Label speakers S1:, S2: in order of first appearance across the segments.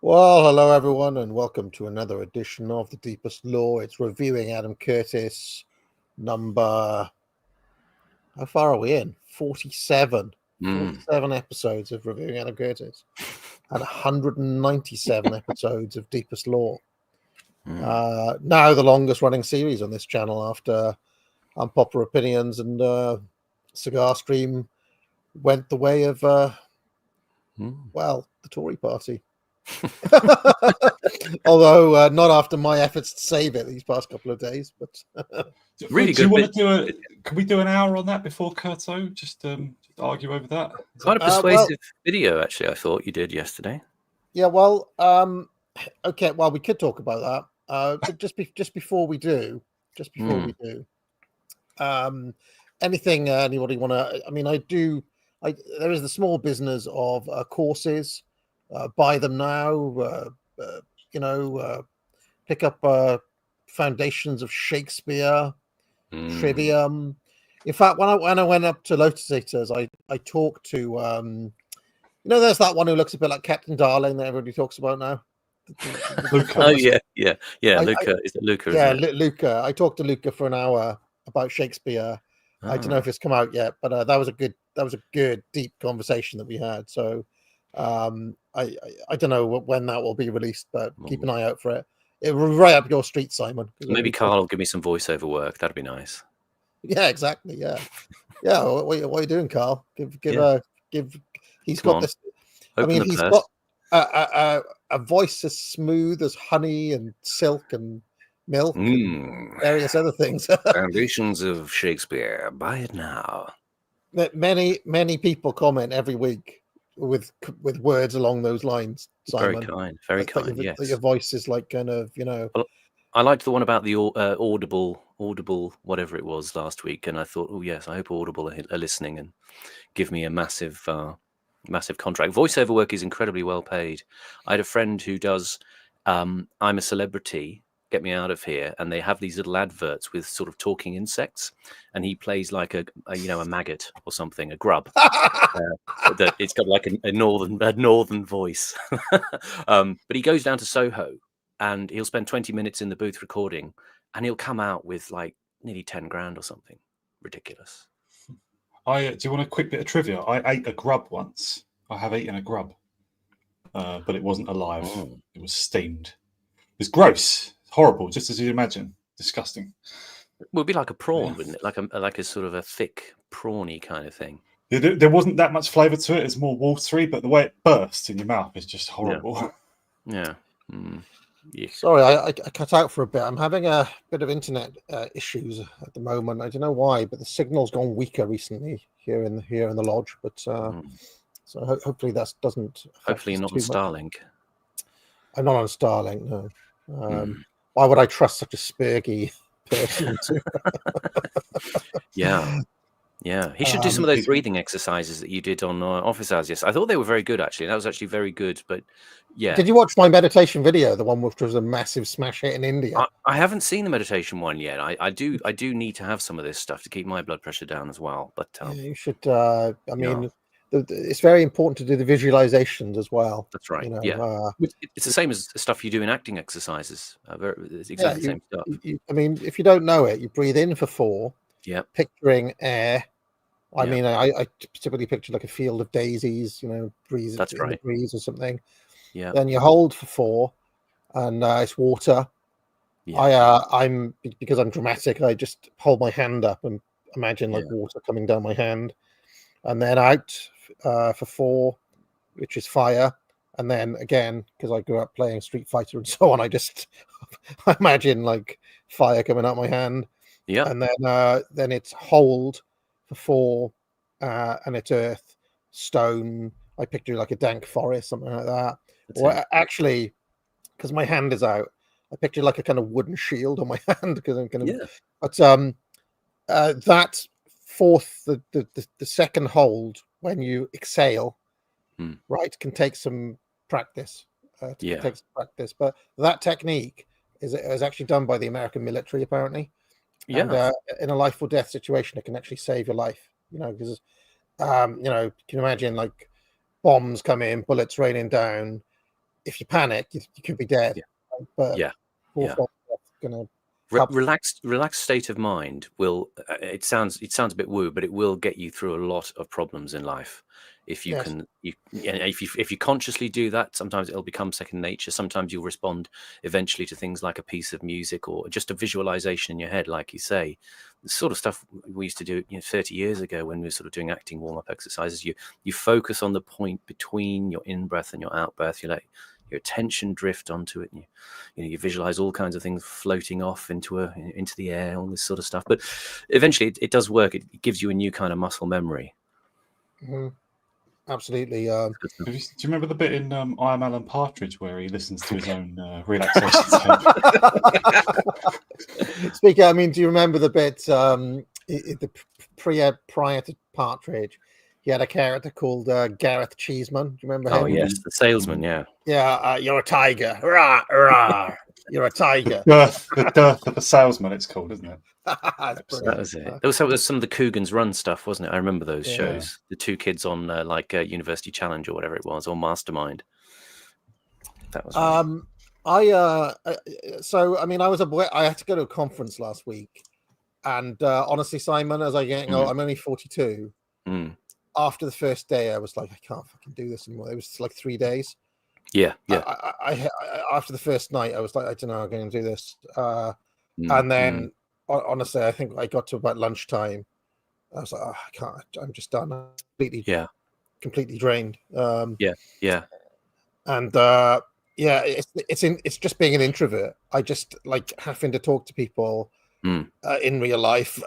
S1: Well, hello everyone, and welcome to another edition of The Deepest Law. It's reviewing Adam Curtis, number... How far are we in? 47. 47 episodes of reviewing Adam Curtis. And 197 episodes of Deepest Law. Now the longest running series on this channel after Unpopular Opinions and Cigar Stream went the way of, well, the Tory party. Although not after my efforts to save it these past couple of days, but
S2: really good. Do you want to do can we do an hour on that before Curto? Just argue over that.
S3: Quite a persuasive video, actually. I thought you did yesterday.
S1: Yeah, well, okay. Well, we could talk about that. But just before we do, anything anybody want to? I mean, there is the small business of courses. Buy them now. Pick up Foundations of Shakespeare, Trivium. In fact, when I went up to Lotus Eaters, I talked to there's that one who looks a bit like Captain Darling that everybody talks about now.
S3: Luca. Oh yeah. Luca, is it Luca?
S1: Yeah, Luca. I talked to Luca for an hour about Shakespeare. I don't know if it's come out yet, but that was a good deep conversation that we had. So. I don't know when that will be released, but keep an eye out for it. It will right up your street, Simon.
S3: Maybe Carl will give me some voiceover work. That'd be nice.
S1: Yeah, exactly. Yeah. What are you doing, Carl? Give. He's got this. I mean, he's got a voice as smooth as honey and silk and milk, and various other things.
S3: Foundations of Shakespeare. Buy it now.
S1: Many people comment every week with words along those lines, Simon.
S3: Very kind. Yes,
S1: your voice is like kind of,
S3: Well, I liked the one about the Audible, whatever it was last week, and I thought, oh yes, I hope Audible are listening and give me a massive contract. Voiceover work is incredibly well paid. I had a friend who does I'm a Celebrity, Get Me Out of Here, and they have these little adverts with sort of talking insects, and he plays like a maggot or something, a grub. That it's got like a northern voice. But he goes down to Soho and he'll spend 20 minutes in the booth recording, and he'll come out with like nearly 10 grand or something ridiculous.
S2: Do you want a quick bit of trivia? I ate a grub once. I have eaten a grub, but it wasn't alive. It was steamed. It was gross. Horrible, just as you'd imagine. Disgusting.
S3: It would be like a prawn, wouldn't it? Like a sort of a thick prawny kind of thing.
S2: There wasn't that much flavour to it. It's more watery, but the way it bursts in your mouth is just horrible.
S3: Yeah.
S1: Sorry, I cut out for a bit. I'm having a bit of internet issues at the moment. I don't know why, but the signal's gone weaker recently here in the lodge. But so hopefully that doesn't.
S3: Hopefully you're not on Starlink.
S1: I'm not on Starlink. No. Why would I trust such a spurgy person?
S3: Yeah. He should do some of those breathing exercises that you did on Office Hours. Yes, I thought they were very good. Actually, that was actually very good. But yeah,
S1: did you watch my meditation video? The one which was a massive smash hit in India.
S3: I haven't seen the meditation one yet. I do need to have some of this stuff to keep my blood pressure down as well. But
S1: you should. It's very important to do the visualizations as well.
S3: That's right. It's the same as the stuff you do in acting exercises. It's exactly the same stuff.
S1: If you don't know it, you breathe in for 4.
S3: Yeah.
S1: Picturing air. I typically picture like a field of daisies. Breeze.
S3: That's right.
S1: The breeze or something.
S3: Yeah.
S1: Then you hold for 4, and it's water. Yeah. Because I'm dramatic. I just hold my hand up and imagine like water coming down my hand, and then out for 4, which is fire, And then again, because I grew up playing Street Fighter and so on, I imagine like fire coming out my hand.
S3: Yeah.
S1: And then it's hold for 4, and it's earth, stone. I picture like a dank forest, something like that. Actually, because my hand is out, I picture like a kind of wooden shield on my hand because I'm kind of.
S3: Yeah.
S1: But that fourth, the second hold when you exhale, right, can take some practice. Takes practice, but that technique is actually done by the American military apparently.
S3: Yeah.
S1: And in a life or death situation, it can actually save your life. Because can you imagine like bombs come in, bullets raining down? If you panic, you could be dead.
S3: Yeah.
S1: But
S3: gonna relaxed state of mind will. It sounds a bit woo, but it will get you through a lot of problems in life. If you can, if you consciously do that, sometimes it'll become second nature. Sometimes you'll respond eventually to things like a piece of music or just a visualization in your head, like you say. The sort of stuff we used to do 30 years ago when we were sort of doing acting warm-up exercises. You focus on the point between your in-breath and your out-breath. You let your attention drift onto it, and you visualize all kinds of things floating off into the air, all this sort of stuff. But eventually it does work. It gives you a new kind of muscle memory.
S1: Mm-hmm. Absolutely.
S2: Do you remember the bit in I Am Alan Partridge where he listens to his own relaxation tape?
S1: Speaking, I mean, do you remember the bit prior to Partridge? He had a character called Gareth Cheeseman. Do you remember him?
S3: Oh yes, the salesman. Yeah.
S1: Yeah, you're a tiger. Rah, rah. You're a tiger.
S2: The dearth of a salesman, it's called, isn't it?
S3: That was it. There was some of the Coogan's Run stuff, wasn't it? I remember those shows. The two kids on University Challenge or whatever it was, or Mastermind. That was
S1: so I mean, I had to go to a conference last week, and honestly, Simon, as I get old, I'm only 42. After the first day, I was like, I can't fucking do this anymore. It was like 3 days.
S3: Yeah.
S1: I after the first night, I was like, I don't know, I'm going to do this. And then, honestly, I think I got to about lunchtime. I was like, oh, I can't. I'm just done. Completely drained. And it's just being an introvert. I just like having to talk to people in real life,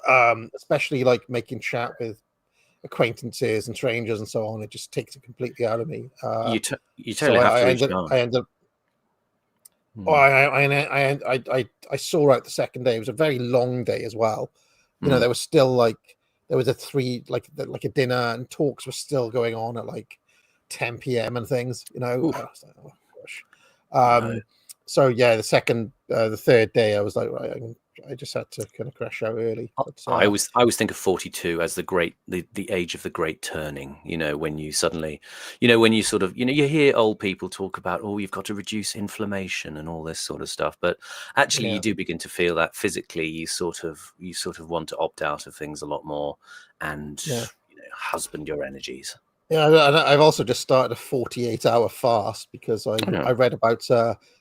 S1: especially like making chat with acquaintances and strangers and so on. It just takes it completely out of me.
S3: You totally have to reach out.
S1: I ended up. I saw out the second day. It was a very long day as well. There was still there was a dinner and talks were still going on at like 10 p.m. and things. I was like, oh gosh. So yeah, the third day, I was like, right, I just had to kind of crash out early. But,
S3: I always think of 42 as the age of the great turning. When you suddenly, when you sort of, you hear old people talk about, oh, you've got to reduce inflammation and all this sort of stuff. But actually, you do begin to feel that physically, you sort of want to opt out of things a lot more and husband your energies.
S1: Yeah, I've also just started a 48-hour fast because I read about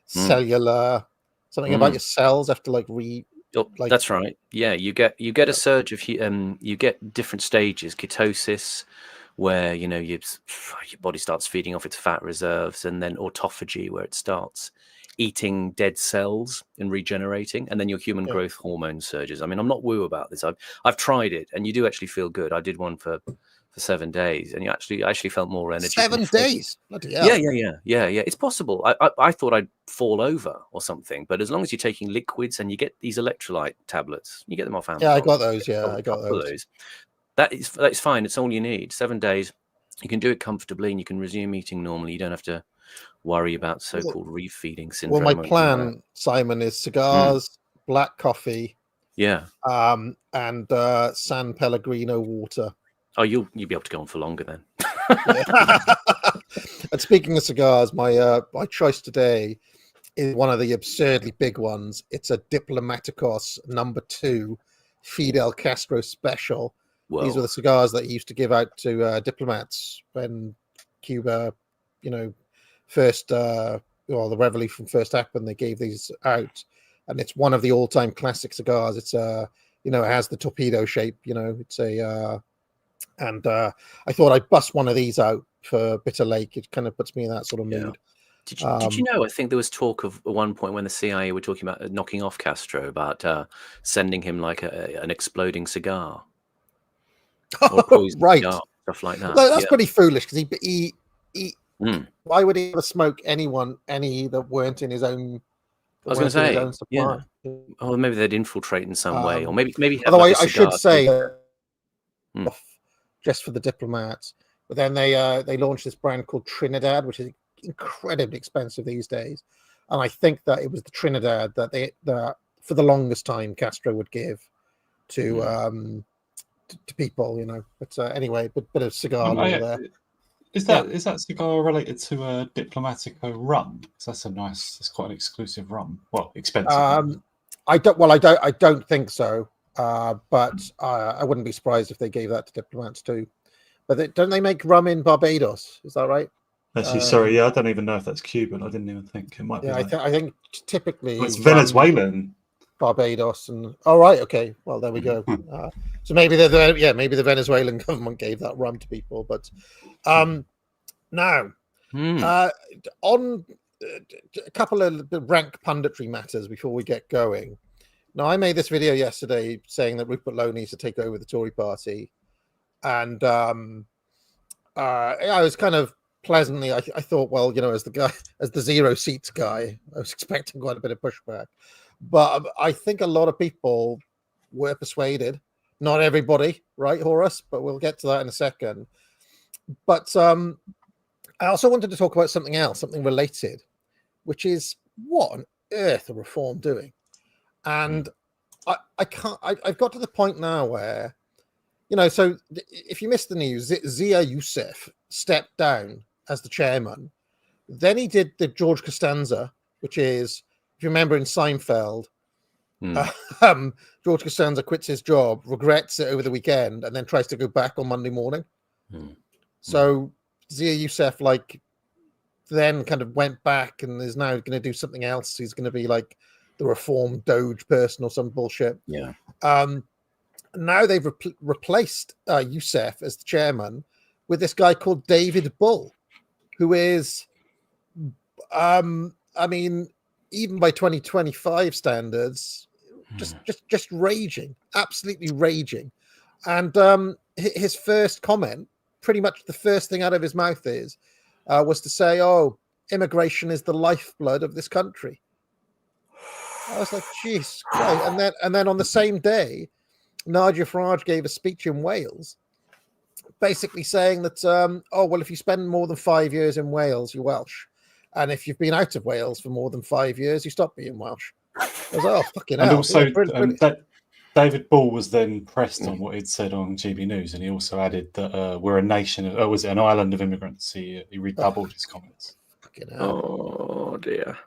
S1: cellular something about your cells have to
S3: that's right. Yeah, you get a surge of you get different stages, ketosis, where your body starts feeding off its fat reserves, and then autophagy, where it starts eating dead cells and regenerating, and then your human growth hormone surges. I mean, I'm not woo about this. I've tried it, and you do actually feel good. I did one for 7 days, and you actually felt more energy.
S1: 7 days? Bloody hell.
S3: Yeah. It's possible. I thought I'd fall over or something, but as long as you're taking liquids and you get these electrolyte tablets, you get them off Amazon.
S1: Yeah, I got those. Yeah, I got those.
S3: That's fine. It's all you need. 7 days. You can do it comfortably, and you can resume eating normally. You don't have to worry about so-called refeeding syndrome.
S1: Well, my plan, Simon, is cigars, black coffee, and San Pellegrino water.
S3: Oh, you'll be able to go on for longer then.
S1: And speaking of cigars, my choice today is one of the absurdly big ones. It's a Diplomaticos No. 2 Fidel Castro Special. Whoa. These were the cigars that he used to give out to diplomats when Cuba, first, the revolution first happened. They gave these out, and it's one of the all-time classic cigars. It's it has the torpedo shape. It's a and I thought I'd bust one of these out for Bitter Lake. It kind of puts me in that sort of mood.
S3: Did you know? I think there was talk of at one point when the CIA were talking about knocking off Castro, about sending him like an exploding cigar or a poison
S1: right,
S3: cigar, stuff like that.
S1: That's pretty foolish because he
S3: Mm.
S1: why would he ever smoke any that weren't in his own?
S3: I was going to say,
S1: his own supply.
S3: Oh, maybe they'd infiltrate in some way, or maybe have
S1: although
S3: like
S1: I should say,
S3: Mm.
S1: just for the diplomats, but then they launched this brand called Trinidad, which is incredibly expensive these days, and I think that it was the Trinidad that for the longest time Castro would give to people, you know. But anyway, bit of cigar law there.
S2: Is that cigar related to a Diplomatico rum? Because that's quite an exclusive rum. Well, expensive.
S1: I don't think so. But I wouldn't be surprised if they gave that to diplomats too. But don't they make rum in Barbados? Is that right?
S2: Actually, sorry, I don't even know if that's Cuban. I didn't even think it might be.
S1: I think typically
S2: it's Venezuelan.
S1: Barbados and right, okay. Well, there we go. So maybe maybe the Venezuelan government gave that rum to people. But now on a couple of rank punditry matters before we get going. Now, I made this video yesterday saying that Rupert Lowe needs to take over the Tory party, and I was kind of pleasantly. I thought, well, you know, as the 0 seats guy, I was expecting quite a bit of pushback, but I think a lot of people were persuaded. Not everybody, right, Horace? But we'll get to that in a second. But I also wanted to talk about something else, something related, which is what on earth are Reform doing? And I've got to the point now where, you know, so if you missed the news, Zia Youssef stepped down as the chairman. Then he did the George Costanza, which is, if you remember in Seinfeld, George Costanza quits his job, regrets it over the weekend, and then tries to go back on Monday morning. So Zia Youssef, then kind of went back and is now going to do something else. He's going to be like the Reform Doge person or some bullshit.
S3: Yeah.
S1: Now they've replaced Youssef as the chairman with this guy called David Bull, who is, I mean, even by 2025 standards, just raging, absolutely raging. And his first comment, pretty much the first thing out of his mouth was to say, "Oh, immigration is the lifeblood of this country." I was like, "Jeez, Christ." And then on the same day, Nigel Farage gave a speech in Wales, basically saying that, well, if you spend more than 5 years in Wales, you're Welsh, and if you've been out of Wales for more than 5 years, you stop being Welsh. I was like, "Oh, fucking hell!"
S2: And also, David Bull was then pressed on what he'd said on GB News, and he also added that we're a nation. Was it an island of immigrants? He redoubled his comments.
S1: Fucking hell.
S3: Oh dear.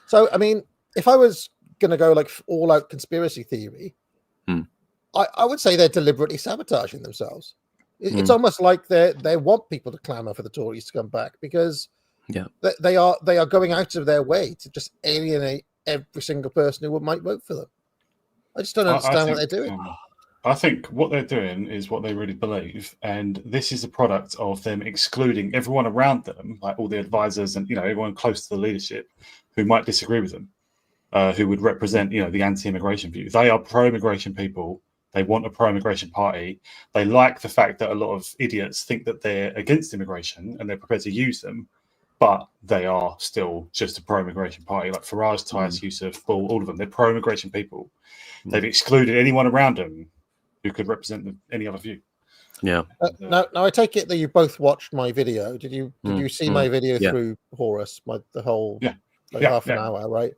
S1: So, I mean, if I was going to go like all out conspiracy theory, I would say they're deliberately sabotaging themselves. It's almost like they want people to clamour for the Tories to come back, because they are going out of their way to just alienate every single person who might vote for them. I just don't understand what they're doing.
S2: I think what they're doing is what they really believe, and this is a product of them excluding everyone around them, like all the advisors and, you know, everyone close to the leadership who might disagree with them, who would represent, you know, the anti-immigration view. They are pro-immigration people. They want a pro-immigration party. They like the fact that a lot of idiots think that they're against immigration and they're prepared to use them, but they are still just a pro-immigration party. Like Farage, Tice, Youssef, Bull, all of them, they're pro-immigration people. They've excluded anyone around them who could represent any other view.
S3: Yeah.
S1: Now I take it that you both watched my video. Did you see my video through Horace? The whole half an hour, right?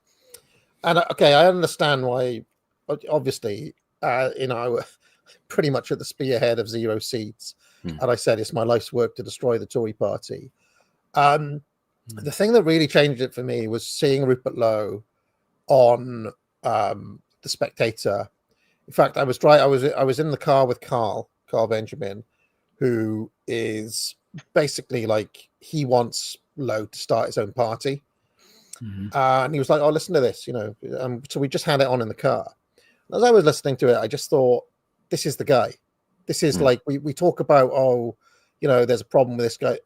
S1: And okay, I understand why. Obviously, you know, pretty much at the spearhead of 0 seats, and I said it's my life's work to destroy the Tory party. The thing that really changed it for me was seeing Rupert Lowe on The Spectator. In fact, I was in the car with Carl Benjamin, who is basically like, he wants Lowe to start his own party. And he was like, "Oh, listen to this," you know. So we just had it on in the car. As I was listening to it, I just thought, this is the guy. This is like, we talk about, oh, there's a problem with this guy.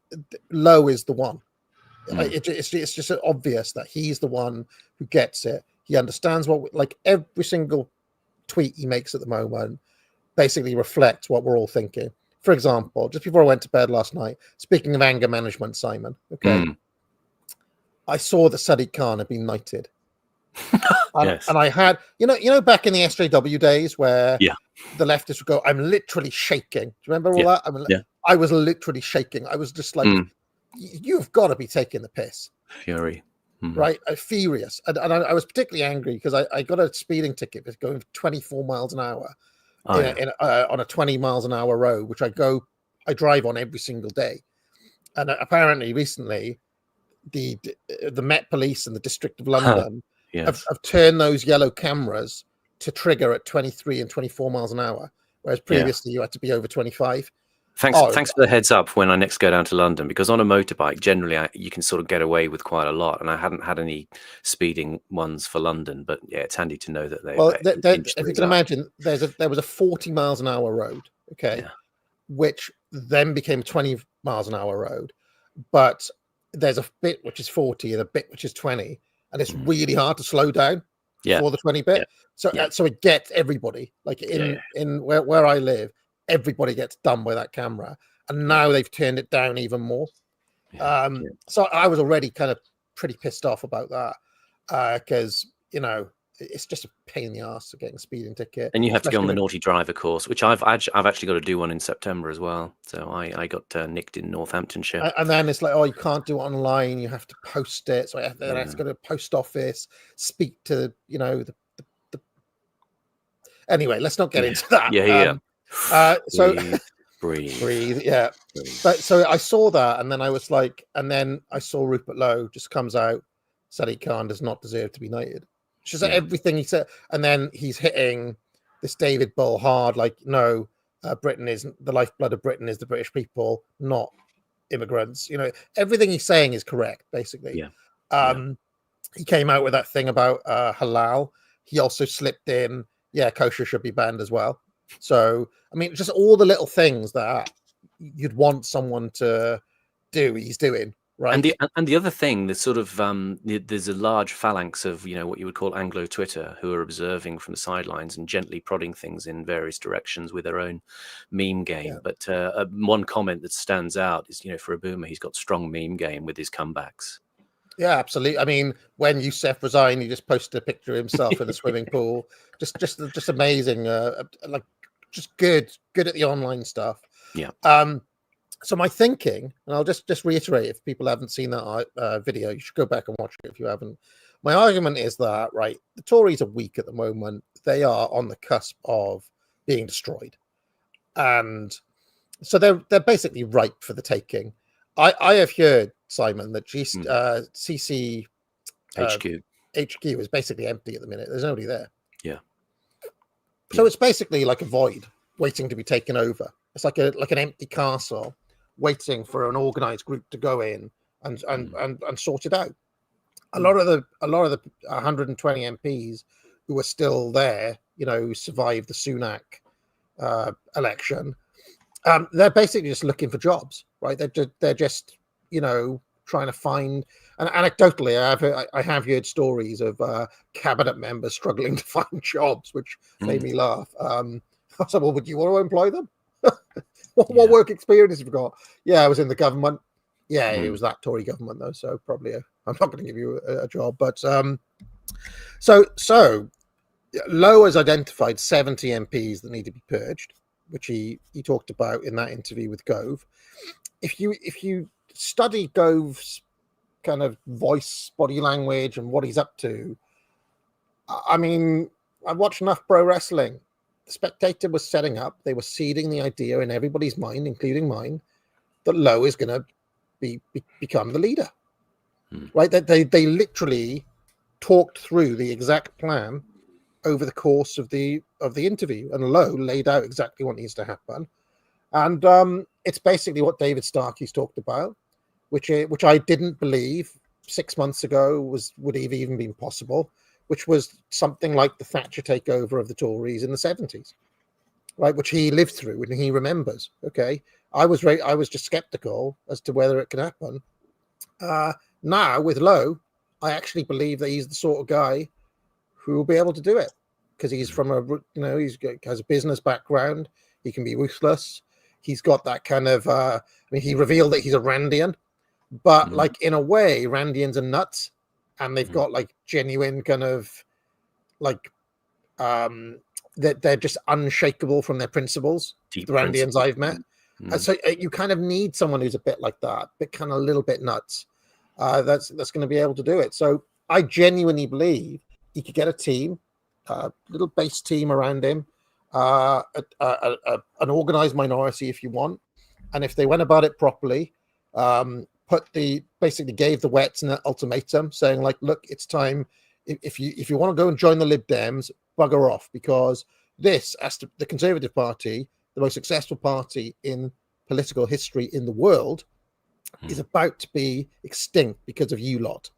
S1: Lowe is the one.
S3: Mm.
S1: It's just obvious that he's the one who gets it. He understands like every single tweet he makes at the moment basically reflects what we're all thinking. For example, just before I went to bed last night, speaking of anger management, Simon, okay, I saw that Sadiq Khan had been knighted.
S3: Yes.
S1: And I had, back in the SJW days where the leftists would go, I'm literally shaking. Do you remember all that? I was literally shaking. I was just like, you've got to be taking the piss.
S3: Fury.
S1: Right? Furious. And I was particularly angry because I got a speeding ticket for going 24 miles an hour on a 20 miles an hour road, which I drive on every single day. And apparently recently, the Met Police and the District of London have turned those yellow cameras to trigger at 23 and 24 miles an hour, whereas previously you had to be over 25.
S3: Thanks for the heads up when I next go down to London, because on a motorbike, generally you can sort of get away with quite a lot, and I hadn't had any speeding ones for London, but yeah, it's handy to know that they.
S1: Well, if you can imagine, there was a 40 miles an hour road, which then became 20 miles an hour road, but there's a bit which is 40 and a bit which is 20, and it's really hard to slow down for the 20 bit. So it gets everybody. Like in where I live, everybody gets done by that camera, and now they've turned it down even more. So I was already kind of pretty pissed off about that because it's just a pain in the ass to get a speeding ticket.
S3: And you have to go on the naughty driver course, which I've actually got to do one in September as well. So I got nicked in Northamptonshire.
S1: And then it's like, oh, you can't do it online. You have to post it. So I have to go to the post office, speak to the. Anyway, let's not get into that. So breathe. Yeah. But so I saw that, and then I was like, and then I saw Rupert Lowe just comes out. Sadiq Khan does not deserve to be knighted. Just everything he said, and then he's hitting this David Bull hard, like, no, Britain is the lifeblood of Britain is the British people, not immigrants. Everything he's saying is correct, basically. He came out with that thing about halal. He also slipped in, kosher should be banned as well. So, I mean, just all the little things that you'd want someone to do, he's doing. Right.
S3: And the other thing, there's sort of there's a large phalanx of what you would call Anglo Twitter who are observing from the sidelines and gently prodding things in various directions with their own meme game. But one comment that stands out is for a boomer, he's got strong meme game with his comebacks.
S1: Yeah, absolutely. I mean, when Youssef resigned, he just posted a picture of himself in the swimming pool. Just amazing. Like just good at the online stuff.
S3: Yeah.
S1: So my thinking, and I'll just reiterate, if people haven't seen that video, you should go back and watch it if you haven't. My argument is that, right, the Tories are weak at the moment. They are on the cusp of being destroyed. And so they're basically ripe for the taking. I have heard, Simon, that CC HQ is basically empty at the minute. There's nobody there.
S3: Yeah.
S1: So it's basically like a void waiting to be taken over. It's like an empty castle waiting for an organized group to go in and sort it out. A lot of the 120 MPs who are still there, who survived the Sunak election, they're basically just looking for jobs, right? They're just trying to find. And anecdotally, I have heard stories of cabinet members struggling to find jobs, which made me laugh. I said, well, would you want to employ them? What work experience have you got? Yeah, I was in the government. Yeah, it was that Tory government though, so probably I'm not going to give you a job. But so Lowe has identified 70 MPs that need to be purged, which he talked about in that interview with Gove. If you study Gove's kind of voice, body language, and what he's up to, I mean, I've watched enough pro wrestling. The Spectator was setting up, they were seeding the idea in everybody's mind, including mine, that Lowe is going to become the leader. Right? They literally talked through the exact plan over the course of the interview, and Lowe laid out exactly what needs to happen. And it's basically what David Starkey's talked about, which I didn't believe 6 months ago would have even been possible, which was something like the Thatcher takeover of the Tories in the 70s. right, which he lived through and he remembers. Okay, I was just skeptical as to whether it could happen. Now with Lowe, I actually believe that he's the sort of guy who will be able to do it because he's from has a business background. He can be ruthless. He's got that kind of. He revealed that he's a Randian, but like in a way, Randians are nuts, and they've got like genuine kind of like that they're just unshakable from their principles.
S3: Deep
S1: the Randians
S3: principles.
S1: I've met. And so you kind of need someone who's a bit like that, but kind of a little bit nuts. That's going to be able to do it. So I genuinely believe he could get a team, a little base team around him, an organized minority if you want, and if they went about it properly, basically gave the Wets an ultimatum saying like, look, it's time. If you want to go and join the Lib Dems, bugger off, because this, as to the Conservative Party, the most successful party in political history in the world, is about to be extinct because of you lot.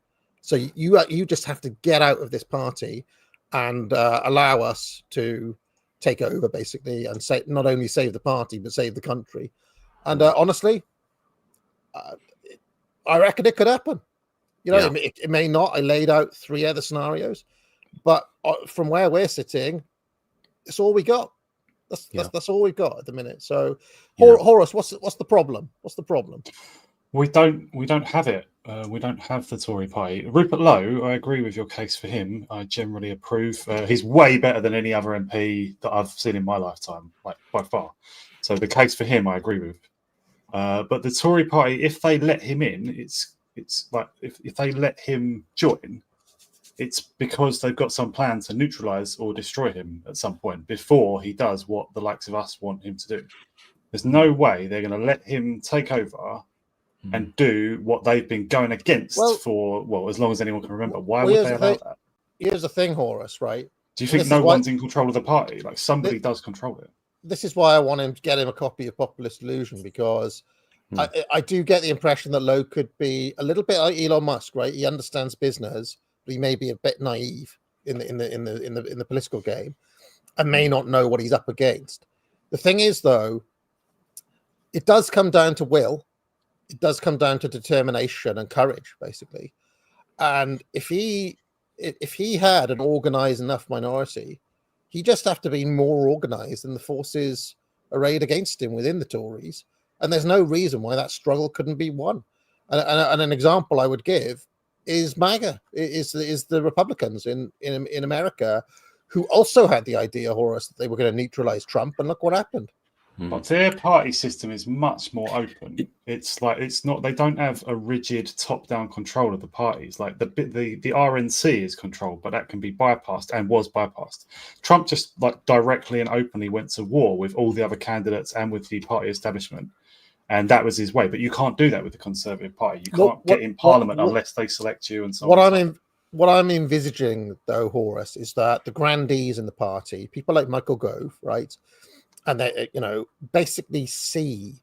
S1: So you just have to get out of this party and allow us to take over, basically, and not only save the party but save the country. And honestly, I reckon it could happen. It may not. I laid out 3 other scenarios, but from where we're sitting, it's all we got. That's all we've got at the minute. So, Horace, what's the problem? What's the problem?
S2: We don't have it. We don't have the Tory party. Rupert Lowe, I agree with your case for him. I generally approve. He's way better than any other MP that I've seen in my lifetime, like by far. So the case for him, I agree with. But the Tory party, if they let him in, it's like if they let him join, it's because they've got some plan to neutralise or destroy him at some point before he does what the likes of us want him to do. There's no way they're going to let him take over and do what they've been going against for as long as anyone can remember. Why would they allow that?
S1: Here's the thing, Horace, right?
S2: Do you think no one's in control of the party? Like somebody does control it.
S1: This is why I want him to get him a copy of Populist Illusion, because I do get the impression that Lowe could be a little bit like Elon Musk, right? He understands business, but he may be a bit naive in the political game and may not know what he's up against. The thing is, though, it does come down to will. It does come down to determination and courage, basically. And if he had an organized enough minority, he just have to be more organized than the forces arrayed against him within the Tories. And there's no reason why that struggle couldn't be won. And an example I would give is MAGA, is the Republicans in America, who also had the idea, Horace, that they were going to neutralize Trump, and look what happened.
S2: But their party system is much more open. It's not. They don't have a rigid top-down control of the parties. Like the RNC is controlled, but that can be bypassed and was bypassed. Trump just like directly and openly went to war with all the other candidates and with the party establishment, and that was his way. But you can't do that with the Conservative Party. You can't get in Parliament unless they select you and so on.
S1: What I'm envisaging, though, Horace, is that the grandees in the party, people like Michael Gove, right? And they, basically see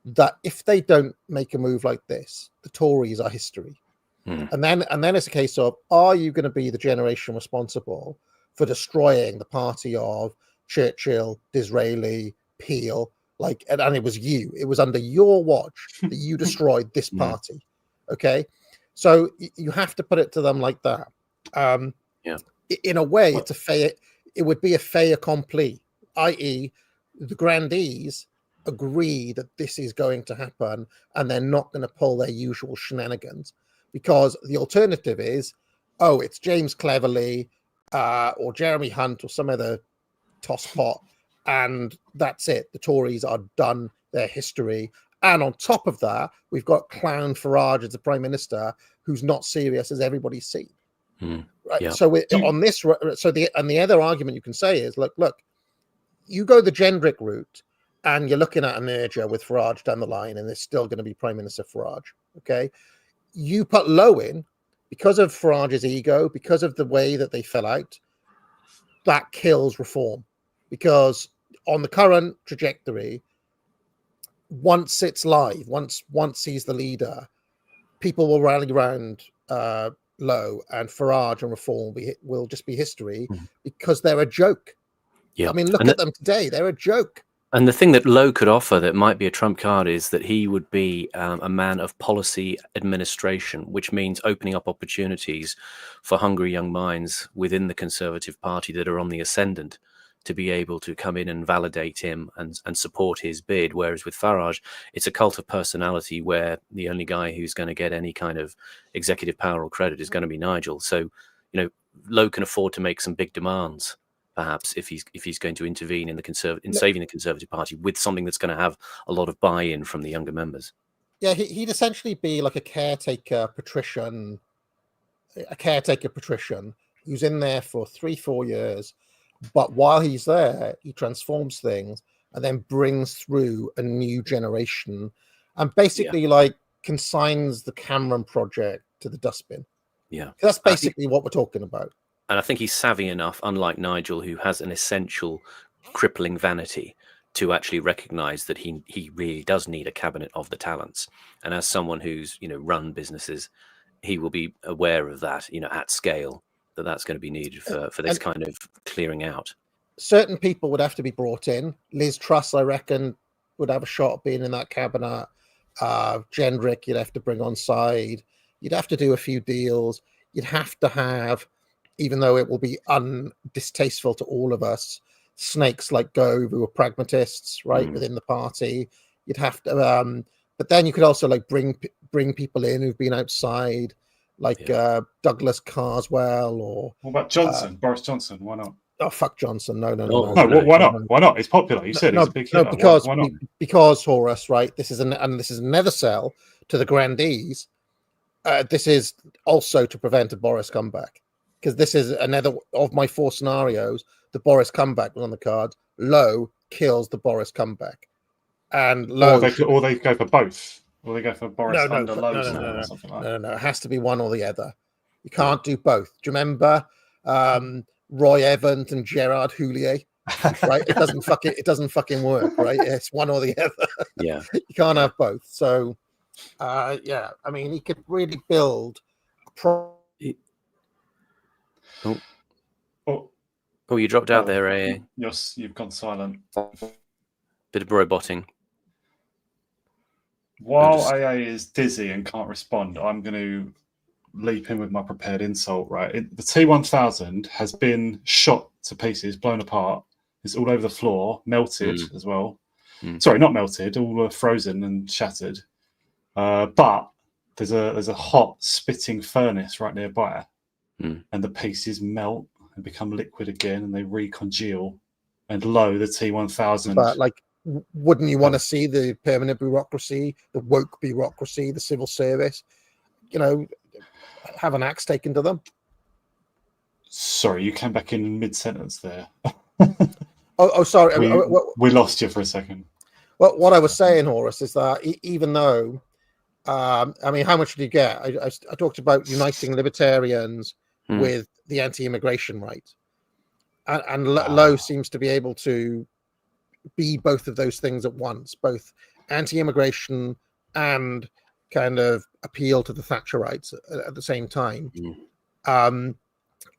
S1: that if they don't make a move like this, the Tories are history. And then it's a case of, are you going to be the generation responsible for destroying the party of Churchill, Disraeli, Peel? And it was you. It was under your watch that you destroyed this party. Okay, so you have to put it to them like that. In a way, it's a fait. It would be a fait accompli, i.e., the grandees agree that this is going to happen and they're not going to pull their usual shenanigans, because the alternative is, it's James Cleverly or Jeremy Hunt or some other tosspot, and that's it. The Tories are done, their history. And on top of that, we've got clown Farage as the Prime Minister, who's not serious as everybody's seen. Right? Yeah. So on this, the other argument you can say is, look, you go the Gendrick route and you're looking at a merger with Farage down the line, and there's still going to be Prime Minister Farage. Okay. You put Lowe in because of Farage's ego, because of the way that they fell out, that kills reform. Because on the current trajectory, once it's live, once he's the leader, people will rally around Lowe, and Farage and reform will just be history because they're a joke.
S3: Yeah.
S1: I mean, look at them today. They're a joke.
S3: And the thing that Lowe could offer that might be a trump card is that he would be a man of policy administration, which means opening up opportunities for hungry young minds within the Conservative Party that are on the ascendant to be able to come in and validate him and support his bid. Whereas with Farage, it's a cult of personality where the only guy who's going to get any kind of executive power or credit is going to be Nigel. So, Lowe can afford to make some big demands, perhaps, if he's going to intervene in saving the Conservative Party with something that's going to have a lot of buy-in from the younger members.
S1: Yeah, he'd essentially be like a caretaker patrician who's in there for 3-4 years, but while he's there, he transforms things and then brings through a new generation and basically consigns the Cameron project to the dustbin.
S3: Yeah,
S1: that's basically what we're talking about.
S3: And I think he's savvy enough, unlike Nigel, who has an essential crippling vanity, to actually recognise that he really does need a cabinet of the talents. And as someone who's run businesses, he will be aware of that, at scale, that's going to be needed for this kind of clearing out.
S1: Certain people would have to be brought in. Liz Truss, I reckon, would have a shot at being in that cabinet. Gendrick, you'd have to bring on side. You'd have to do a few deals. You'd have to have, even though it will be undistasteful to all of us, snakes like Gove, who are pragmatists, right, within the party. You'd have to, but then you could also bring people in who've been outside, Douglas Carswell or.
S2: What about Johnson? Boris Johnson? Why not?
S1: Oh, fuck Johnson! No.
S2: Why not? Why not? He's popular. You said he's a big hitter.
S1: No, because Horace, right? This is another sell to the grandees. This is also to prevent a Boris comeback, because this is another of my 4 scenarios. The Boris comeback was on the card. Lowe kills the Boris comeback, and Lowe.
S2: Or they go for both. Or they go for Boris under Lowe or something like that.
S1: No. It has to be one or the other. You can't do both. Do you remember Roy Evans and Gerard Houllier? Right? It doesn't fucking work. Right? It's one or the other.
S3: Yeah.
S1: You can't have both. So. I mean, he could really build.
S3: Oh, you dropped out there, AA.
S2: Yes, you've gone silent.
S3: Bit of robotting.
S2: While AA is dizzy and can't respond, I'm going to leap in with my prepared insult. Right, the T1000 has been shot to pieces, blown apart. It's all over the floor, melted as well. Sorry, not melted, all frozen and shattered. But there's a hot spitting furnace right nearby, and the pieces melt and become liquid again, and they recongeal. And lo, the T1000.
S1: But wouldn't you want to see the permanent bureaucracy, the woke bureaucracy, the civil service, have an axe taken to them?
S2: Sorry, you came back in mid-sentence there.
S1: Sorry.
S2: We lost you for a second.
S1: Well, what I was saying, Horace, is that even though. I mean, how much did you get? I talked about uniting libertarians with the anti-immigration right, and Lowe seems to be able to be both of those things at once, both anti-immigration and kind of appeal to the Thatcherites at the same time. And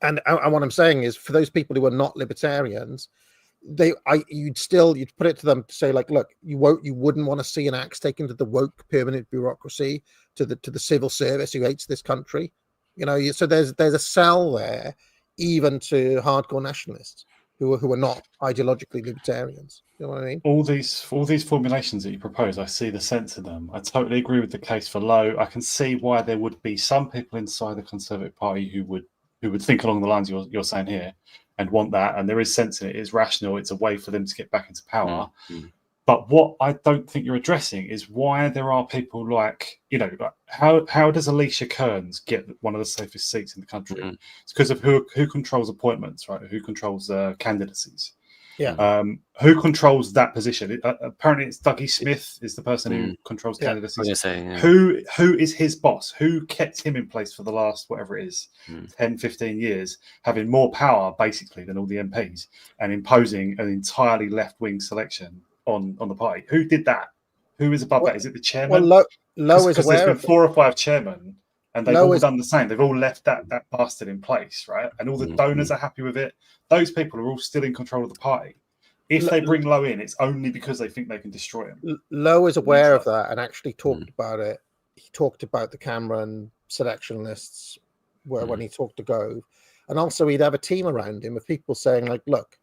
S1: what I'm saying is, for those people who are not libertarians, you'd put it to them to say, look, you wouldn't want to see an axe taken to the woke permanent bureaucracy, to the civil service who hates this country, so there's a sell there even to hardcore nationalists who are not ideologically libertarians. You know what I mean?
S2: All these formulations that you propose, I see the sense in them. I totally agree with the case for Lowe. I can see why there would be some people inside the Conservative Party who would think along the lines you're saying here, and want that, and there is sense in it. It's rational. It's a way for them to get back into power. But what I don't think you're addressing is why there are people how does Alicia Kearns get one of the safest seats in the country? It's because of who controls appointments, right? Who controls candidacies?
S1: Yeah.
S2: Who controls that position? Apparently, it's Dougie Smith is the person who controls candidacies. Who is his boss? Who kept him in place for the last, whatever it is, 10, 15 years, having more power, basically, than all the MPs, and imposing an entirely left-wing selection on the party? Who did that? Who is above that? Is it the chairman?
S1: Well, Lowe is aware
S2: there's been 4 or 5 chairmen And they've all done the same. They've all left that bastard in place, right? And all the donors are happy with it. Those people are all still in control of the party. If they bring Lowe in, it's only because they think they can destroy him.
S1: Lowe is aware of that and actually talked about it. He talked about the Cameron selection lists when he talked to Gove. And also he'd have a team around him of people saying, like, look,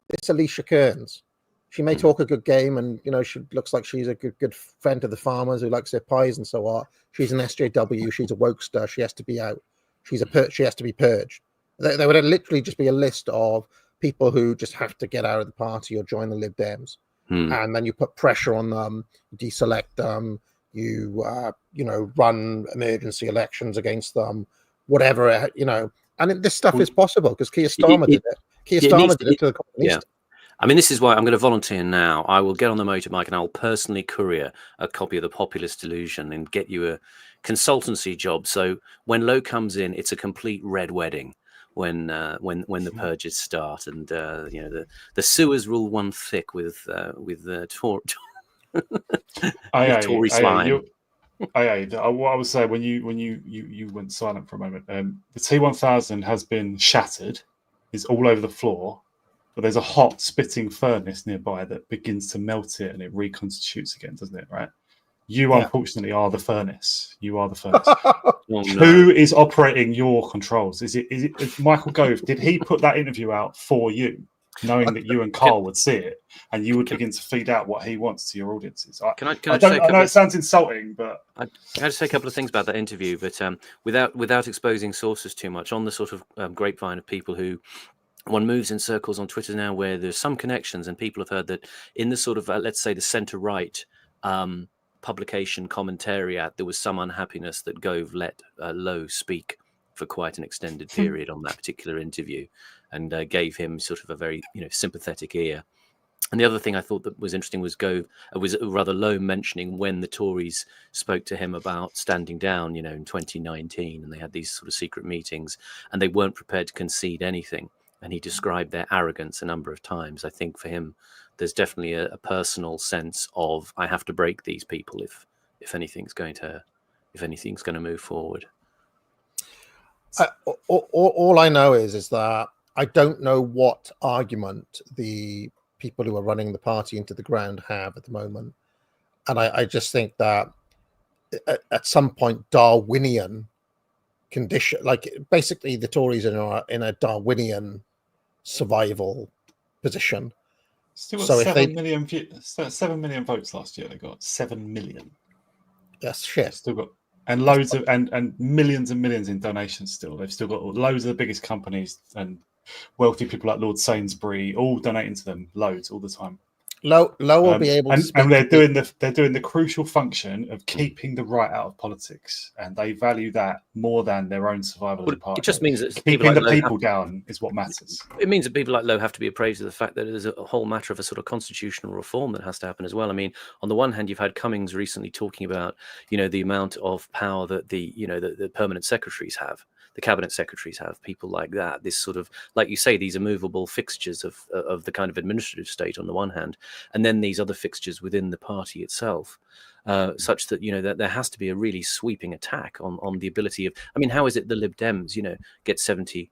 S1: this Alicia Kearns, she may talk a good game, and she looks like she's a good friend to the farmers who likes their pies and so on. She's an SJW. She's a wokester. She has to be out. She has to be purged. There would literally just be a list of people who just have to get out of the party or join the Lib Dems, and then you put pressure on them, deselect them, you run emergency elections against them, whatever And this stuff is possible because Keir Starmer did it. Keir Starmer did it to the Communist.
S3: Yeah. I mean, this is why I'm going to volunteer now. I will get on the motorbike and I'll personally courier a copy of The Populist Delusion and get you a consultancy job. So when Lowe comes in, it's a complete red wedding when the purges start, and the sewers rule one thick with the Tory slime.
S2: What I would say when you went silent for a moment, the T1000 has been shattered, is all over the floor. But there's a hot spitting furnace nearby that begins to melt it and it reconstitutes again, doesn't it? Right? You unfortunately are the furnace. You are the furnace. Who is operating your controls? Is it Michael Gove? Did he put that interview out for you, knowing that you and Carl would see it and you would begin to feed out what he wants to your audiences? I know it sounds insulting, but
S3: I just say a couple of things about that interview, but without exposing sources too much, on the sort of grapevine of people who. One moves in circles on Twitter now where there's some connections, and people have heard that in the sort of, let's say, the centre-right publication commentariat, there was some unhappiness that Gove let Lowe speak for quite an extended period on that particular interview, and gave him sort of a very sympathetic ear. And the other thing I thought that was interesting was Lowe mentioning when the Tories spoke to him about standing down, in 2019, and they had these sort of secret meetings, and they weren't prepared to concede anything. And he described their arrogance a number of times. I think for him, there's definitely a personal sense of I have to break these people if anything's going to move forward.
S1: All I know is that I don't know what argument the people who are running the party into the ground have at the moment, and I just think that at some point Darwinian condition, like basically the Tories are in a Darwinian survival position.
S2: Still got 7 million votes last year. They got 7 million.
S1: That's shit.
S2: Still got loads of and millions and millions in donations. Still, they've still got loads of the biggest companies and wealthy people like Lord Sainsbury all donating to them loads all the time.
S1: Lowe will be able to,
S2: and they're doing the crucial function of keeping the right out of politics, and they value that more than their own survival as a party.
S3: It just means that
S2: keeping the people down is what matters.
S3: It means that people like Lowe have to be appraised of the fact that there's a whole matter of a sort of constitutional reform that has to happen as well. I mean, on the one hand, you've had Cummings recently talking about the amount of power that the permanent secretaries have. The cabinet secretaries have, people like that, this sort of, like you say, these immovable fixtures of the kind of administrative state on the one hand, and then these other fixtures within the party itself, such that, that there has to be a really sweeping attack on the ability of, I mean, how is it the Lib Dems, get 70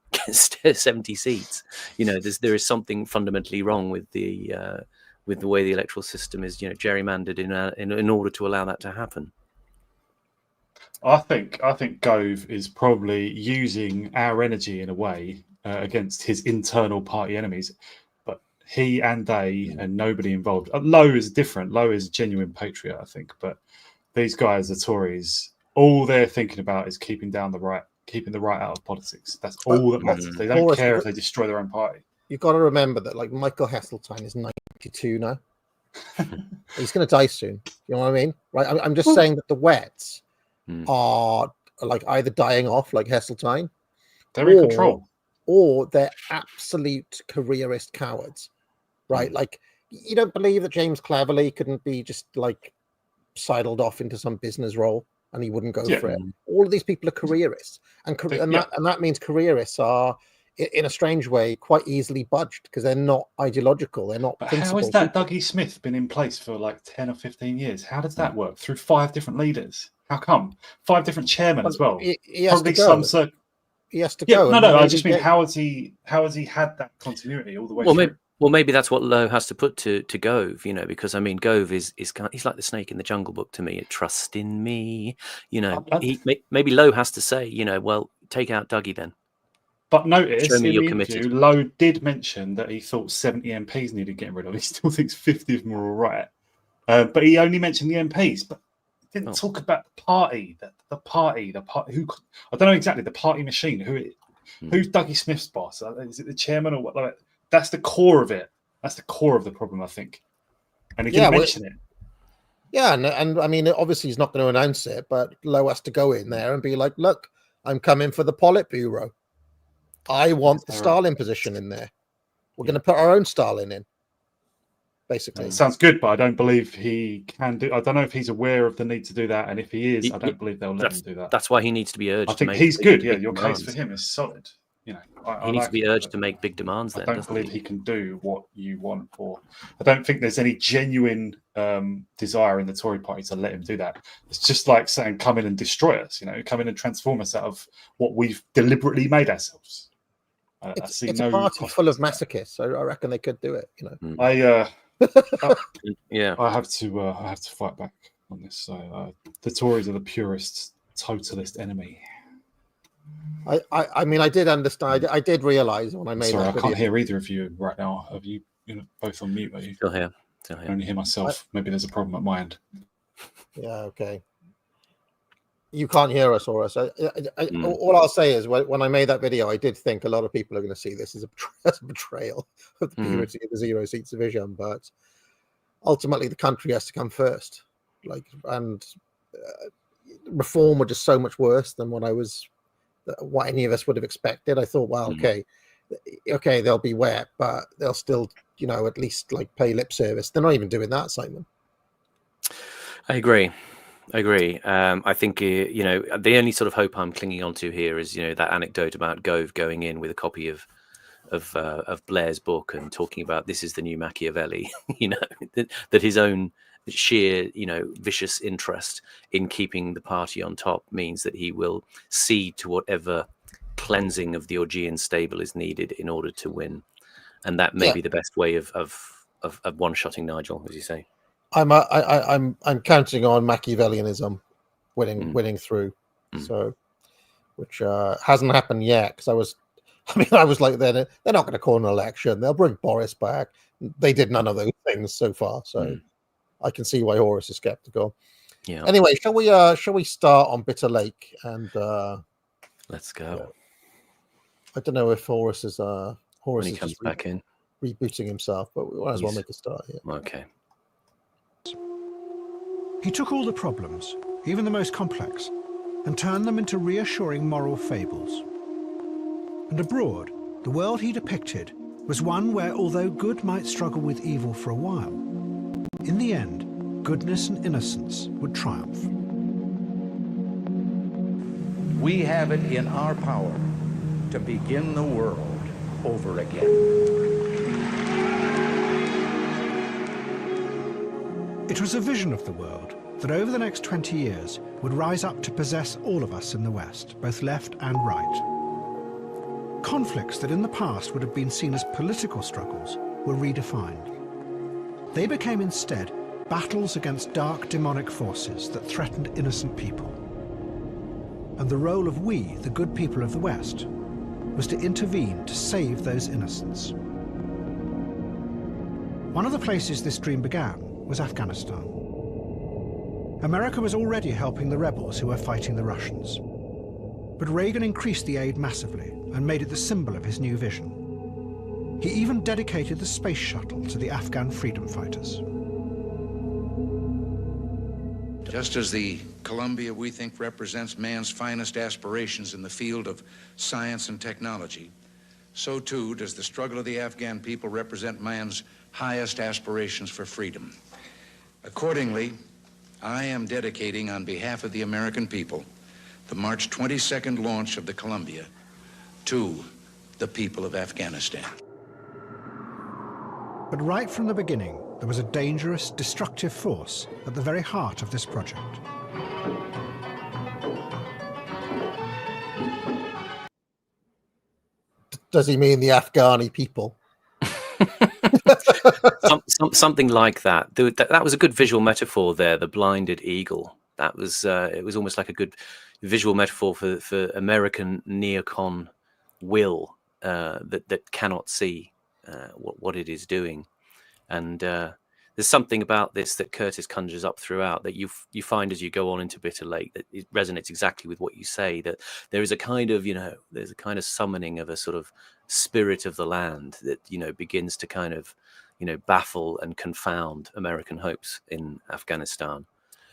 S3: seats? There is something fundamentally wrong with the way the electoral system is, gerrymandered in order to allow that to happen.
S2: I think Gove is probably using our energy in a way against his internal party enemies, but he and they and nobody involved. Lowe is different. Lowe is a genuine patriot, I think, but these guys, the Tories, all they're thinking about is keeping the right out of politics. That's all that matters. They don't care if they destroy their own party.
S1: You've got to remember that, like, Michael Heseltine is 92 now. He's going to die soon. You know what I mean? Right? I'm just saying that the Wets are like either dying off like Heseltine,
S2: they're in control,
S1: or they're absolute careerist cowards, right? Like, you don't believe that James Cleverly couldn't be just like sidled off into some business role and he wouldn't go for it. All of these people are careerists, and that means careerists are, in a strange way, quite easily budged because they're not ideological. They're not.
S2: But how has that Dougie Smith been in place for like 10 or 15 years? How does that work through 5 different leaders? How come? 5 different chairmen as well.
S1: He has
S2: Probably
S1: to go.
S2: some
S1: He has to
S2: yeah,
S1: go.
S2: no. I
S1: maybe
S2: just mean, how has he had that continuity all the way through?
S3: Maybe that's what Lowe has to put to Gove, you know, because I mean, Gove is kind of, he's like the snake in the Jungle Book to me. Trust in me, you know. Maybe Lowe has to say, you know, well, take out Dougie then.
S2: But notice
S3: Show me
S2: in
S3: you're
S2: the
S3: committed.
S2: interview, Lowe did mention that he thought 70 MPs needed getting rid of. He still thinks 50 of them are all right. But he only mentioned the MPs, but didn't talk about the party. The party. Who I don't know exactly. The party machine. Who's Dougie Smith's boss? Is it the chairman or what? Like, that's the core of it. That's the core of the problem, I think. And he didn't mention it.
S1: Yeah, and I mean, obviously he's not going to announce it, but Lowe has to go in there and be like, "Look, I'm coming for the Politburo. I want the Stalin position in there. We're going to put our own Stalin in." Basically,
S2: it sounds good, but I don't believe he can do. I don't know if he's aware of the need to do that, and if he is, I don't believe they'll let him do that.
S3: That's why he needs to be urged.
S2: I think
S3: to
S2: he's good. Yeah, your
S3: demands.
S2: case for him is solid. You know,
S3: he needs to be urged to make big demands.
S2: I don't believe he can do what you want. I don't think there's any genuine desire in the Tory party to let him do that. It's just like saying, "Come in and destroy us." You know, come in and transform us out of what we've deliberately made ourselves.
S1: It's a party full of masochists, so I reckon they could do it. You know,
S2: I have to fight back on this. The Tories are the purest totalist enemy.
S1: I mean, I did understand. I did realize when I made.
S2: Sorry,
S1: that
S2: I can't hear either of you right now. Have you both on mute? Are you
S3: still here?
S2: I only hear myself. Maybe there's a problem at my end.
S1: Yeah. Okay. You can't hear us, or us. All I'll say is when I made that video, I did think a lot of people are going to see this as a betrayal of the zero seat division, but ultimately the country has to come first. Reform were just so much worse than what any of us would have expected. I thought, well, okay, they'll be wet, but they'll still, at least pay lip service. They're not even doing that, Simon.
S3: I agree. I think the only sort of hope I'm clinging on to here is that anecdote about Gove going in with a copy of Blair's book and talking about this is the new Machiavelli. That his own sheer vicious interest in keeping the party on top means that he will cede to whatever cleansing of the Augean stable is needed in order to win, and that may be the best way of one-shotting Nigel, as you say.
S1: I'm counting on Machiavellianism winning through, so which hasn't happened yet. Because I was like, they're not going to call an election. They'll bring Boris back. They did none of those things so far, so I can see why Horace is skeptical.
S3: Yeah.
S1: Anyway, shall we start on Bitter Lake and
S3: let's go.
S1: I don't know if Horace is
S3: when he comes back in
S1: rebooting himself, but we might as well make a start here.
S3: Okay.
S4: He took all the problems, even the most complex, and turned them into reassuring moral fables. And abroad, the world he depicted was one where, although good might struggle with evil for a while, in the end, goodness and innocence would triumph.
S5: We have it in our power to begin the world over again.
S4: It was a vision of the world that over the next 20 years would rise up to possess all of us in the West, both left and right. Conflicts that in the past would have been seen as political struggles were redefined. They became instead battles against dark demonic forces that threatened innocent people. And the role of we, the good people of the West, was to intervene to save those innocents. One of the places this dream began was Afghanistan. America was already helping the rebels who were fighting the Russians. But Reagan increased the aid massively and made it the symbol of his new vision. He even dedicated the space shuttle to the Afghan freedom fighters.
S5: Just as the Columbia, we think, represents man's finest aspirations in the field of science and technology, so too does the struggle of the Afghan people represent man's highest aspirations for freedom. Accordingly, I am dedicating on behalf of the American people the March 22nd launch of the Columbia to the people of Afghanistan.
S4: But right from the beginning, there was a dangerous, destructive force at the very heart of this project.
S1: Does he mean the Afghani people?
S3: Something like that. That was a good visual metaphor there. The blinded eagle. That was it was almost like a good visual metaphor for American neocon will that cannot see what it is doing. And there's something about this that Curtis conjures up throughout that you find as you go on into Bitter Lake, that it resonates exactly with what you say, that there is a kind of, there's a kind of summoning of a sort of spirit of the land that, begins to kind of, baffle and confound American hopes in Afghanistan.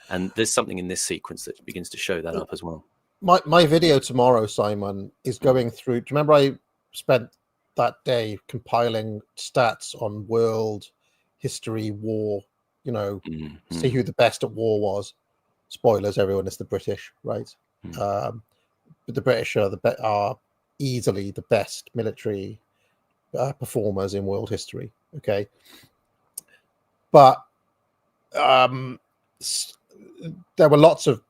S3: And there's something in this sequence that begins to show that up as well.
S1: My video tomorrow, Simon, is going through. Do you remember I spent that day compiling stats on world history, war, see who the best at war was? Spoilers, everyone, is the British, right? But the British are easily the best military performers in world history. Okay, but there were lots of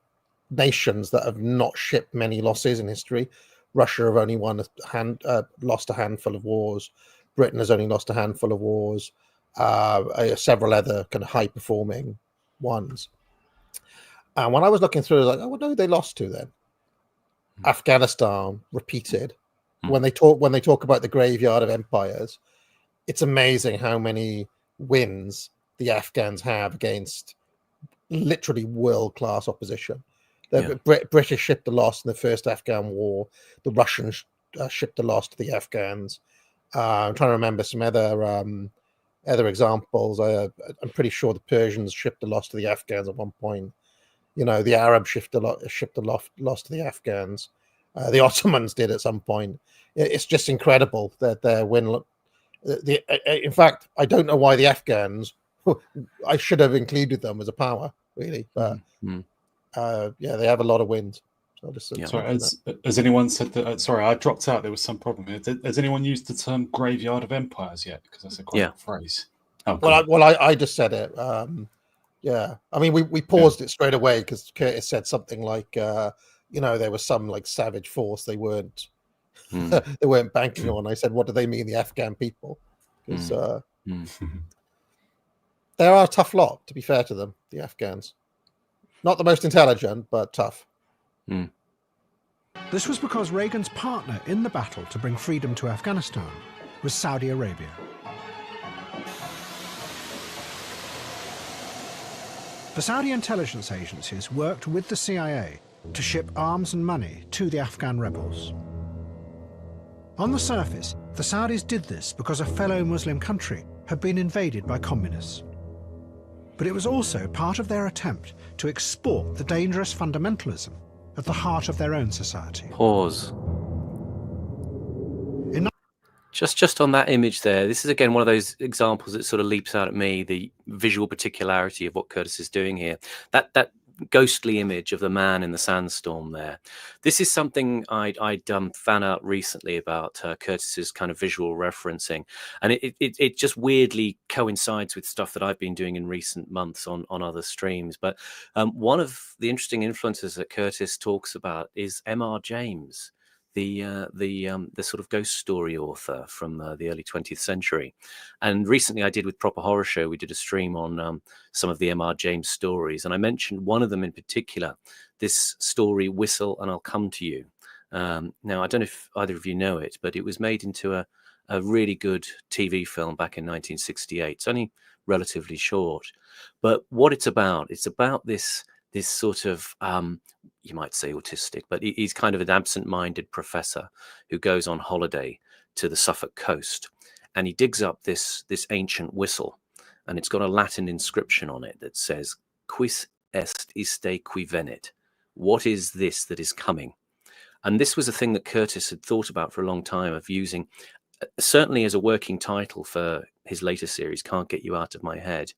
S1: nations that have not shipped many losses in history. Russia have only lost a handful of wars. Britain has only lost a handful of wars. Several other kind of high-performing ones. And when I was looking through, I was like, "Oh, what do they lost to then?" Afghanistan repeated. When they talk about the graveyard of empires, it's amazing how many wins the Afghans have against literally world-class opposition. The British shipped a loss in the first Afghan war. The Russians shipped a loss to the Afghans. I'm trying to remember some other examples. I'm pretty sure the Persians shipped a loss to the Afghans at one point. The Arabs shipped a loss to the Afghans. The Ottomans did at some point. It's just incredible that their win. In fact, I don't know why the Afghans. I should have included them as a power, really, but they have a lot of wins. So
S2: sorry, has anyone said that? Sorry, I dropped out. There was some problem here. Has anyone used the term "graveyard of empires" yet? Because that's a great phrase. Oh,
S1: well, I just said it. I mean, we paused it straight away because Curtis said something like, there was some like savage force they weren't they weren't banking on. I said, what do they mean, the Afghan people? Because they are a tough lot, to be fair to them, the Afghans. Not the most intelligent, but tough.
S4: This was because Reagan's partner in the battle to bring freedom to Afghanistan was Saudi Arabia. The Saudi intelligence agencies worked with the CIA to ship arms and money to the Afghan rebels. On the surface, the Saudis did this because a fellow Muslim country had been invaded by communists. But it was also part of their attempt to export the dangerous fundamentalism at the heart of their own society.
S3: Pause. Just on that image there, this is again one of those examples that sort of leaps out at me, the visual particularity of what Curtis is doing here. That ghostly image of the man in the sandstorm there. This is something I'd found out recently about Curtis's kind of visual referencing, and it just weirdly coincides with stuff that I've been doing in recent months on other streams. But one of the interesting influences that Curtis talks about is M.R. James, the sort of ghost story author from the early 20th century. And recently I did with Proper Horror Show, we did a stream on some of the M.R. James stories, and I mentioned one of them in particular, this story Whistle and I'll Come to You. Now I don't know if either of you know it, but it was made into a really good TV film back in 1968. It's only relatively short, but what it's about this sort of you might say autistic, but he's kind of an absent-minded professor who goes on holiday to the Suffolk coast, and he digs up this ancient whistle, and it's got a Latin inscription on it that says, "Quis est iste qui venit?" What is this that is coming? And this was a thing that Curtis had thought about for a long time, of using certainly as a working title for his later series, Can't Get You Out of My Head.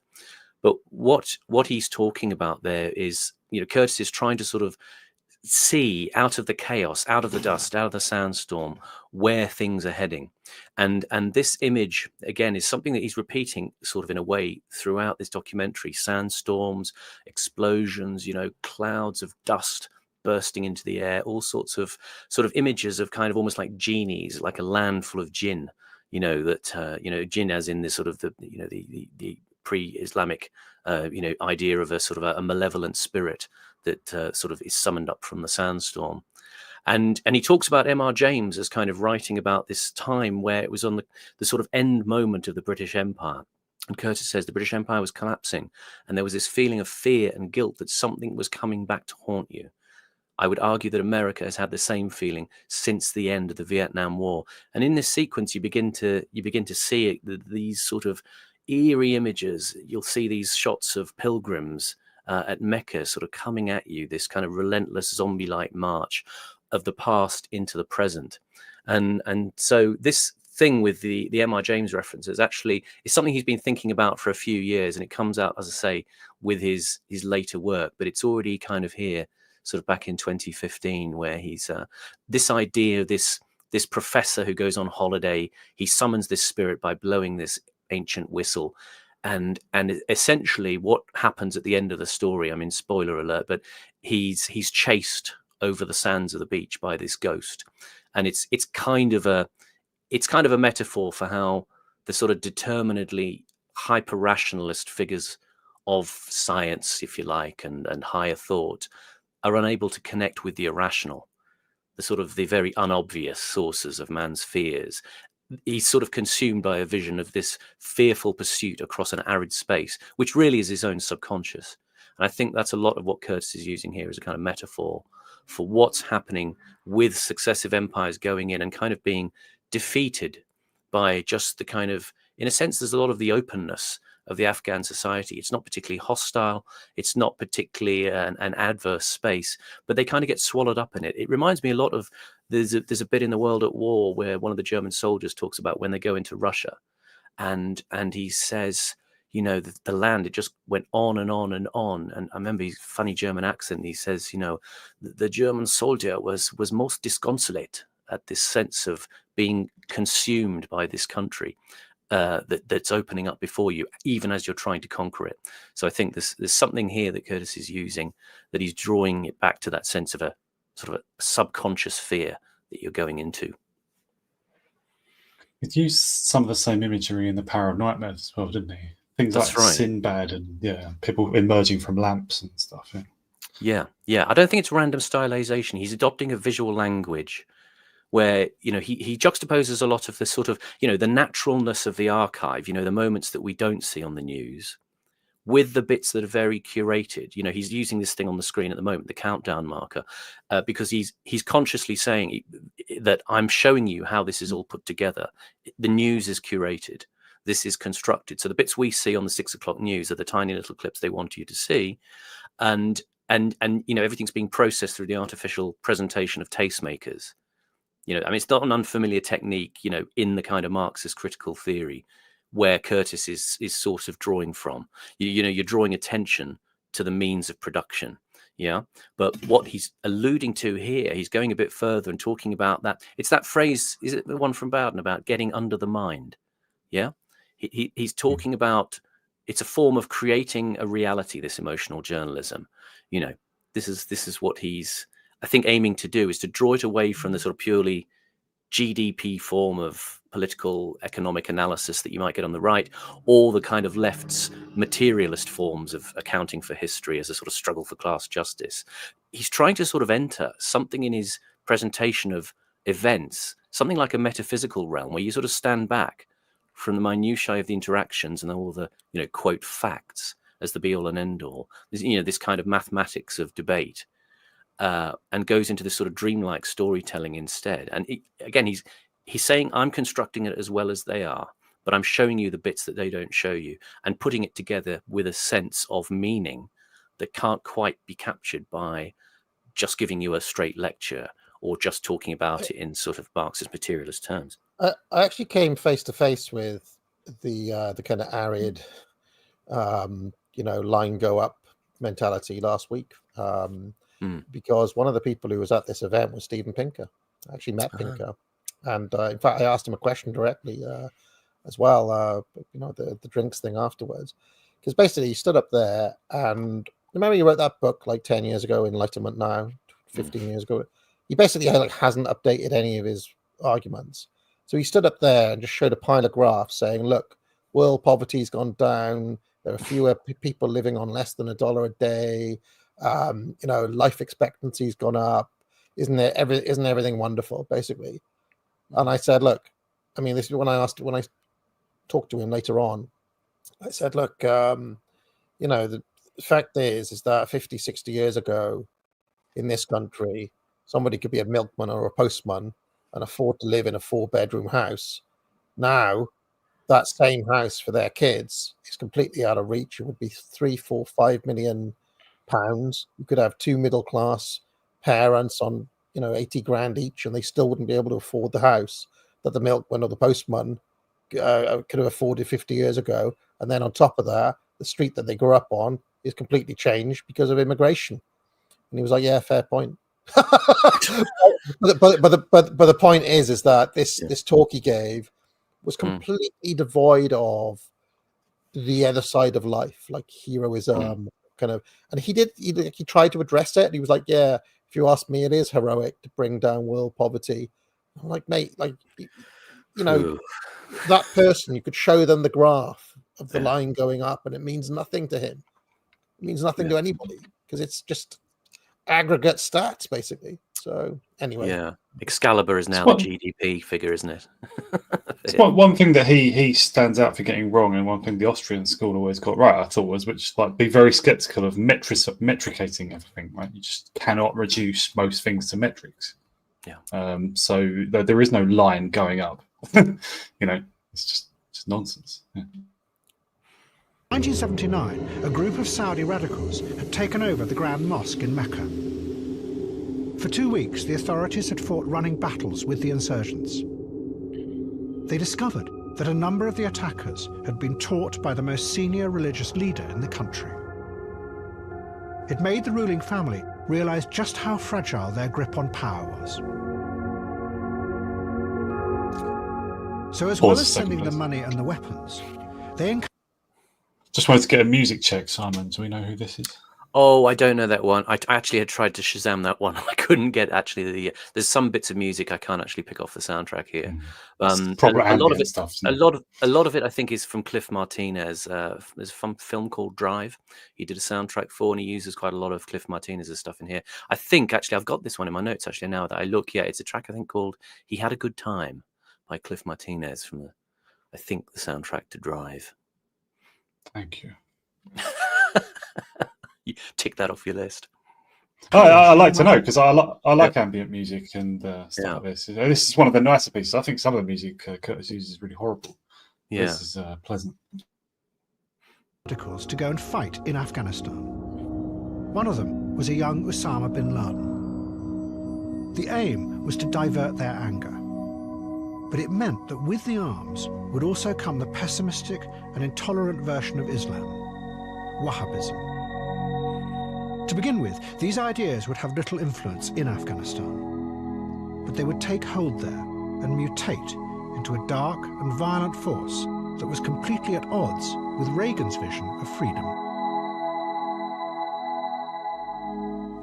S3: But what he's talking about there is, Curtis is trying to sort of see out of the chaos, out of the dust, out of the sandstorm, where things are heading. And this image, again, is something that he's repeating sort of in a way throughout this documentary. Sandstorms, explosions, clouds of dust bursting into the air, all sorts of sort of images of kind of almost like genies, like a land full of jinn, that jinn as in this sort of the pre-Islamic idea of a sort of a malevolent spirit that sort of is summoned up from the sandstorm. And he talks about M.R. James as kind of writing about this time where it was on the sort of end moment of the British Empire. And Curtis says the British Empire was collapsing, and there was this feeling of fear and guilt that something was coming back to haunt you. I would argue that America has had the same feeling since the end of the Vietnam War. And in this sequence, you begin to see these sort of eerie images. You'll see these shots of pilgrims at Mecca sort of coming at you, this kind of relentless zombie-like march of the past into the present. And so this thing with the M.R. James references actually is something he's been thinking about for a few years, and it comes out, as I say, with his later work, but it's already kind of here sort of back in 2015, where he's this idea of this professor who goes on holiday. He summons this spirit by blowing this ancient whistle, and essentially what happens at the end of the story, I mean, spoiler alert, but he's chased over the sands of the beach by this ghost. And it's kind of a metaphor for how the sort of determinedly hyper rationalist figures of science, if you like, and higher thought are unable to connect with the irrational, the very unobvious sources of man's fears. He's sort of consumed by a vision of this fearful pursuit across an arid space, which really is his own subconscious. And I think that's a lot of what Curtis is using here as a kind of metaphor for what's happening with successive empires going in and kind of being defeated by just the kind of, in a sense, there's a lot of the openness of the Afghan society. It's not particularly hostile. It's not particularly an adverse space, but they kind of get swallowed up in it. It reminds me a lot of, there's a bit in The World at War where one of the German soldiers talks about when they go into Russia, and he says, the land, it just went on and on and on. And I remember his funny German accent. He says, the German soldier was most disconsolate at this sense of being consumed by this country that's opening up before you, even as you're trying to conquer it. So I think there's something here that Curtis is using, that he's drawing it back to that sense of a sort of a subconscious fear that you're going into.
S2: He used some of the same imagery in The Power of Nightmares as well, didn't he? Things
S3: That's
S2: like
S3: right.
S2: Sinbad and people emerging from lamps and stuff.
S3: Yeah. I don't think it's random stylization. He's adopting a visual language where, he juxtaposes a lot of the sort of, the naturalness of the archive, the moments that we don't see on the news, with the bits that are very curated. He's using this thing on the screen at the moment, the countdown marker, because he's consciously saying that I'm showing you how this is all put together. The news is curated. This is constructed. So the bits we see on the 6 o'clock news are the tiny little clips they want you to see. And everything's being processed through the artificial presentation of tastemakers. It's not an unfamiliar technique, in the kind of Marxist critical theory where Curtis is sort of drawing from. You're drawing attention to the means of production. Yeah. But what he's alluding to here, he's going a bit further and talking about that. It's that phrase, is it the one from Bowden about getting under the mind? Yeah. He's talking about, it's a form of creating a reality, this emotional journalism. This is what he's, I think, aiming to do, is to draw it away from the sort of purely GDP form of political economic analysis that you might get on the right, or the kind of left's materialist forms of accounting for history as a sort of struggle for class justice. He's trying to sort of enter something in his presentation of events, something like a metaphysical realm where you sort of stand back from the minutiae of the interactions and all the, quote, facts as the be all and end all. This kind of mathematics of debate. And goes into this sort of dreamlike storytelling instead. And again, he's saying, I'm constructing it as well as they are, but I'm showing you the bits that they don't show you, and putting it together with a sense of meaning that can't quite be captured by just giving you a straight lecture or just talking about it in sort of Marxist materialist terms.
S1: I actually came face to face with the kind of arid, line go up mentality last week. Because one of the people who was at this event was Steven Pinker. I actually met Pinker, and in fact, I asked him a question directly as well. The drinks thing afterwards, because basically he stood up there, and remember he wrote that book like 10 years ago, Enlightenment Now, 15 years ago. He basically hasn't updated any of his arguments. So he stood up there and just showed a pile of graphs saying, look, world poverty's gone down. There are fewer people living on less than $1 a day. Life expectancy's gone up. Isn't everything wonderful, basically? And I said, look, I mean, this is when I talked to him later on. I said, look, the fact is that 50, 60 years ago in this country, somebody could be a milkman or a postman and afford to live in a 4-bedroom house. Now, that same house for their kids is completely out of reach. It would be 3, 4, 5 million pounds. You could have 2 middle-class parents on, 80 grand each, and they still wouldn't be able to afford the house that the milkman or the postman could have afforded 50 years ago. And then on top of that, the street that they grew up on is completely changed because of immigration. And he was like, yeah, fair point. but the point is that this talk he gave was completely devoid of the other side of life, like heroism, kind of. And he tried to address it. And he was like, yeah, if you ask me, it is heroic to bring down world poverty. I'm like, mate, like, that person, you could show them the graph of the line going up, and it means nothing to him. It means nothing to anybody because it's just aggregate stats, basically. So anyway,
S3: yeah, Excalibur is now the GDP figure, isn't it?
S2: It's one thing that he stands out for getting wrong, and one thing the Austrian school always got right, I thought, was be very skeptical of metricating everything. Right, you just cannot reduce most things to metrics.
S3: Yeah.
S2: So there is no line going up. It's just nonsense. Yeah.
S4: 1979, a group of Saudi radicals had taken over the Grand Mosque in Mecca. For 2 weeks, the authorities had fought running battles with the insurgents. They discovered that a number of the attackers had been taught by the most senior religious leader in the country. It made the ruling family realize just how fragile their grip on power was. So as well as sending the money and the weapons, they
S2: just wanted to get a music check, Simon. Do we know who this is?
S3: Oh, I don't know that one. I actually had tried to Shazam that one. I couldn't get there's some bits of music I can't actually pick off the soundtrack here.
S2: Proper
S3: a lot of it,
S2: stuff.
S3: a lot of it, I think, is from Cliff Martinez. There's a film called Drive. He did a soundtrack for, and he uses quite a lot of Cliff Martinez's stuff in here. I think actually I've got this one in my notes actually now that I look. Yeah, it's a track I think called "He Had a Good Time" by Cliff Martinez from the soundtrack to Drive.
S2: Thank you.
S3: You tick that off your list.
S2: I like to know because I like ambient music and stuff like this. This is one of the nicer pieces. I think some of the music Curtis uses is really horrible.
S3: Yeah.
S2: This is pleasant.
S4: To go and fight in Afghanistan. One of them was a young Osama bin Laden. The aim was to divert their anger. But it meant that with the arms would also come the pessimistic and intolerant version of Islam, Wahhabism. To begin with, these ideas would have little influence in Afghanistan, but they would take hold there and mutate into a dark and violent force that was completely at odds with Reagan's vision of freedom.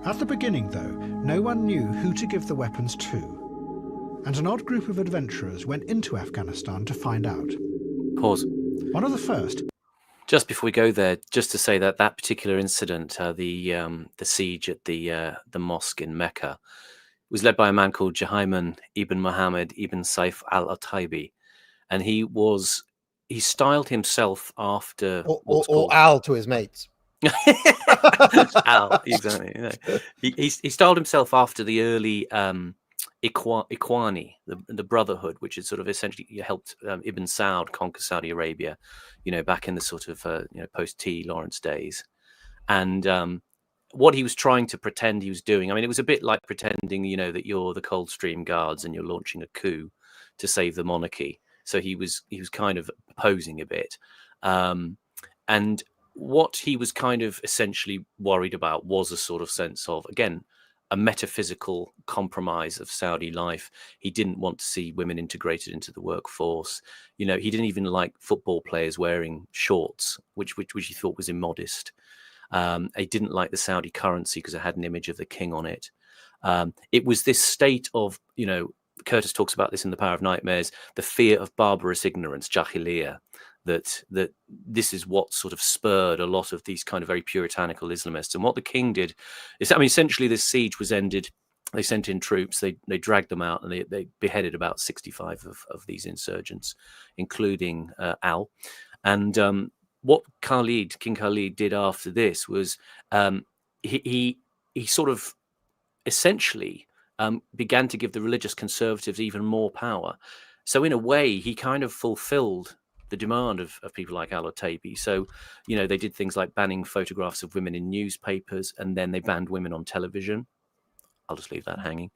S4: At the beginning, though, no one knew who to give the weapons to, and an odd group of adventurers went into Afghanistan to find out.
S3: Pause.
S4: One of the first.
S3: Just before we go there, just to say that particular incident, the siege at the mosque in Mecca, was led by a man called Jahayman ibn Muhammad ibn Saif al-Ataibi, and he styled himself after
S1: or Al to his mates.
S3: Al, exactly. He styled himself after the early Ikhwani, the Brotherhood, which had sort of essentially helped Ibn Saud conquer Saudi Arabia, back in the sort of post T. Lawrence days. And what he was trying to pretend he was doing, I mean, it was a bit like pretending, that you're the Coldstream Guards and you're launching a coup to save the monarchy. So he was kind of posing a bit, and what he was kind of essentially worried about was a sort of sense of, again, a metaphysical compromise of Saudi life. He didn't want to see women integrated into the workforce. He didn't even like football players wearing shorts, which he thought was immodest. He didn't like the Saudi currency because it had an image of the king on it. It was this state of, Curtis talks about this in The Power of Nightmares, the fear of barbarous ignorance, jahiliyyah, that this is what sort of spurred a lot of these kind of very puritanical Islamists. And what the king did is, essentially this siege was ended. They sent in troops, they dragged them out, and they beheaded about 65 of these insurgents, including Al. And what King Khalid did after this was he sort of essentially began to give the religious conservatives even more power. So in a way, he kind of fulfilled the demand of people like Al-Otaibi. So, they did things like banning photographs of women in newspapers, and then they banned women on television. I'll just leave that hanging.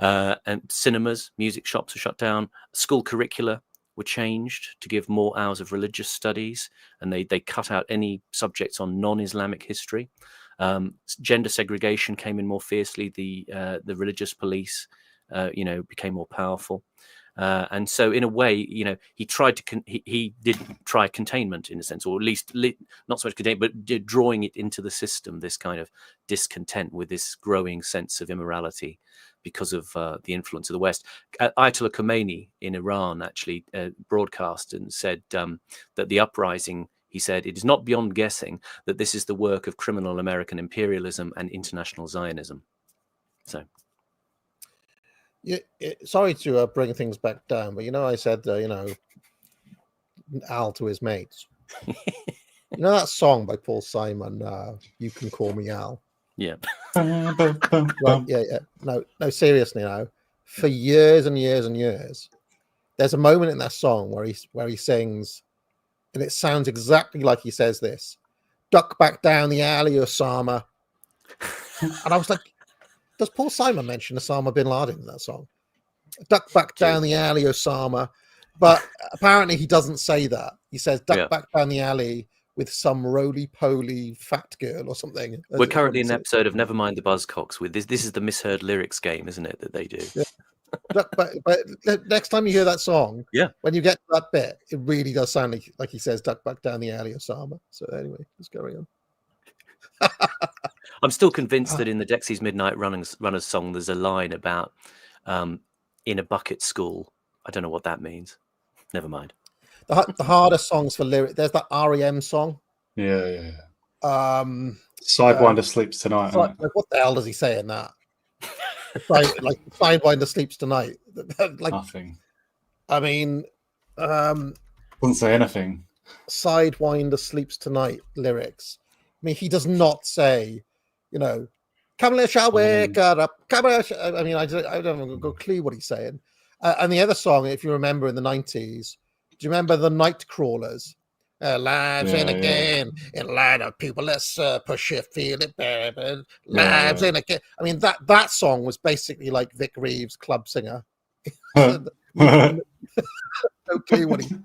S3: And cinemas, music shops were shut down. School curricula were changed to give more hours of religious studies, and they cut out any subjects on non-Islamic history. Gender segregation came in more fiercely. The religious police, became more powerful. And so, in a way, he tried to he did try containment in a sense, or at least not so much containment, but drawing it into the system. This kind of discontent with this growing sense of immorality because of the influence of the West. Ayatollah Khomeini in Iran actually broadcast and said that the uprising, he said, it is not beyond guessing that this is the work of criminal American imperialism and international Zionism. So.
S1: Yeah, sorry to bring things back down, but I said, Al to his mates. That song by Paul Simon, "You Can Call Me Al."
S3: Yeah.
S1: Right, yeah. No, seriously, now, for years and years and years, there's a moment in that song where he sings, and it sounds exactly like he says this: "Duck back down the alley, Osama." And I was like, does Paul Simon mention Osama bin Laden in that song? Duck back down the alley, Osama. But apparently he doesn't say that. He says, duck back down the alley with some roly-poly fat girl or something.
S3: We're currently in an episode of Never Mind the Buzzcocks with this. This is the misheard lyrics game, isn't it, that they do?
S1: Yeah. But next time you hear that song, when you get to that bit, it really does sound like he says, duck back down the alley, Osama. So anyway, let's carry on.
S3: I'm still convinced that in the Dexys Midnight Runners song, there's a line about in a bucket school. I don't know what that means. Never mind.
S1: The hardest songs for lyrics. There's that REM song.
S2: Yeah. Sidewinder sleeps tonight.
S1: Like, what the hell does he say in that? Like Sidewinder sleeps tonight. Like
S2: nothing.
S1: I mean,
S2: doesn't say anything.
S1: Sidewinder sleeps tonight lyrics. I mean, he does not say, come shall wake up. Come I mean, I don't have a clue what he's saying. And the other song, if you remember in the 90s, do you remember the Night Crawlers? Lives in again, in light of people, let's push it, feel it, baby. Lives in again. I mean, that song was basically like Vic Reeves' club singer. No clue what he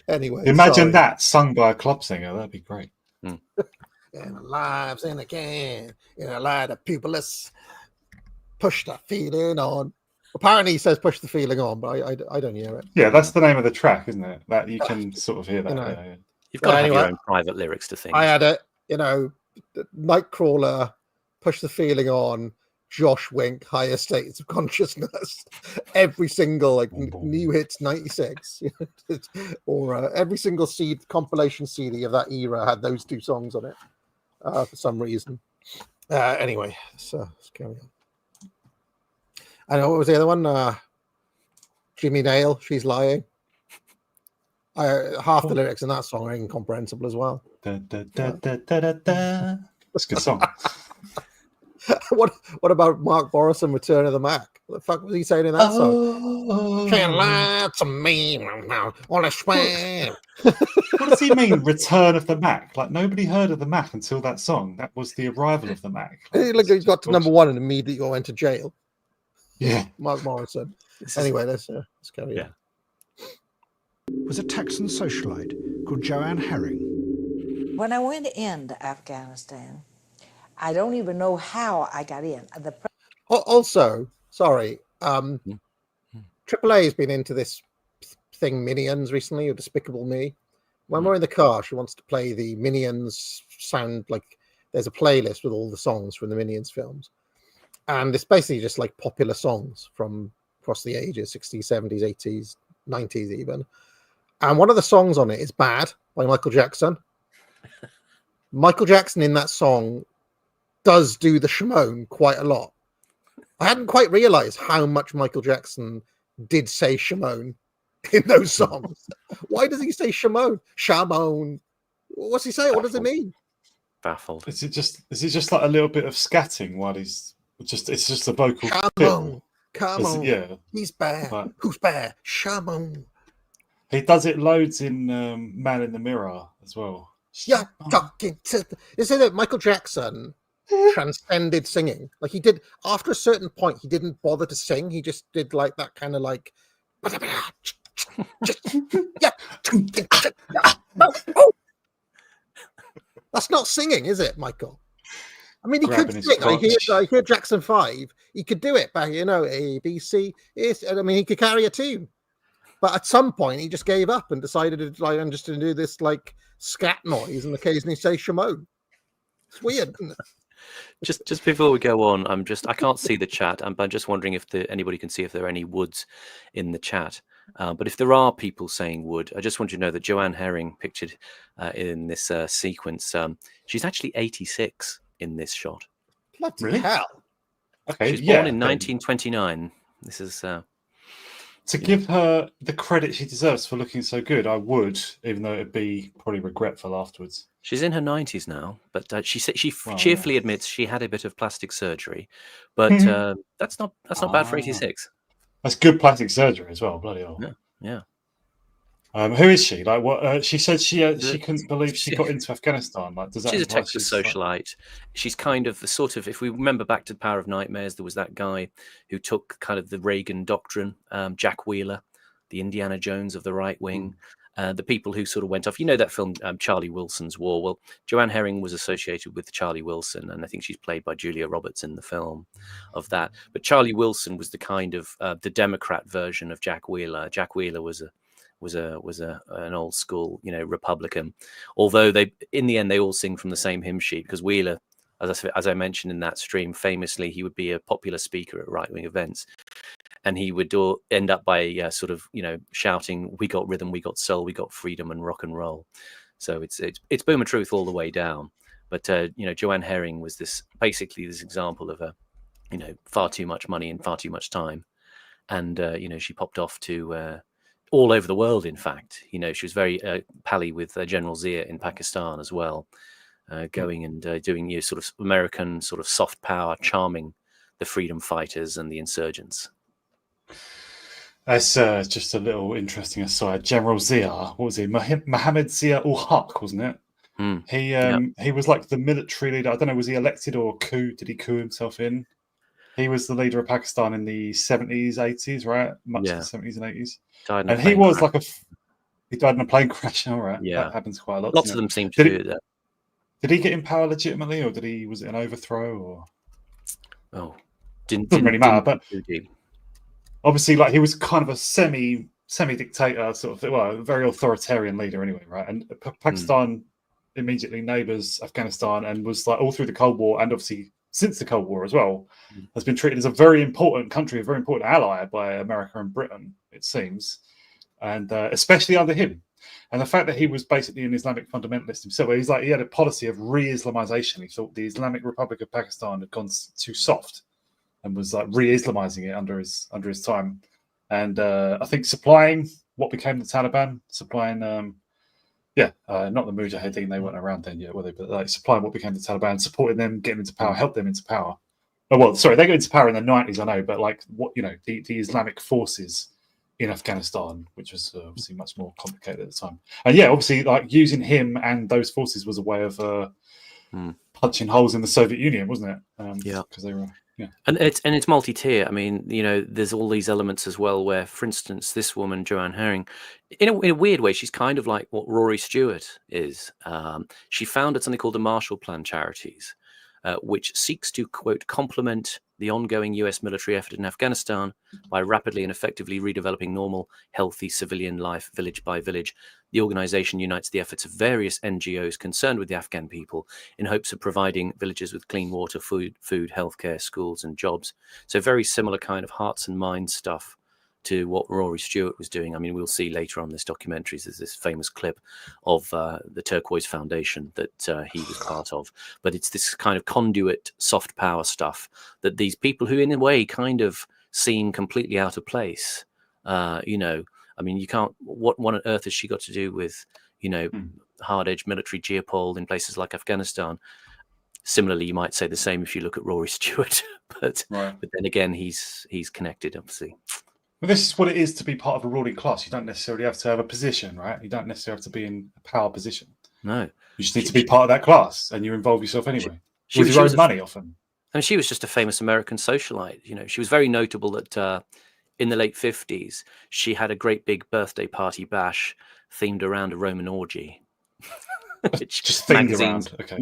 S1: Anyway,
S2: imagine that sung by a club singer. That'd be great.
S1: And lives in again, in a light of people, let's push that feeling on. Apparently, he says "push the feeling on," but I don't hear it.
S2: Yeah, that's the name of the track, isn't it? That you can sort of hear that.
S3: You've got to have your own private lyrics to things.
S1: I had it, Nightcrawler, "Push the Feeling On," Josh Wink, "Higher States of Consciousness," every single new hits 96, or every single compilation CD of that era had those two songs on it for some reason. Anyway, so let's carry on. I know what was the other one? Jimmy Nail, "She's Lying." Half the lyrics in that song are incomprehensible as well.
S2: That's a good song.
S1: What about Mark Morrison, "Return of the Mac"? What the fuck was he saying in that song? Can't lie to me, on a swear.
S2: What does he mean, "Return of the Mac"? Like, nobody heard of the Mac until that song. That was the arrival of the Mac.
S1: Like, he got to number one and immediately went to jail.
S2: Yeah,
S1: Mark Morrison. Anyway, let's carry on.
S4: Was a Texan socialite called Joanne Herring.
S6: When I went into Afghanistan, I don't even know how I got in.
S1: Also, sorry, AAA has been into this thing Minions recently, or Despicable Me. When we're in the car, she wants to play the Minions sound like there's a playlist with all the songs from the Minions films, and it's basically just like popular songs from across the ages, 60s, 70s, 80s, 90s even. And one of the songs on it is Bad by Michael Jackson. Michael Jackson in that song does do the Shimon quite a lot. I hadn't quite realized how much Michael Jackson did say Shimon in those songs. Why does he say Shimon? Shimon. What's he saying? What does it mean?
S3: Baffled.
S2: Is it just like a little bit of scatting while it's just a vocal
S1: Shimon.
S2: fill?
S1: Come on.
S2: Yeah.
S1: He's bad.
S2: But
S1: Who's bad? Shimon.
S2: he does it loads in Man in the Mirror as well.
S1: Yeah, talking to isn't it Michael Jackson transcended singing? Like he did after a certain point, he didn't bother to sing. He just did like that kind of like that's not singing, is it, Michael? I mean, he
S2: Grabbing
S1: could
S2: his
S1: sing.
S2: crotch.
S1: I hear Jackson 5. He could do it back, A, B, C. I mean, he could carry a tune. But at some point, he just gave up and decided to like, I'm just going to do this like scat noise and occasionally say Shimon. It's weird, isn't it?
S3: Just before we go on, I can't see the chat. I'm just wondering if anybody can see if there are any woods in the chat. But if there are people saying wood, I just want you to know that Joanne Herring pictured in this sequence, she's actually 86 in this shot.
S1: Bloody
S2: Really?
S1: hell.
S2: Okay,
S3: She was born in
S2: then
S3: 1929. This is
S2: to give her the credit she deserves for looking so good, I would, even though it'd be probably regretful afterwards.
S3: she's in her 90s now, but she
S2: Well,
S3: cheerfully admits she had a bit of plastic surgery, but that's not bad for 86.
S2: That's good plastic surgery as well. Bloody hell.
S3: Yeah.
S2: Who is she? Like, what? She said she couldn't believe she got into Afghanistan. Like, does that?
S3: She's a
S2: imply
S3: Texas
S2: like-
S3: socialite. She's kind of the sort of, if we remember back to the Power of Nightmares, there was that guy who took kind of the Reagan doctrine, Jack Wheeler, the Indiana Jones of the right wing, the people who sort of went off. You know that film, Charlie Wilson's War? Well, Joanne Herring was associated with Charlie Wilson, and I think she's played by Julia Roberts in the film of that. But Charlie Wilson was the kind of the Democrat version of Jack Wheeler. Jack Wheeler was an old school, Republican. Although in the end they all sing from the same hymn sheet, because Wheeler, as I mentioned in that stream, famously he would be a popular speaker at right wing events, and he would end up by sort of shouting, "We got rhythm, we got soul, we got freedom and rock and roll." So it's Boomer Truth all the way down. But Joanne Herring was basically this example of far too much money and far too much time, and she popped off to all over the world. In fact, she was very pally with General Zia in Pakistan as well, going and doing sort of American sort of soft power, charming the freedom fighters and the insurgents.
S2: That's just a little interesting aside. General Zia, what was he? Mohammed Zia ul Haq, wasn't it? He was like the military leader. I don't know, was he elected or coup? Did he coup himself in? He was the leader of Pakistan in the 70s, 80s, right? Much of the 70s and 80s. And he was he died in a plane crash. All right,
S3: yeah,
S2: that happens quite a lot.
S3: Lots of them seem to do that.
S2: Did he get in power legitimately, or was it an overthrow? Or
S3: didn't
S2: really matter. But
S3: deep.
S2: Obviously, like, he was kind of a semi-dictator, sort of, well, a very authoritarian leader anyway, right? And Pakistan immediately neighbours Afghanistan, and was like all through the Cold War, and obviously since the Cold War as well, has been treated as a very important country, a very important ally by America and Britain, it seems, and especially under him. And the fact that he was basically an Islamic fundamentalist himself, he had a policy of re-Islamization. He thought the Islamic Republic of Pakistan had gone too soft, and was like re-Islamizing it under his time. And I think supplying what became the Taliban, not the Mujahideen, they weren't around then yet, were they? But like supplying what became the Taliban, supporting them, getting into power, help them into power. Oh, well, sorry, they got into power in the 90s, I know, but like the Islamic forces in Afghanistan, which was obviously much more complicated at the time. And obviously, like, using him and those forces was a way of punching holes in the Soviet Union, wasn't it? Because they were. Yeah.
S3: And it's multi-tier. I mean, there's all these elements as well where, for instance, this woman, Joanne Herring, in a weird way, she's kind of like what Rory Stewart is. She founded something called the Marshall Plan Charities, which seeks to, quote, complement the ongoing US military effort in Afghanistan by rapidly and effectively redeveloping normal, healthy civilian life village by village. The organization unites the efforts of various NGOs concerned with the Afghan people in hopes of providing villagers with clean water, food, healthcare, schools, and jobs. So very similar kind of hearts and minds stuff to what Rory Stewart was doing. I mean, we'll see later on this documentary, there's this famous clip of the Turquoise Foundation that he was part of. But it's this kind of conduit soft power stuff that these people who in a way kind of seem completely out of place, you know, I mean, you can't, what on earth has she got to do with, you know, hard-edged military geopole in places like Afghanistan? Similarly, you might say the same if you look at Rory Stewart, but then again, he's connected, obviously.
S2: Well, this is what it is to be part of a ruling class. You don't necessarily have to have a position, right? You don't necessarily have to be in a power position.
S3: No.
S2: You just need to be part of that class, and you involve yourself anyway. With your own money, often.
S3: And she was just a famous American socialite. You know, she was very notable that in the late 50s, she had a great big birthday party bash themed around a Roman orgy. Which
S2: just
S3: magazines,
S2: okay.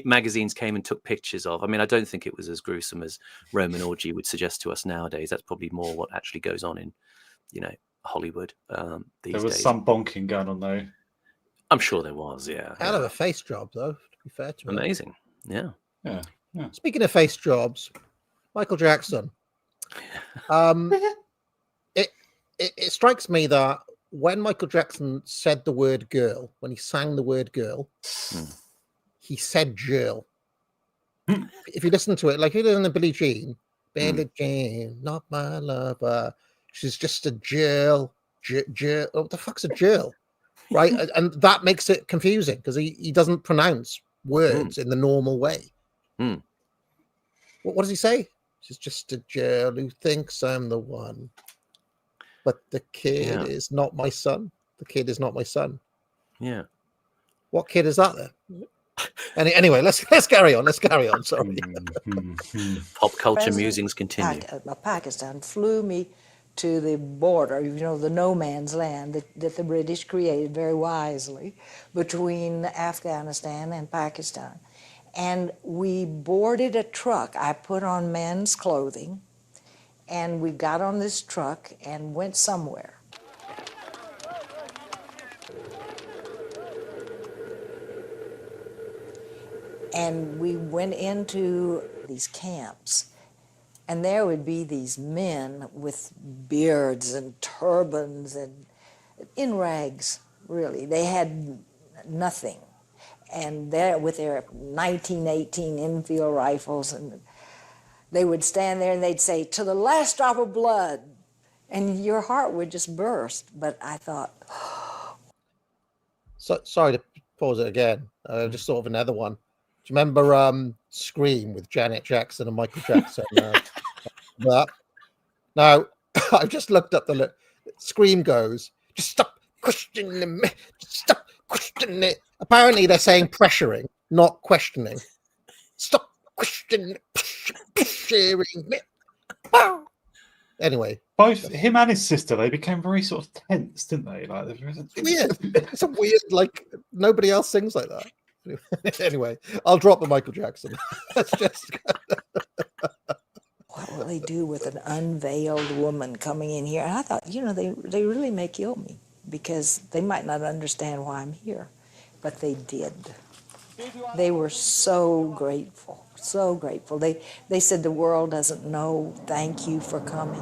S3: Magazines came and took pictures of. I mean, I don't think it was as gruesome as Roman orgy would suggest to us nowadays. That's probably more what actually goes on in, you know, Hollywood these days.
S2: There was some bonking going on, though.
S3: I'm sure there was, yeah.
S1: Hell of a face job, though, to be fair to him.
S3: Amazing, yeah.
S1: Speaking of face jobs, Michael Jackson. It strikes me that when Michael Jackson said the word girl, when he sang the word girl, he said girl. If you listen to it, like you listen to Billie Jean, not my lover. She's just a girl. What the fuck's a girl? Right? And that makes it confusing because he doesn't pronounce words in the normal way. What does he say? She's just a girl who thinks I'm the one. But the kid is not my son. The kid is not my son.
S3: Yeah.
S1: What kid is that then? Anyway, let's carry on. Let's carry on. Sorry.
S3: Pop culture musings continue.
S6: Pakistan flew me to the border, you know, the no man's land that the British created very wisely between Afghanistan and Pakistan. And we boarded a truck. I put on men's clothing. And we got on this truck and went somewhere. And we went into these camps. And there would be these men with beards and turbans and in rags, really. They had nothing. And there with their 1918 Enfield rifles, and they would stand there and they'd say, "To the last drop of blood." And your heart would just burst. But I thought...
S1: So, sorry to pause it again. Just sort of another one. Do you remember Scream with Janet Jackson and Michael Jackson? That? Now, I've just looked up the Scream goes, "Just stop questioning me. Just stop questioning it." Apparently they're saying pressuring, not questioning. Stop questioning me. Anyway,
S2: both him and his sister, they became very sort of tense, didn't they? Like
S1: weird. It's a weird, like nobody else sings like that. Anyway, I'll drop the Michael Jackson. That's just.
S6: What will they do with an unveiled woman coming in here? And I thought, you know, they really may kill me because they might not understand why I'm here, but they did. They were so grateful, so grateful. They said the world doesn't know. Thank you for coming.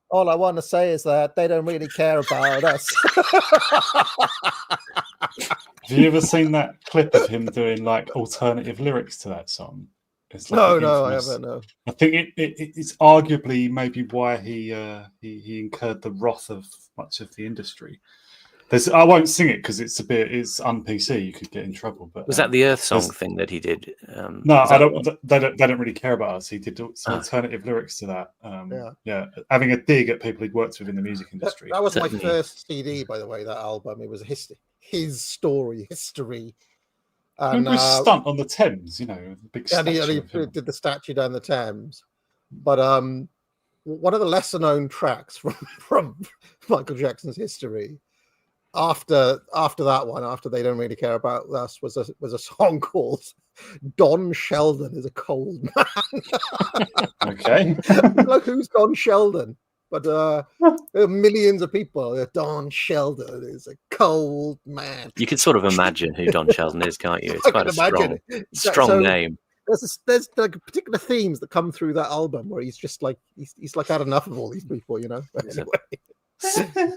S1: All I want to say is that they don't really care about us.
S2: Have you ever seen that clip of him doing like alternative lyrics to that song? It's like
S1: no, I haven't. No.
S2: I think it's arguably maybe why he incurred the wrath of much of the industry. I won't sing it because it's un-PC. You could get in trouble. But
S3: was that the Earth Song thing that he did?
S2: No, I don't. They don't really care about us. He did some alternative lyrics to that. Yeah, having a dig at people he'd worked with in the music industry.
S1: That was my first CD, by the way. That album. It was his story. And,
S2: remember his stunt on the Thames? You know, the big.
S1: Yeah, he did the statue down the Thames. But one of the lesser known tracks from Michael Jackson's history after that one, after They Don't Really Care About Us, was a song called Don Sheldon is a Cold Man.
S2: Okay.
S1: Like, who's Don Sheldon? But there are millions of people. Don Sheldon is a cold man.
S3: You can sort of imagine who Don Sheldon is, can't you? It's
S1: I
S3: quite
S1: can
S3: a
S1: imagine
S3: strong
S1: So
S3: name.
S1: there's like particular themes that come through that album where he's just like he's like had enough of all these people, you know. But anyway.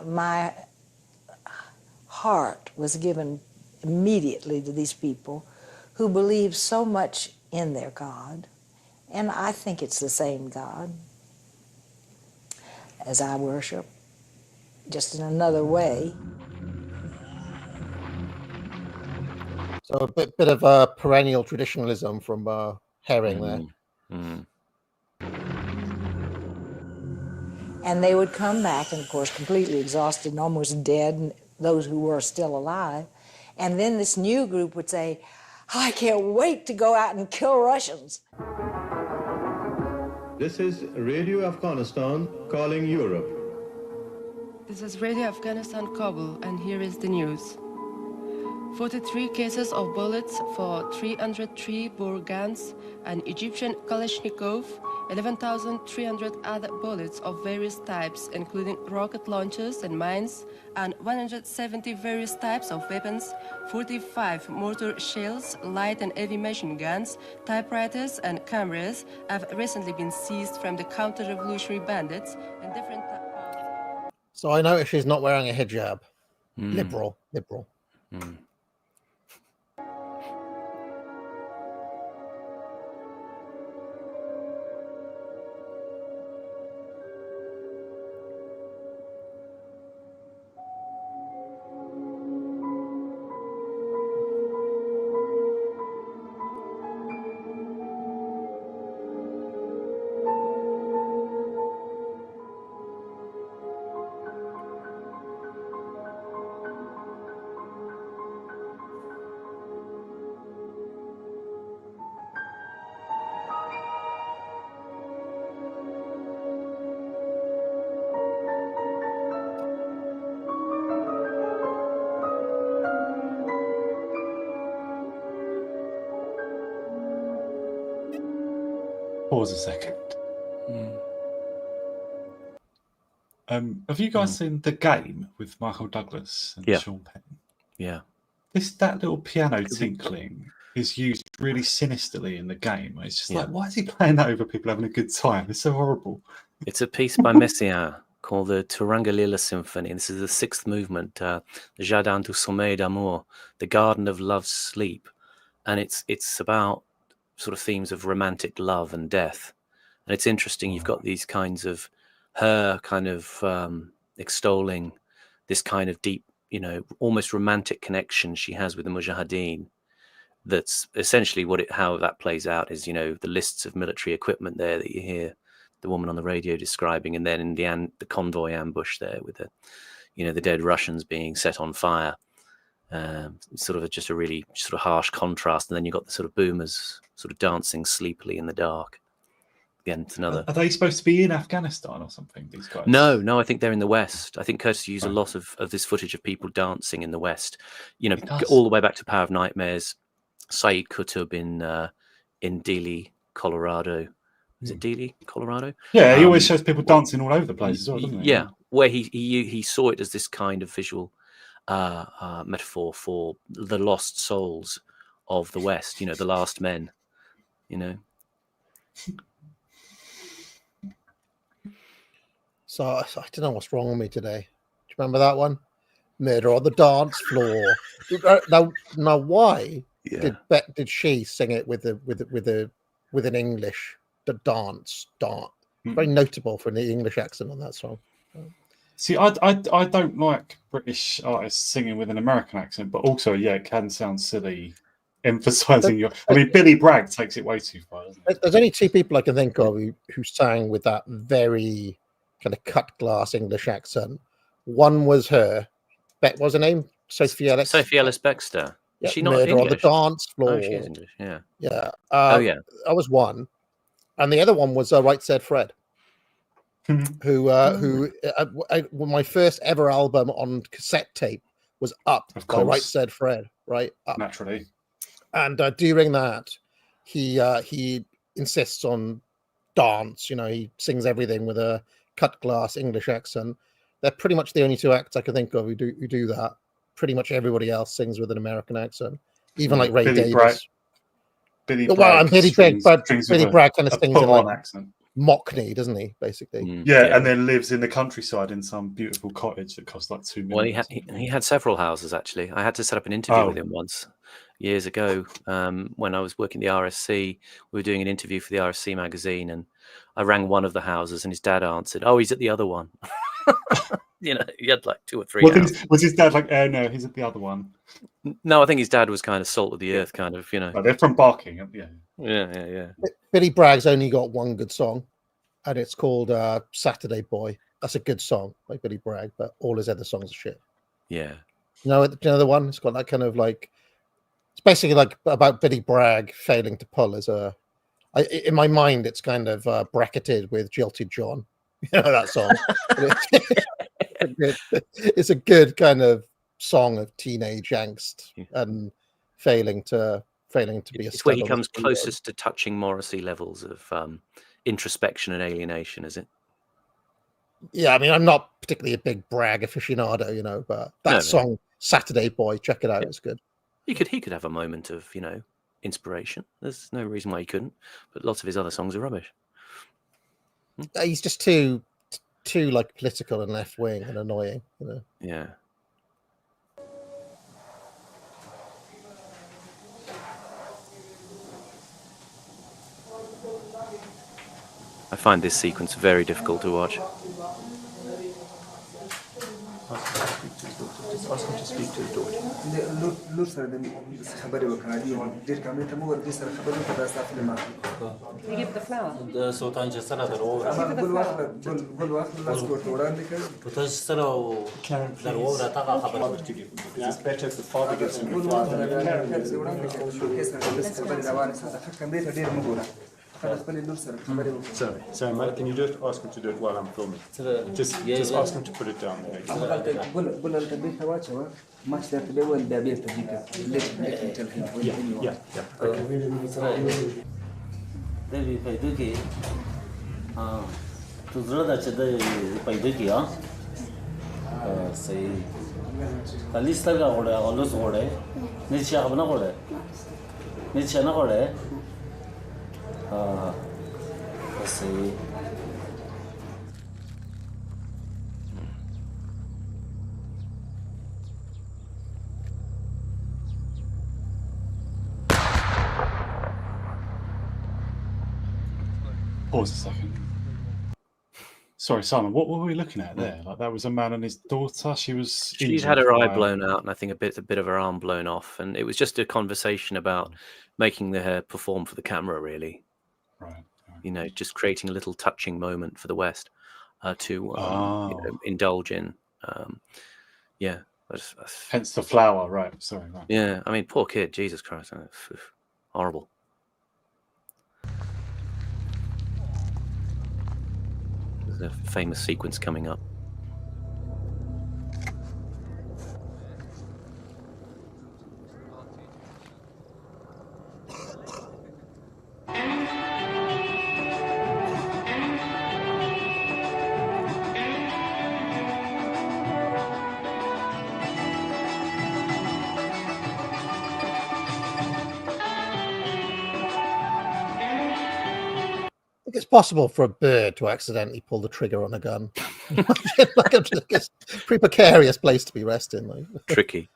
S6: My heart was given immediately to these people who believe so much in their God, and I think it's the same God as I worship, just in another way.
S1: So a bit of perennial traditionalism from Herring there.
S3: Mm.
S6: And they would come back, and of course, completely exhausted and almost dead, and those who were still alive. And then this new group would say, I can't wait to go out and kill Russians.
S7: This is Radio Afghanistan calling Europe.
S8: This is Radio Afghanistan Kabul, and here is the news. 43 cases of bullets for 303 bore guns, an Egyptian Kalashnikov, 11,300 other bullets of various types, including rocket launchers and mines, and 170 various types of weapons, 45 mortar shells, light and heavy machine guns, typewriters, and cameras have recently been seized from the counter-revolutionary bandits in different parts.
S1: So I noticed she's not wearing a hijab. Liberal.
S3: Mm.
S2: Pause a second. Have you guys seen The Game with Michael Douglas and
S3: Yeah.
S2: Sean Penn?
S3: Yeah.
S2: That little piano tinkling is used really sinisterly in The Game. It's just like, why is he playing that over people having a good time? It's so horrible.
S3: It's a piece by Messiaen called the Turangalila Symphony. This is the sixth movement, the Jardin du Sommeil d'Amour, the Garden of Love's Sleep. And it's about sort of themes of romantic love and death. And it's interesting, you've got these kinds of her kind of extolling this kind of deep, you know, almost romantic connection she has with the Mujahideen. That's essentially how that plays out is, you know, the lists of military equipment there that you hear the woman on the radio describing, and then in the convoy ambush there with the dead Russians being set on fire. Sort of just a really sort of harsh contrast, and then you've got the sort of boomers sort of dancing sleepily in the dark. Again, it's another.
S2: Are they supposed to be in Afghanistan or something? These guys?
S3: No, I think they're in the West. I think Curtis used a lot of this footage of people dancing in the West. You know, all the way back to Power of Nightmares. Saeed Qutb in Dealey, Colorado. Is it Dealey, Colorado?
S2: Yeah, he always shows people dancing all over the place as well, doesn't he?
S3: Yeah, where he saw it as this kind of visual metaphor for the lost souls of the West. You know, the last men. You know.
S1: So I don't know what's wrong with me today. Do you remember that one? Murder on the Dance Floor. Now, why did she sing it with an English dance? Very notable for the English accent on that song.
S2: See, I don't like British artists singing with an American accent, but also, it can sound silly emphasizing your. I mean, Billy Bragg takes it way too far.
S1: There's only two people I can think of who sang with that very kind of cut glass English accent. One was her. What was her name? Sophie Ellis
S3: Bextor.
S1: Yeah,
S3: Is she not
S1: Murder
S3: English?
S1: on the Dance Floor.
S3: Oh, she is English. Yeah.
S1: Yeah.
S3: Oh yeah.
S1: That was one, and the other one was Right Said Fred. my first ever album on cassette tape was Up
S2: Of
S1: by Right
S2: course.
S1: Said Fred, right? Up.
S2: Naturally.
S1: And during that, he insists on dance. You know, he sings everything with a cut glass English accent. They're pretty much the only two acts I can think of who do that. Pretty much everybody else sings with an American accent, even like Ray
S2: Billy
S1: Davis.
S2: Billy
S1: Well,
S2: Bragg
S1: and Billy Bragg, but Billy Bragg kind of
S2: a
S1: sings in
S2: full-on
S1: like
S2: accent.
S1: Mockney, doesn't he? Basically,
S2: Yeah, and then lives in the countryside in some beautiful cottage that costs like $2 million.
S3: Well, he had several houses actually. I had to set up an interview with him once years ago when I was working the RSC. We were doing an interview for the RSC magazine, and I rang one of the houses, and his dad answered. Oh, he's at the other one. You know, he had like 2 or 3 houses.
S2: Was his dad like, oh no, he's at the other one?
S3: No, I think his dad was kind of salt of the earth, kind of, you know.
S2: Oh, they're from Barking,
S3: Yeah.
S1: Billy Bragg's only got one good song, and it's called Saturday Boy. That's a good song by Billy Bragg, but all his other songs are shit.
S3: Yeah.
S1: You know the one? It's got that kind of like, it's basically like about Billy Bragg failing to pull as in my mind, it's kind of bracketed with Jilted John. You know that song? It's a good kind of song of teenage angst and failing to be
S3: It's where he comes closest to touching Morrissey levels of introspection and alienation, is it?
S1: Yeah, I mean, I'm not particularly a big Bragg aficionado, you know, but that song, Saturday Boy, check it out, it's good.
S3: He could have a moment of, you know, inspiration. There's no reason why he couldn't, but lots of his other songs are rubbish.
S1: He's just too like political and left wing and annoying, you know.
S3: Yeah. I find this sequence very difficult to watch.
S9: Ask him to speak to his daughter.
S8: You give the flower.
S9: It's better if the father gives him the Sorry, Mike, can you just ask him to do it while I'm filming? Just ask him to put it down there.
S10: Let's see.
S2: Pause a second. Sorry, Simon, what were we looking at there? Like that was a man and his daughter.
S3: She'd had her eye blown out, and I think a bit of her arm blown off, and it was just a conversation about making her perform for the camera, really.
S2: Right.
S3: You know, just creating a little touching moment for the West to you know, indulge in. Yeah.
S2: Hence the flower, right? Sorry, right.
S3: Yeah, I mean, poor kid, Jesus Christ, horrible. There's a famous sequence coming up.
S1: It's possible for a bird to accidentally pull the trigger on a gun. Like a pretty precarious place to be resting. Like.
S3: Tricky.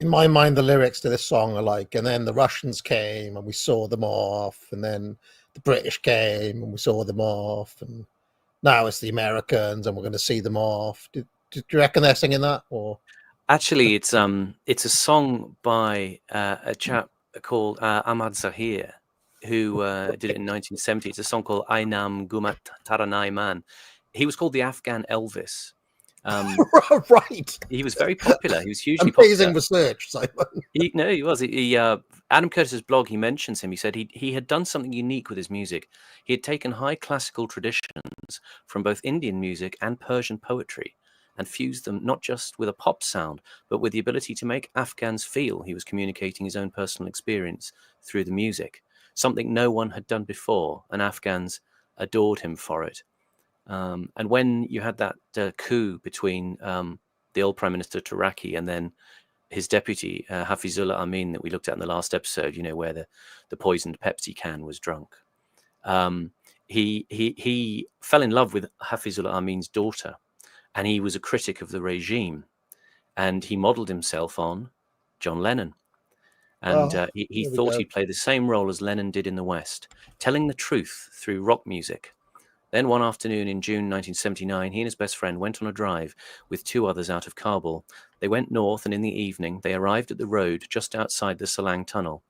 S1: In my mind, the lyrics to this song are like, and then the Russians came and we saw them off, and then the British came and we saw them off, and now it's the Americans and we're going to see them off. Do you reckon they're singing that? Or
S3: Actually, it's a song by a chap called Ahmad Zahir, who did it in 1970. It's a song called Aynam Gumat Taranai Man. He was called the Afghan Elvis.
S1: Right.
S3: He was very popular. He was hugely
S1: amazing
S3: popular.
S1: research, Simon.
S3: He was. Adam Curtis's blog, he mentions him. He said he had done something unique with his music. He had taken high classical traditions from both Indian music and Persian poetry and fused them not just with a pop sound, but with the ability to make Afghans feel he was communicating his own personal experience through the music, something no one had done before, and Afghans adored him for it. And when you had that coup between the old Prime Minister Taraki and then his deputy, Hafizullah Amin, that we looked at in the last episode, where the poisoned Pepsi can was drunk. He fell in love with Hafizullah Amin's daughter, and he was a critic of the regime, and he modeled himself on John Lennon. And he thought he'd play the same role as Lennon did in the West, telling the truth through rock music. Then one afternoon in June 1979, he and his best friend went on a drive with two others out of Kabul. They went north, and in the evening, they arrived at the road just outside the Salang Tunnel.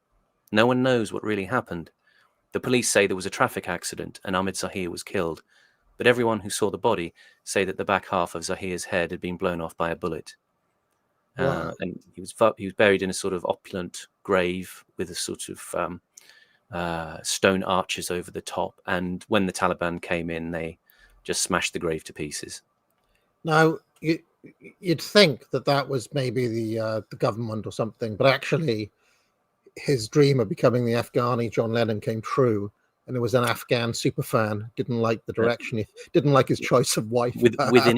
S3: No one knows what really happened. The police say there was a traffic accident and Ahmed Zahir was killed, but everyone who saw the body say that the back half of Zahir's head had been blown off by a bullet.
S1: Wow.
S3: And he was buried in a sort of opulent grave with a sort of stone arches over the top, and when the Taliban came in, they just smashed the grave to pieces.
S1: Now, you'd think that was maybe the government or something, but actually his dream of becoming the Afghani John Lennon came true, and it was an Afghan superfan. Didn't like the direction, he didn't like his choice of wife.
S3: Within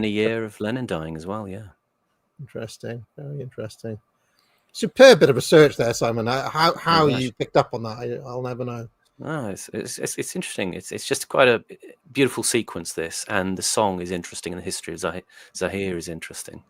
S3: a year of Lennon dying as well.
S1: Interesting, very interesting. Superb bit of research there, Simon. How you picked up on that, I'll never know.
S3: Oh, it's interesting. It's just quite a beautiful sequence, this, and the song is interesting, and the history of Zahir is interesting.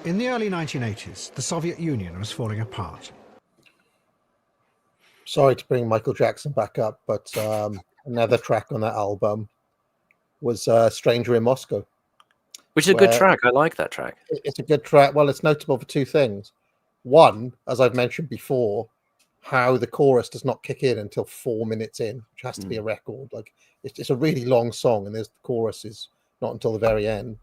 S4: In the early 1980s, the Soviet Union was falling apart.
S1: Sorry to bring Michael Jackson back up, but another track on that album was Stranger in Moscow.
S3: Which is a good track. I like that track.
S1: It's a good track. Well, it's notable for two things. One, as I've mentioned before, how the chorus does not kick in until 4 minutes in, which has to be a record. Like it's a really long song, and the chorus is not until the very end.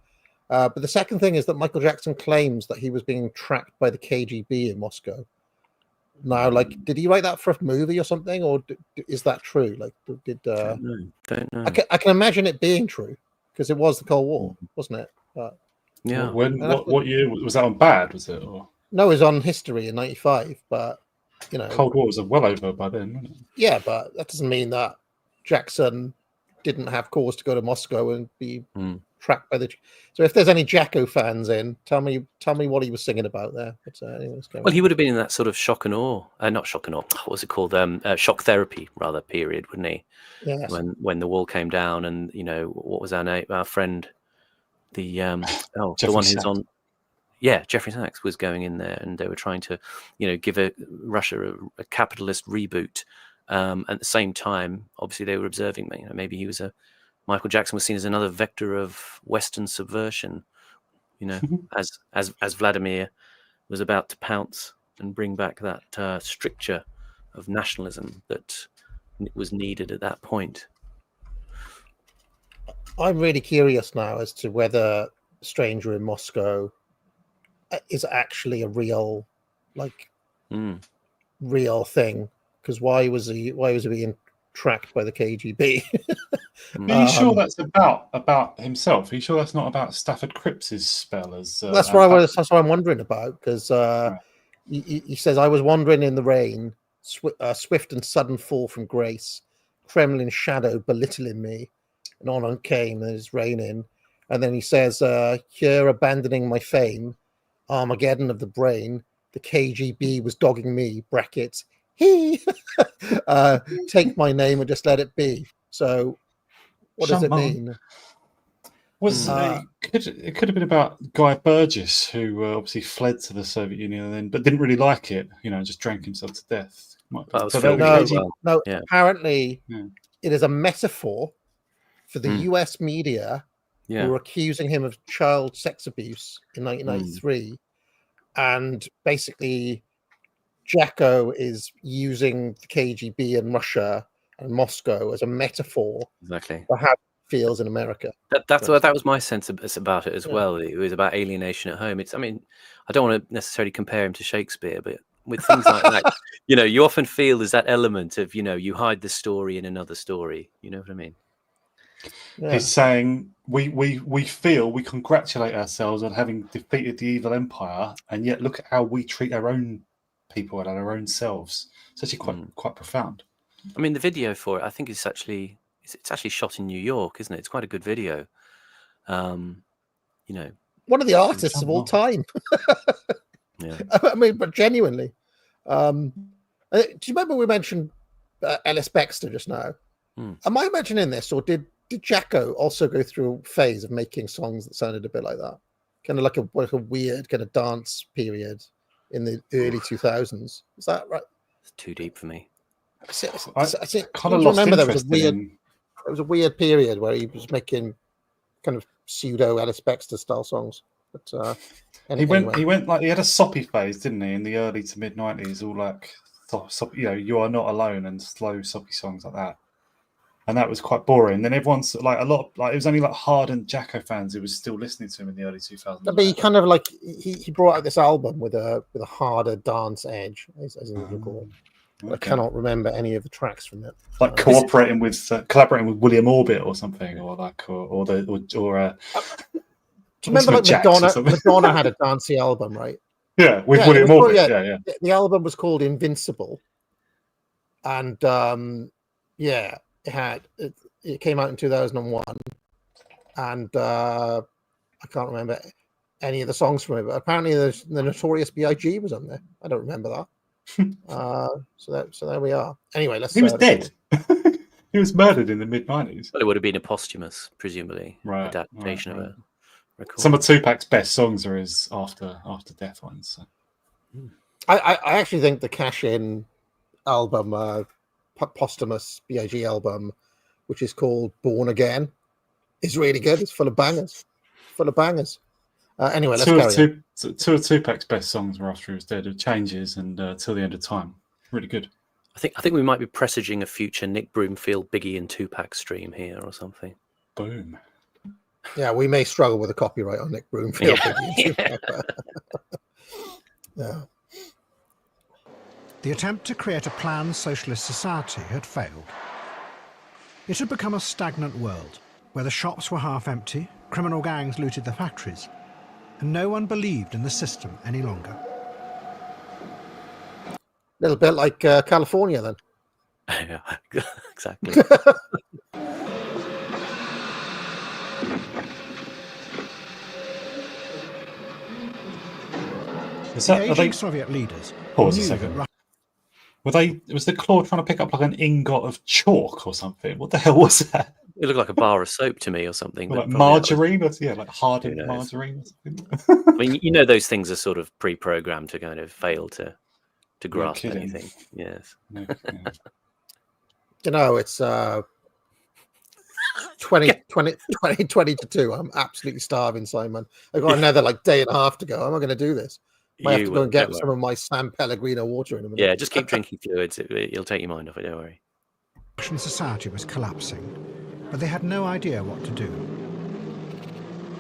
S1: But the second thing is that Michael Jackson claims that he was being tracked by the KGB in Moscow. Now, like, did he write that for a movie or something, or is that true? Like,
S3: Don't know.
S1: I can imagine it being true because it was the Cold War, wasn't it?
S2: Yeah. What year was that on? Bad, was it? Or?
S1: No, it was on History in '95. But you know,
S2: Cold War was well over by then, wasn't it?
S1: yeah, but that doesn't mean that Jackson didn't have cause to go to Moscow and be tracked by the. So if there's any Jacko fans in, tell me what he was singing about there. But,
S3: well, he would have been in that sort of shock and awe, not shock and awe. What was it called? Shock therapy, rather, period, wouldn't he?
S1: Yes.
S3: When the wall came down, and what was our friend, the the one who's
S2: Sachs.
S3: on. Yeah, Jeffrey Sachs was going in there, and they were trying to, give Russia a capitalist reboot. At the same time, obviously, they were observing. Maybe Michael Jackson was seen as another vector of Western subversion. As Vladimir was about to pounce and bring back that stricture of nationalism that was needed at that point.
S1: I'm really curious now as to whether Stranger in Moscow is actually a real, real thing. Because why was he being tracked by the KGB?
S2: Are you sure that's about himself? Are you sure that's not about Stafford Cripps's spell as?
S1: That's what I'm wondering about. Because he says, "I was wandering in the rain, swift and sudden fall from grace, Kremlin shadow belittling me, and on came, and it's raining." And then he says, "Here abandoning my fame, Armageddon of the brain, the KGB was dogging me, brackets, he, take my name and just let it be." So what does it mean?
S2: It could have been about Guy Burgess, who obviously fled to the Soviet Union but didn't really like it, just drank himself to death. Apparently
S1: it is a metaphor for the US media who were accusing him of child sex abuse in 1993. And basically, Jacko is using the KGB in Russia and Moscow as a metaphor for how it feels in America.
S3: That was my sense about it as well. It was about alienation at home. I don't want to necessarily compare him to Shakespeare, but with things like that, you often feel there's that element of, you hide the story in another story. You know what I mean?
S1: Yeah.
S2: He's saying we feel we congratulate ourselves on having defeated the evil empire, and yet look at how we treat our own people and our own selves. It's actually quite profound.
S3: The video for it, I think, it's actually shot in New York, isn't it? It's quite a good video.
S1: One of the artists of all time.
S3: Yeah.
S1: But genuinely. Do you remember we mentioned Ellis Bextor just now? Am I imagining this, or did Jacko also go through a phase of making songs that sounded a bit like that? Kind of like a weird kind of dance period in the early 2000s. Is that right?
S3: It's too deep for me.
S2: I kind of lost interest in.
S1: It was a weird period where he was making kind of pseudo Ellis Bextor style songs. But
S2: he went like he had a soppy phase, didn't he, in the early to mid 90s, all like You Are Not Alone and slow soppy songs like that. And that was quite boring. Then everyone's it was only like hardened Jacko fans who was still listening to him in the early 2000s.
S1: But he kind of he brought out this album with a harder dance edge, as you would call it. Okay. I cannot remember any of the tracks from it.
S2: Like collaborating with William Orbit or something, or do you
S1: remember Madonna had a dancey album, right?
S2: Yeah, with William Orbit. Yeah.
S1: The album was called Invincible, and it came out in 2001, and I can't remember any of the songs from it. But apparently, the Notorious B.I.G. was on there. I don't remember that. So there we are. Anyway,
S2: he was dead. He was murdered in the mid 90s.
S3: Well, it would have been a posthumous, presumably, adaptation of a record.
S2: Some of Tupac's best songs are his after death ones. So.
S1: I actually think the Cash In album, posthumous B.I.G. album, which is called Born Again, is really good. It's full of bangers. Anyway, let's carry on.
S2: Two of Tupac's best songs were after he was dead. Changes and Till the End of Time. Really good.
S3: I think we might be presaging a future Nick Broomfield, Biggie and Tupac stream here or something.
S2: Boom.
S1: Yeah, we may struggle with the copyright on Nick Broomfield, Biggie and Tupac. Yeah.
S4: The attempt to create a planned socialist society had failed. It had become a stagnant world, where the shops were half empty, criminal gangs looted the factories, and no one believed in the system any longer.
S1: little bit like California, then.
S3: Yeah, exactly.
S4: The aging Soviet leaders
S2: Pause a
S4: knew
S2: second.
S4: that
S2: Was the claw trying to pick up like an ingot of chalk or something? What the hell was that?
S3: It looked like a bar of soap to me or something.
S2: Or
S3: but
S2: like
S3: probably that was-
S2: margarine? Yeah, like hardened
S3: Who knows?
S2: margarine or something.
S3: I mean, you know, those things are sort of pre-programmed to kind of fail to grasp
S2: kidding.
S3: anything. Yes.
S2: No, yeah.
S1: You know, it's 20 to 2. I'm absolutely starving, Simon. I've got another like day and a half to go. How am I going to do this? Might have to go and get some of my San Pellegrino water in a minute.
S3: Yeah, just keep drinking fluids. It'll take your mind off it. Don't worry.
S4: Russian society was collapsing, but they had no idea what to do.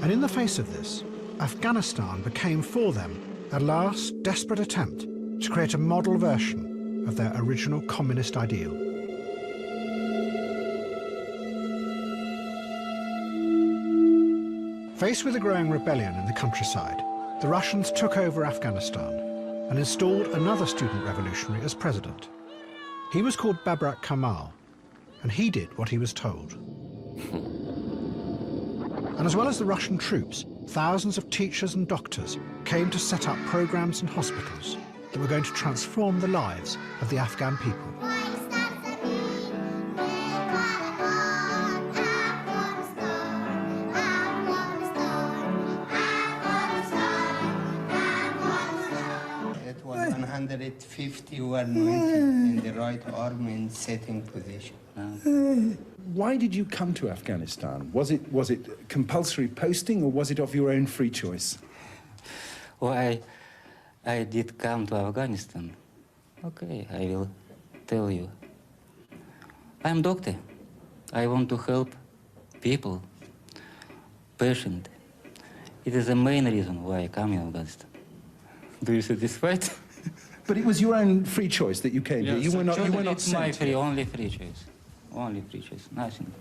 S4: And in the face of this, Afghanistan became for them a last desperate attempt to create a model version of their original communist ideal. Faced with a growing rebellion in the countryside, the Russians took over Afghanistan and installed another student revolutionary as president. He was called Babrak Kamal, and he did what he was told. And as well as the Russian troops, thousands of teachers and doctors came to set up programs and hospitals that were going to transform the lives of the Afghan people.
S10: It was 150 were in the right arm in setting position.
S11: Why did you come to Afghanistan? Was it compulsory posting, or was it of your own free choice?
S10: Why I did come to Afghanistan? Okay, I will tell you. I'm doctor. I want to help people, patient. It is the main reason why I come in Afghanistan. Do you satisfied?
S11: But it was your own free choice that you came here. You were not. You were not
S10: It's my
S11: sent.
S10: free, only free choice. Only free choice. Nothing.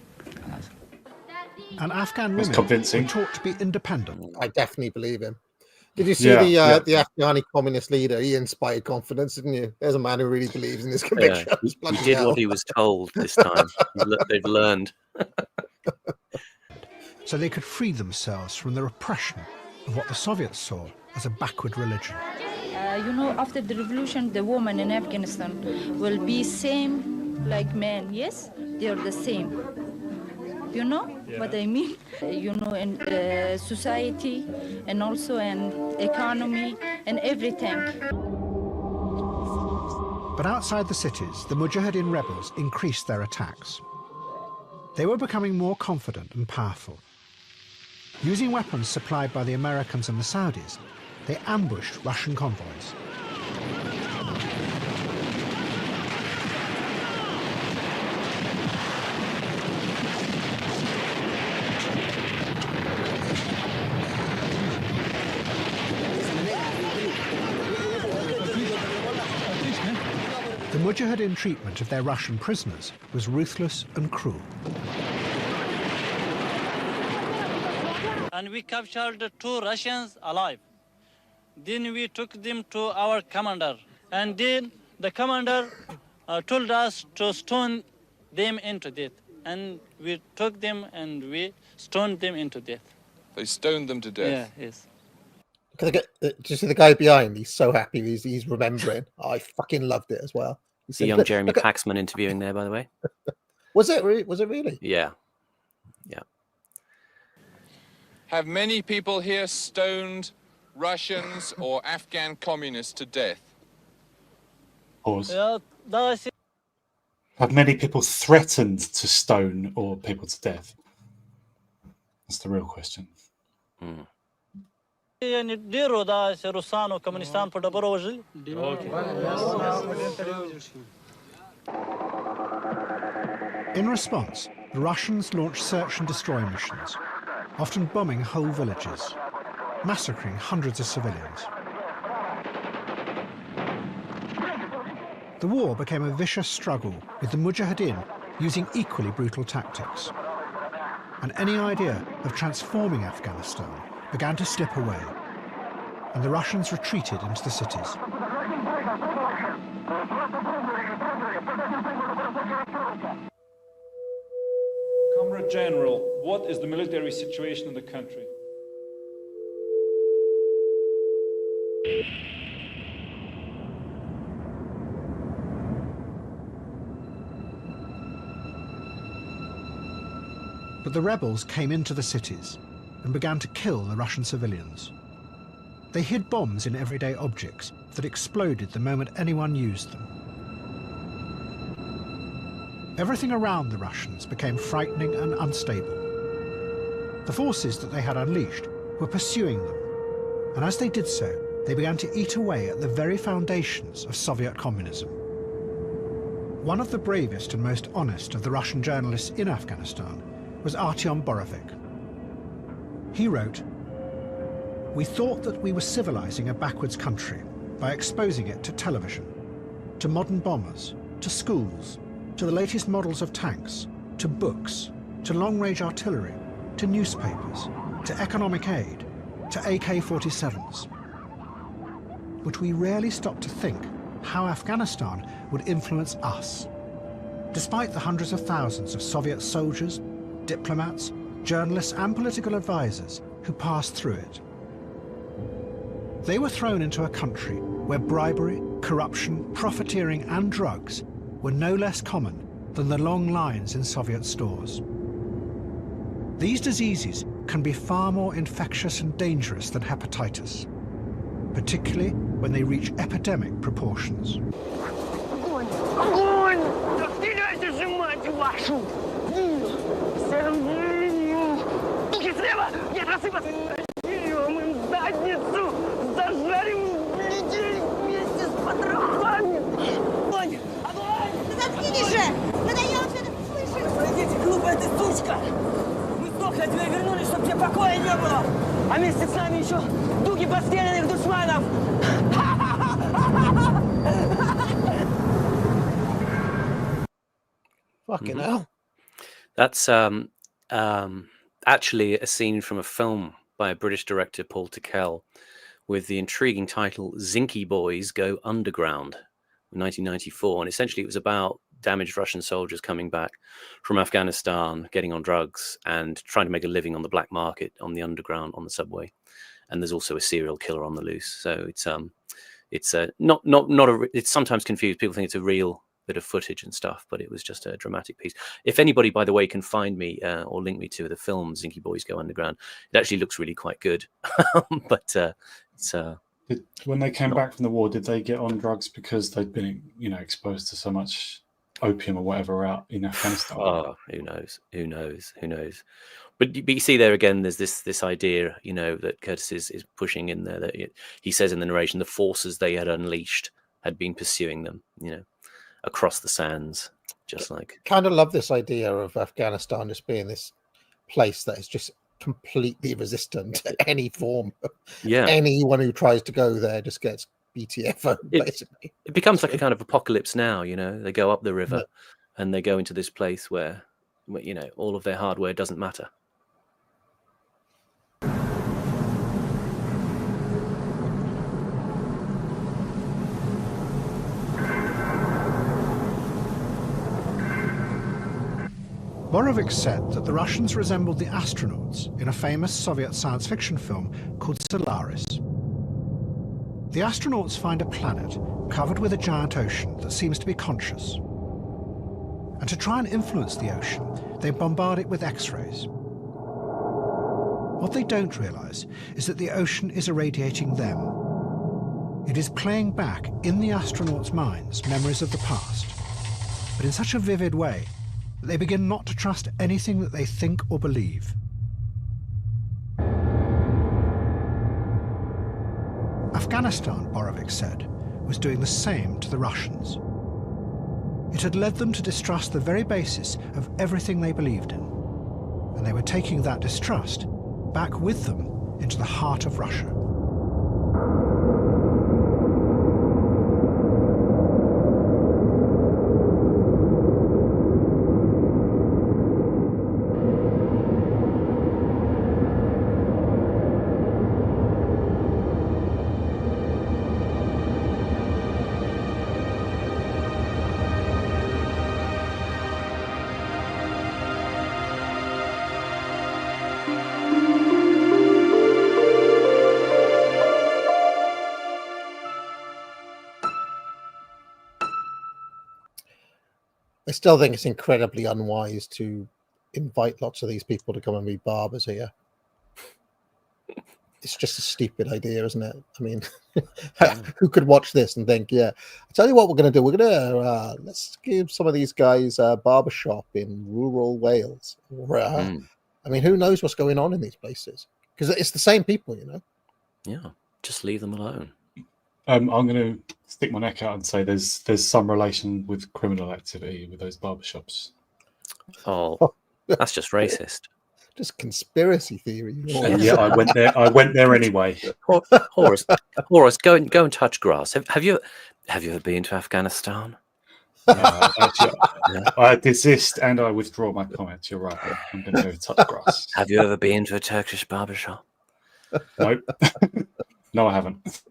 S4: And Afghan
S2: That's
S4: women
S2: convincing.
S4: were taught to be independent.
S1: I definitely believe him. Did you see the Afghani communist leader? He inspired confidence, didn't you? There's a man who really believes in his convictions.
S3: He did what he was told this time. They've learned.
S4: So they could free themselves from the repression of what the Soviets saw as a backward religion.
S12: You know, after the revolution, the women in Afghanistan will be same like men. Yes, they are the same. You know what I mean? You know, in society and also in economy and everything.
S4: But outside the cities, the Mujahideen rebels increased their attacks. They were becoming more confident and powerful. Using weapons supplied by the Americans and the Saudis, they ambushed Russian convoys. The Mujahideen treatment of their Russian prisoners was ruthless and cruel.
S13: And we captured 2 Russians alive. Then we took them to our commander. And then the commander told us to stone them into death. And we took them and we stoned them into death.
S14: They stoned them to death?
S13: Yeah, yes.
S1: Did you see the guy behind? He's so happy. He's remembering. I fucking loved it as well. He
S3: The
S1: said,
S3: young Jeremy
S1: look at-
S3: Paxman interviewing there, by the way.
S1: Was it really?
S3: Yeah.
S14: Have many people here stoned Russians or Afghan communists to death?
S2: Pause.
S13: Yeah,
S2: Have many people threatened to stone or people to death? That's the real question.
S4: In response, the Russians launched search and destroy missions, often bombing whole villages, massacring hundreds of civilians. The war became a vicious struggle, with the Mujahideen using equally brutal tactics. And any idea of transforming Afghanistan began to slip away, and the Russians retreated into the cities.
S15: General, what is the military situation in the country?
S4: But the rebels came into the cities and began to kill the Russian civilians. They hid bombs in everyday objects that exploded the moment anyone used them. Everything around the Russians became frightening and unstable. The forces that they had unleashed were pursuing them, and as they did so, they began to eat away at the very foundations of Soviet communism. One of the bravest and most honest of the Russian journalists in Afghanistan was Artyom Borovik. He wrote, "We thought that we were civilizing a backwards country by exposing it to television, to modern bombers, to schools, to the latest models of tanks, to books, to long-range artillery, to newspapers, to economic aid, to AK-47s. But we rarely stopped to think how Afghanistan would influence us. Despite the hundreds of thousands of Soviet soldiers, diplomats, journalists and political advisors who passed through it. They were thrown into a country where bribery, corruption, profiteering and drugs were no less common than the long lines in Soviet stores. These diseases can be far more infectious and dangerous than hepatitis, particularly when they reach epidemic proportions."
S16: Заткнитесь же! Надоело все это слышать! Пойдите, глупая ты сучка! Мы столько от тебя вернулись, чтобы тебе покоя не было! А вместе с нами еще дуги подстреленных душманов!
S1: Fucking hell.
S3: That's actually a scene from a film by a British director, Paul Tickell, with the intriguing title Zinky Boys Go Underground, 1994. And essentially it was about damaged Russian soldiers coming back from Afghanistan, getting on drugs and trying to make a living on the black market, on the underground, on the subway. And there's also a serial killer on the loose. So it's it's sometimes confused. People think it's a real bit of footage and stuff, but it was just a dramatic piece. If anybody, by the way, can find me or link me to the film Zinky Boys Go Underground, it actually looks really quite good. But it's
S2: when they came back from the war, did they get on drugs because they'd been, exposed to so much opium or whatever out in Afghanistan?
S3: Oh, who knows? But you see there again, there's this idea, that Curtis is pushing in there, that he says in the narration, the forces they had unleashed had been pursuing them, across the sands, just like.
S1: Kind of love this idea of Afghanistan as being this place that is just completely resistant to any form.
S3: Yeah.
S1: Anyone who tries to go there just gets BTF, basically.
S3: It becomes like a kind of apocalypse now, they go up the river and they go into this place where all of their hardware doesn't matter.
S4: Borovik said that the Russians resembled the astronauts in a famous Soviet science fiction film called Solaris. The astronauts find a planet covered with a giant ocean that seems to be conscious. And to try and influence the ocean, they bombard it with X-rays. What they don't realize is that the ocean is irradiating them. It is playing back in the astronauts' minds memories of the past, but in such a vivid way that they begin not to trust anything that they think or believe. Afghanistan, Borovik said, was doing the same to the Russians. It had led them to distrust the very basis of everything they believed in, and they were taking that distrust back with them into the heart of Russia.
S1: I still think it's incredibly unwise to invite lots of these people to come and be barbers here. It's just a stupid idea, isn't it? I mean, who could watch this and think, yeah, I'll tell you what we're going to do. We're going to let's give some of these guys a barbershop in rural Wales. Or, I mean, who knows what's going on in these places? Because it's the same people, you know?
S3: Yeah, just leave them alone.
S2: I'm going to stick my neck out and say there's some relation with criminal activity with those barbershops.
S3: Oh, that's just racist.
S1: Just conspiracy theory.
S2: Yeah, I went there. I went there anyway.
S3: Horace, go and touch grass. Have you ever been to Afghanistan?
S2: Actually, I desist and I withdraw my comments. You're right. I'm going to go touch grass.
S3: Have you ever been to a Turkish barbershop?
S2: Nope. No, I haven't.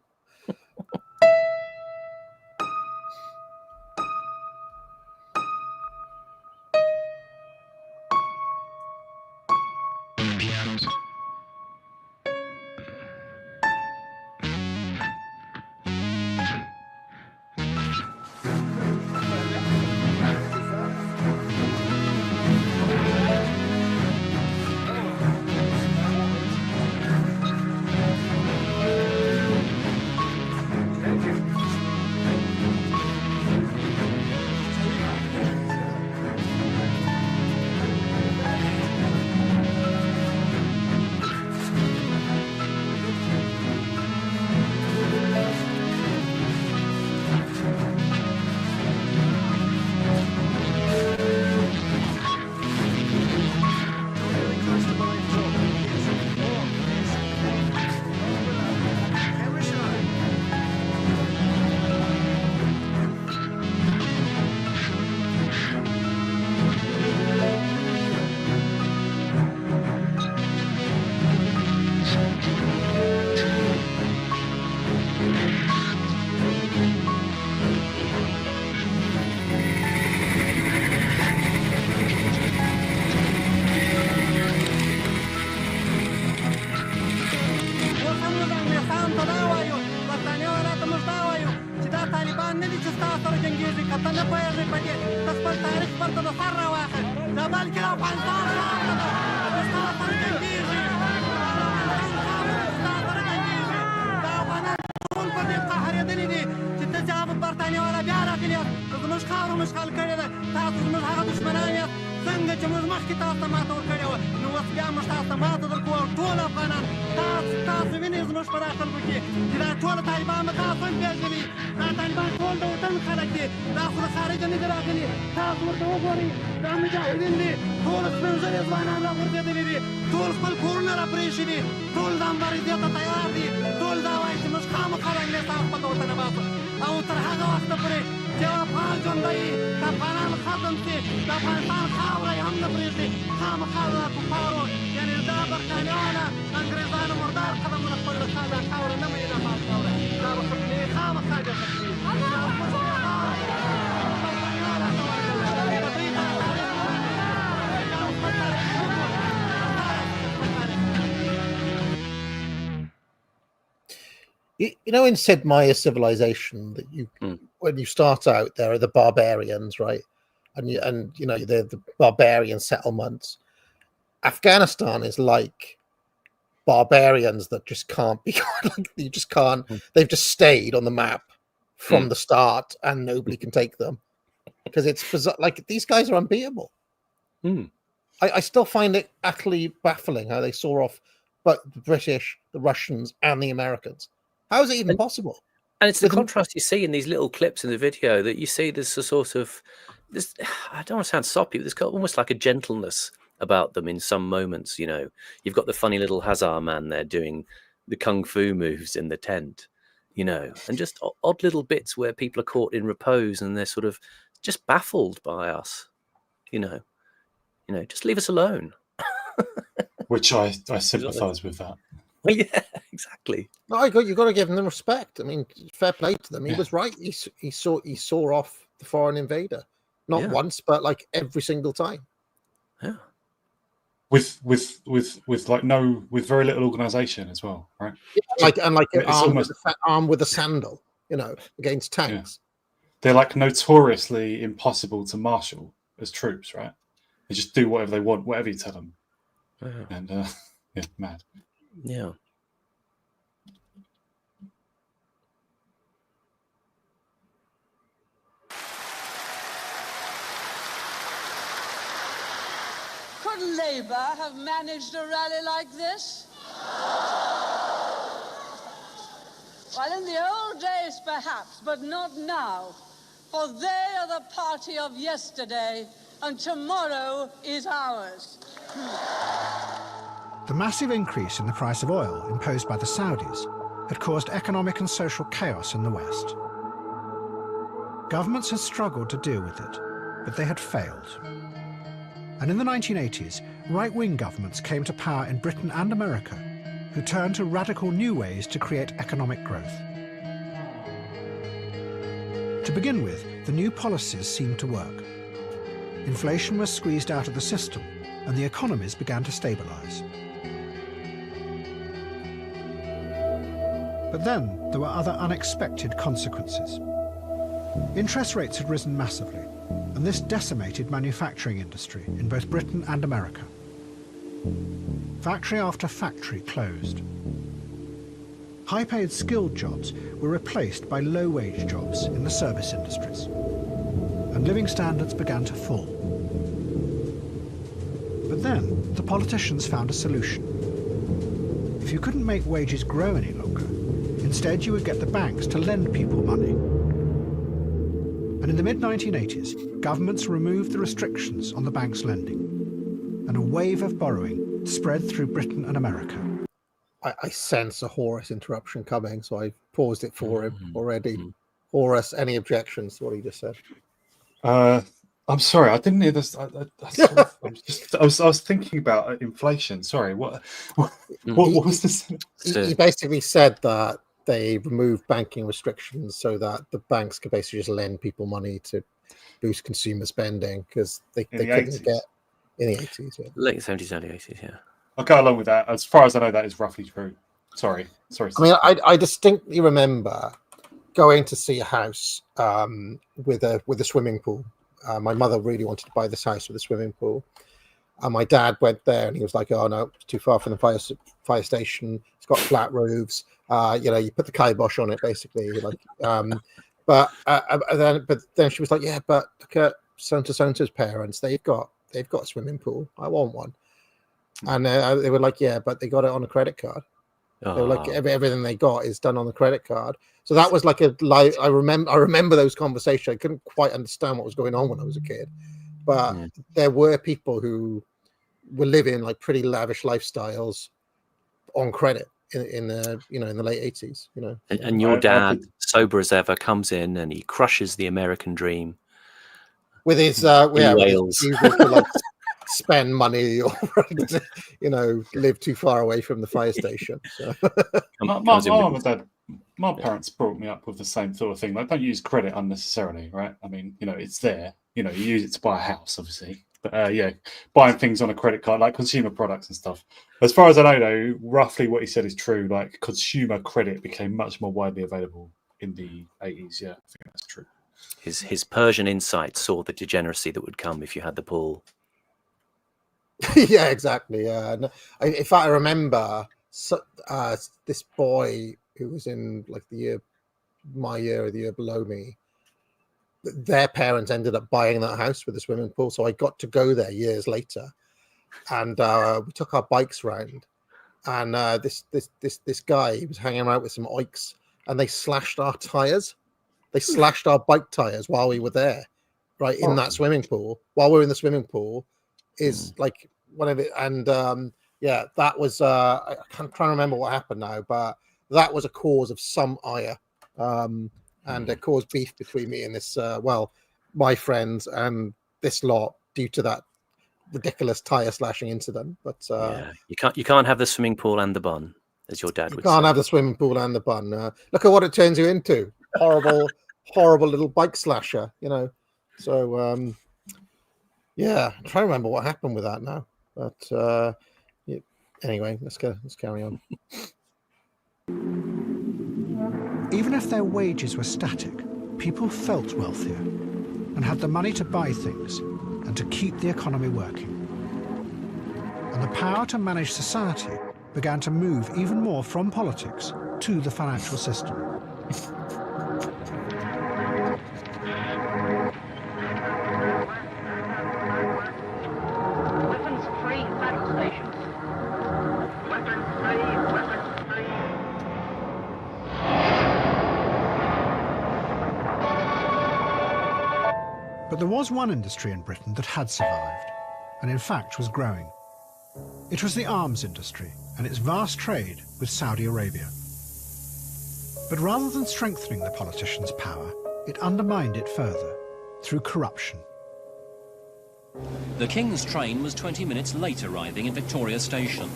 S1: You know, in Sid Meier's Civilization, that when you start out, there are the barbarians, right? And you know the barbarian settlements. Afghanistan is like barbarians that just can't be. Like, you just can't. They've just stayed on the map from the start, and nobody can take them because it's bizarre. Like, these guys are unbeatable. I still find it utterly baffling how they saw off, but the British, the Russians, and the Americans. How is it even possible?
S3: And it's the contrast you see in these little clips in the video that you see there's a sort of this. I don't want to sound soppy, but there's got almost like a gentleness about them in some moments. You know, you've got the funny little Hazar man there doing the kung fu moves in the tent, you know, and just odd little bits where people are caught in repose and they're sort of just baffled by us. You know, just leave us alone.
S2: Which I sympathise with that.
S3: Well, yeah, exactly.
S1: No, you've got to give them respect. I mean, fair play to them. He was right. He saw off the foreign invader, not once, but like every single time.
S3: Yeah.
S2: With very little organisation as well, right?
S1: Yeah, armed with a sandal, you know, against tanks.
S2: they're like notoriously impossible to marshal as troops, right? They just do whatever they want, whatever you tell them.
S3: Wow.
S2: And yeah, mad.
S3: Yeah.
S17: Could Labour have managed a rally like this? Well, in the old days, perhaps, but not now. For they are the party of yesterday, and tomorrow is ours.
S4: The massive increase in the price of oil imposed by the Saudis had caused economic and social chaos in the West. Governments had struggled to deal with it, but they had failed. And in the 1980s, right-wing governments came to power in Britain and America, who turned to radical new ways to create economic growth. To begin with, the new policies seemed to work. Inflation was squeezed out of the system, and the economies began to stabilize. But then there were other unexpected consequences. Interest rates had risen massively, and this decimated manufacturing industry in both Britain and America. Factory after factory closed. High-paid skilled jobs were replaced by low-wage jobs in the service industries, and living standards began to fall. But then the politicians found a solution. If you couldn't make wages grow any longer, instead you would get the banks to lend people money. And in the mid-1980s, governments removed the restrictions on the banks' lending, and a wave of borrowing spread through Britain and America.
S1: I sense a Horace interruption coming, so I paused it for him already. Horace, any objections to what he just said?
S2: I'm sorry, I didn't hear this. I was thinking about inflation. Sorry, what was this?
S1: He basically said that they removed banking restrictions so that the banks could basically just lend people money to boost consumer spending because they couldn't get in the 80s. Yeah.
S3: Late 70s, early 80s, yeah.
S2: I'll go along with that. As far as I know, that is roughly true. Sorry.
S1: I mean, I distinctly remember going to see a house with a swimming pool. My mother really wanted to buy this house with a swimming pool. And my dad went there and he was like, oh, no, it's too far from the fire station. It's got flat roofs. You put the kibosh on it, basically. But then she was like, yeah, but look at so-and-so's parents. They've got a swimming pool. I want one. And they were like, yeah, but they got it on a credit card. They were like, everything they got is done on the credit card. So that was like I remember those conversations. I couldn't quite understand what was going on when I was a kid, but there were people who were living like pretty lavish lifestyles on credit in the late 80s.
S3: And your dad, sober as ever, comes in and he crushes the American dream
S1: with his spend money or live too far away from the fire station. So.
S2: My parents brought me up with the same sort of thing. Like, don't use credit unnecessarily, right? I mean, it's there. You use it to buy a house, obviously. But buying things on a credit card, like consumer products and stuff. As far as I know, though, roughly what he said is true. Like, consumer credit became much more widely available in the 80s. Yeah, I think that's true.
S3: His Persian insight saw the degeneracy that would come if you had the pool.
S1: Yeah, exactly. Yeah. In fact, I remember this boy who was in like my year or the year below me. Their parents ended up buying that house with a swimming pool, so I got to go there years later, and we took our bikes round. And this guy was hanging around with some oiks, and they slashed our tires. They slashed our bike tires while we were there, right in that swimming pool. While we were in the swimming pool. Is like one of it, and that was I can't try to remember what happened now, but that was a cause of some ire, and it caused beef between me and this my friends and this lot due to that ridiculous tire slashing incident. But
S3: you can't have the swimming pool and the bun, as your dad would say.
S1: You can't have the swimming pool and the bun. Look at what it turns you into. Horrible little bike slasher, So yeah, I'm trying to remember what happened with that now. But anyway, let's carry on.
S4: Even if their wages were static, people felt wealthier and had the money to buy things and to keep the economy working. And the power to manage society began to move even more from politics to the financial system.
S18: Weapons free battle stations. Weapons free, weapons free.
S4: But there was one industry in Britain that had survived, and in fact was growing. It was the arms industry and its vast trade with Saudi Arabia. But rather than strengthening the politicians' power, it undermined it further through corruption.
S19: The King's train was 20 minutes late arriving in Victoria Station.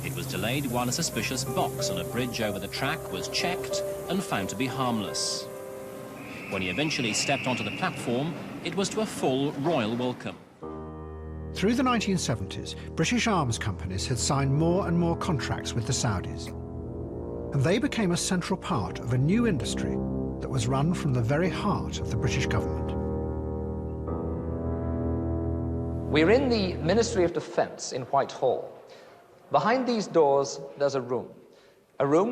S19: It was delayed while a suspicious box on a bridge over the track was checked and found to be harmless. When he eventually stepped onto the platform, it was to a full royal welcome.
S4: Through the 1970s, British arms companies had signed more and more contracts with the Saudis. And they became a central part of a new industry that was run from the very heart of the British government.
S20: We're in the Ministry of Defence in Whitehall. Behind these doors, there's a room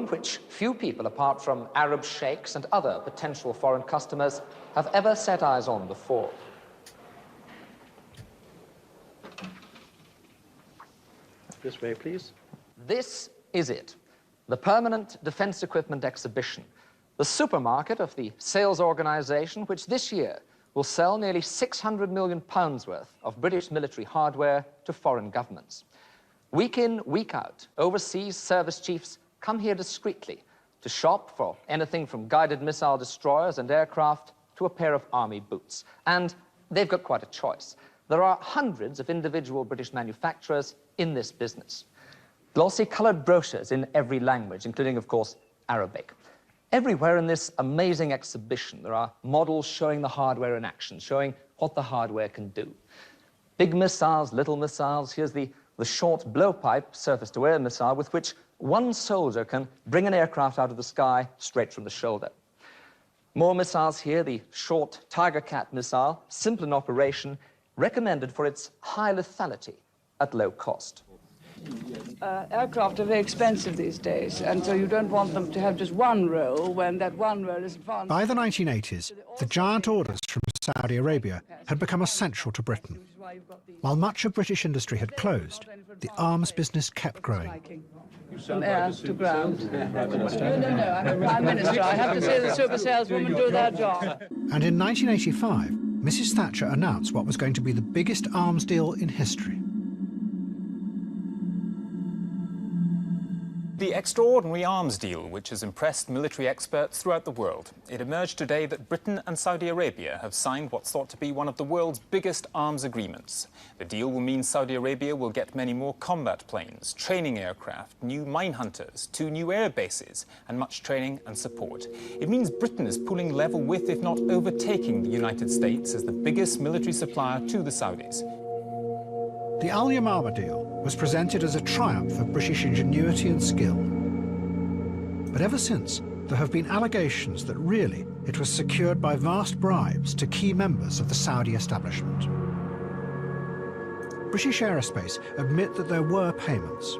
S20: which few people, apart from Arab sheikhs and other potential foreign customers, have ever set eyes on before.
S21: This way, please.
S20: This is it, the permanent defence equipment exhibition, the supermarket of the sales organisation which this year will sell nearly £600 million worth of British military hardware to foreign governments. Week in, week out, overseas service chiefs come here discreetly to shop for anything from guided missile destroyers and aircraft to a pair of army boots. And they've got quite a choice. There are hundreds of individual British manufacturers in this business. Glossy coloured brochures in every language, including, of course, Arabic. Everywhere in this amazing exhibition, there are models showing the hardware in action, showing what the hardware can do. Big missiles, little missiles. Here's the short blowpipe surface-to-air missile with which one soldier can bring an aircraft out of the sky straight from the shoulder. More missiles here, the short Tiger Cat missile, simple in operation, recommended for its high lethality at low cost.
S22: Aircraft are very expensive these days, and so you don't want them to have just one role when that one role is advanced.
S4: By the 1980s, the giant orders from Saudi Arabia had become essential to Britain. While much of British industry had closed, the arms business kept growing.
S22: From air to ground. No, I'm a Prime Minister. I have to say the super saleswomen do their job.
S4: And in 1985, Mrs. Thatcher announced what was going to be the biggest arms deal in history.
S23: The extraordinary arms deal, which has impressed military experts throughout the world. It emerged today that Britain and Saudi Arabia have signed what's thought to be one of the world's biggest arms agreements. The deal will mean Saudi Arabia will get many more combat planes, training aircraft, new mine hunters, 2 new air bases, and much training and support. It means Britain is pulling level with, if not overtaking, the United States as the biggest military supplier to the Saudis.
S4: The Al Yamama deal was presented as a triumph of British ingenuity and skill. But ever since, there have been allegations that really it was secured by vast bribes to key members of the Saudi establishment. British Aerospace admit that there were payments,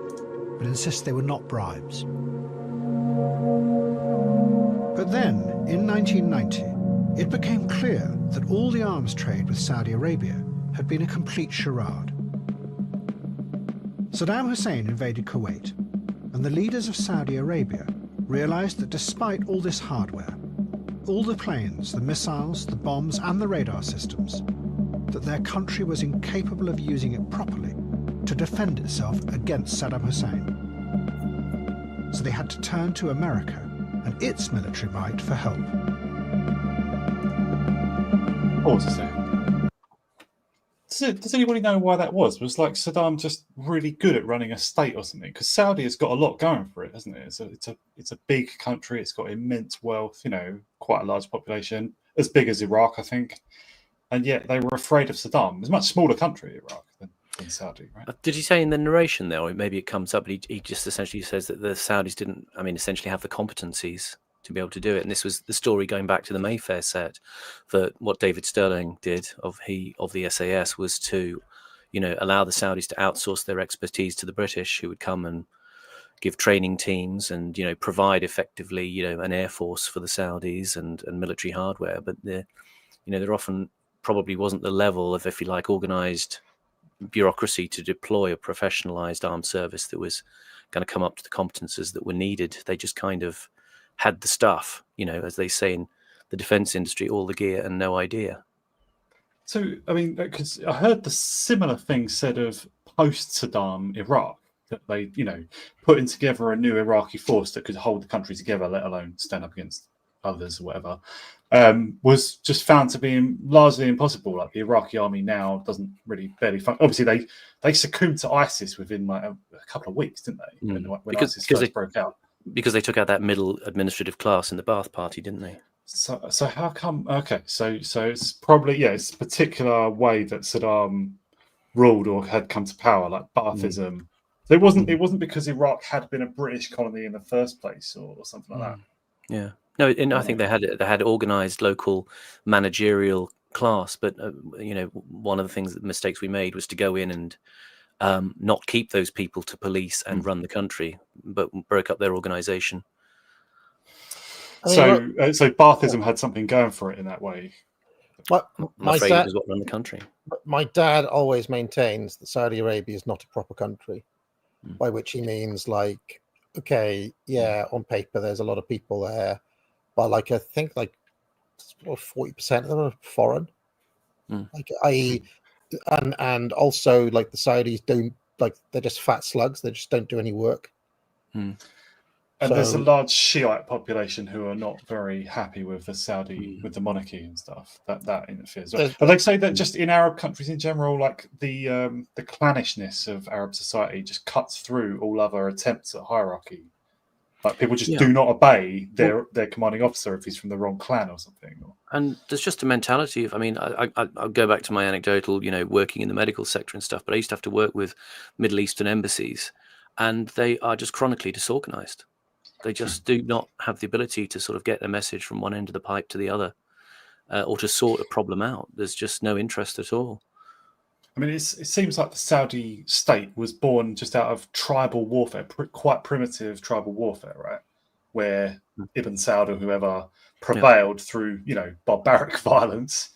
S4: but insist they were not bribes. But then, in 1990, it became clear that all the arms trade with Saudi Arabia had been a complete charade. Saddam Hussein invaded Kuwait, and the leaders of Saudi Arabia realized that despite all this hardware, all the planes, the missiles, the bombs, and the radar systems, that their country was incapable of using it properly to defend itself against Saddam Hussein. So they had to turn to America and its military might for help.
S2: Pause a second. Does anybody know why that was? Was like Saddam just really good at running a state or something? Because Saudi has got a lot going for it, hasn't it? It's a big country. It's got immense wealth. You know, quite a large population, as big as Iraq, I think. And yet they were afraid of Saddam. It's a much smaller country, Iraq, than Saudi, right?
S3: Did he say in the narration there, or maybe it comes up, but he just essentially says that the Saudis didn't, essentially have the competencies to be able to do it. And this was the story going back to the Mayfair set, that what David Sterling did of the SAS was to, allow the Saudis to outsource their expertise to the British, who would come and give training teams and, provide effectively, an air force for the Saudis and military hardware. But there often probably wasn't the level of, if you like, organized bureaucracy to deploy a professionalized armed service that was going to come up to the competences that were needed. They just kind of had the stuff, as they say in the defense industry, all the gear and no idea.
S2: So, I mean, because I heard the similar thing said of post-Saddam Iraq, that they, putting together a new Iraqi force that could hold the country together, let alone stand up against others or whatever, was just found to be largely impossible. Like the Iraqi army now doesn't really barely function. Obviously, they succumbed to ISIS within like a couple of weeks, didn't they? When ISIS first broke out.
S3: Because they took out that middle administrative class in the Ba'ath Party, didn't they?
S2: So how come? Okay, so it's probably it's a particular way that Saddam ruled or had come to power, like Baathism. So it wasn't because Iraq had been a British colony in the first place or something like that.
S3: Yeah. No, and I think they had organized local managerial class, but one of the mistakes we made was to go in and not keep those people to police and run the country, but broke up their organization.
S2: So Baathism had something going for it in that way.
S3: I'm afraid it was what run the country.
S1: My dad always maintains that Saudi Arabia is not a proper country, by which he means like, okay, yeah, on paper there's a lot of people there, but like I think like 40% of them are foreign. Like and also like the Saudis don't, like, they're just fat slugs. They just don't do any work.
S2: And there's a large Shiite population who are not very happy with the Saudi, with the monarchy and stuff. That interferes. But they say that just in Arab countries in general, like the clannishness of Arab society just cuts through all other attempts at hierarchy. Like people just do not obey their commanding officer if he's from the wrong clan or something.
S3: And there's just a mentality of, I mean, I'll go back to my anecdotal, working in the medical sector and stuff, but I used to have to work with Middle Eastern embassies, and they are just chronically disorganized. They just do not have the ability to sort of get a message from one end of the pipe to the other, or to sort a problem out. There's just no interest at all.
S2: I mean, it seems like the Saudi state was born just out of tribal warfare, quite primitive tribal warfare, right? Where Ibn Saud or whoever prevailed through, barbaric violence.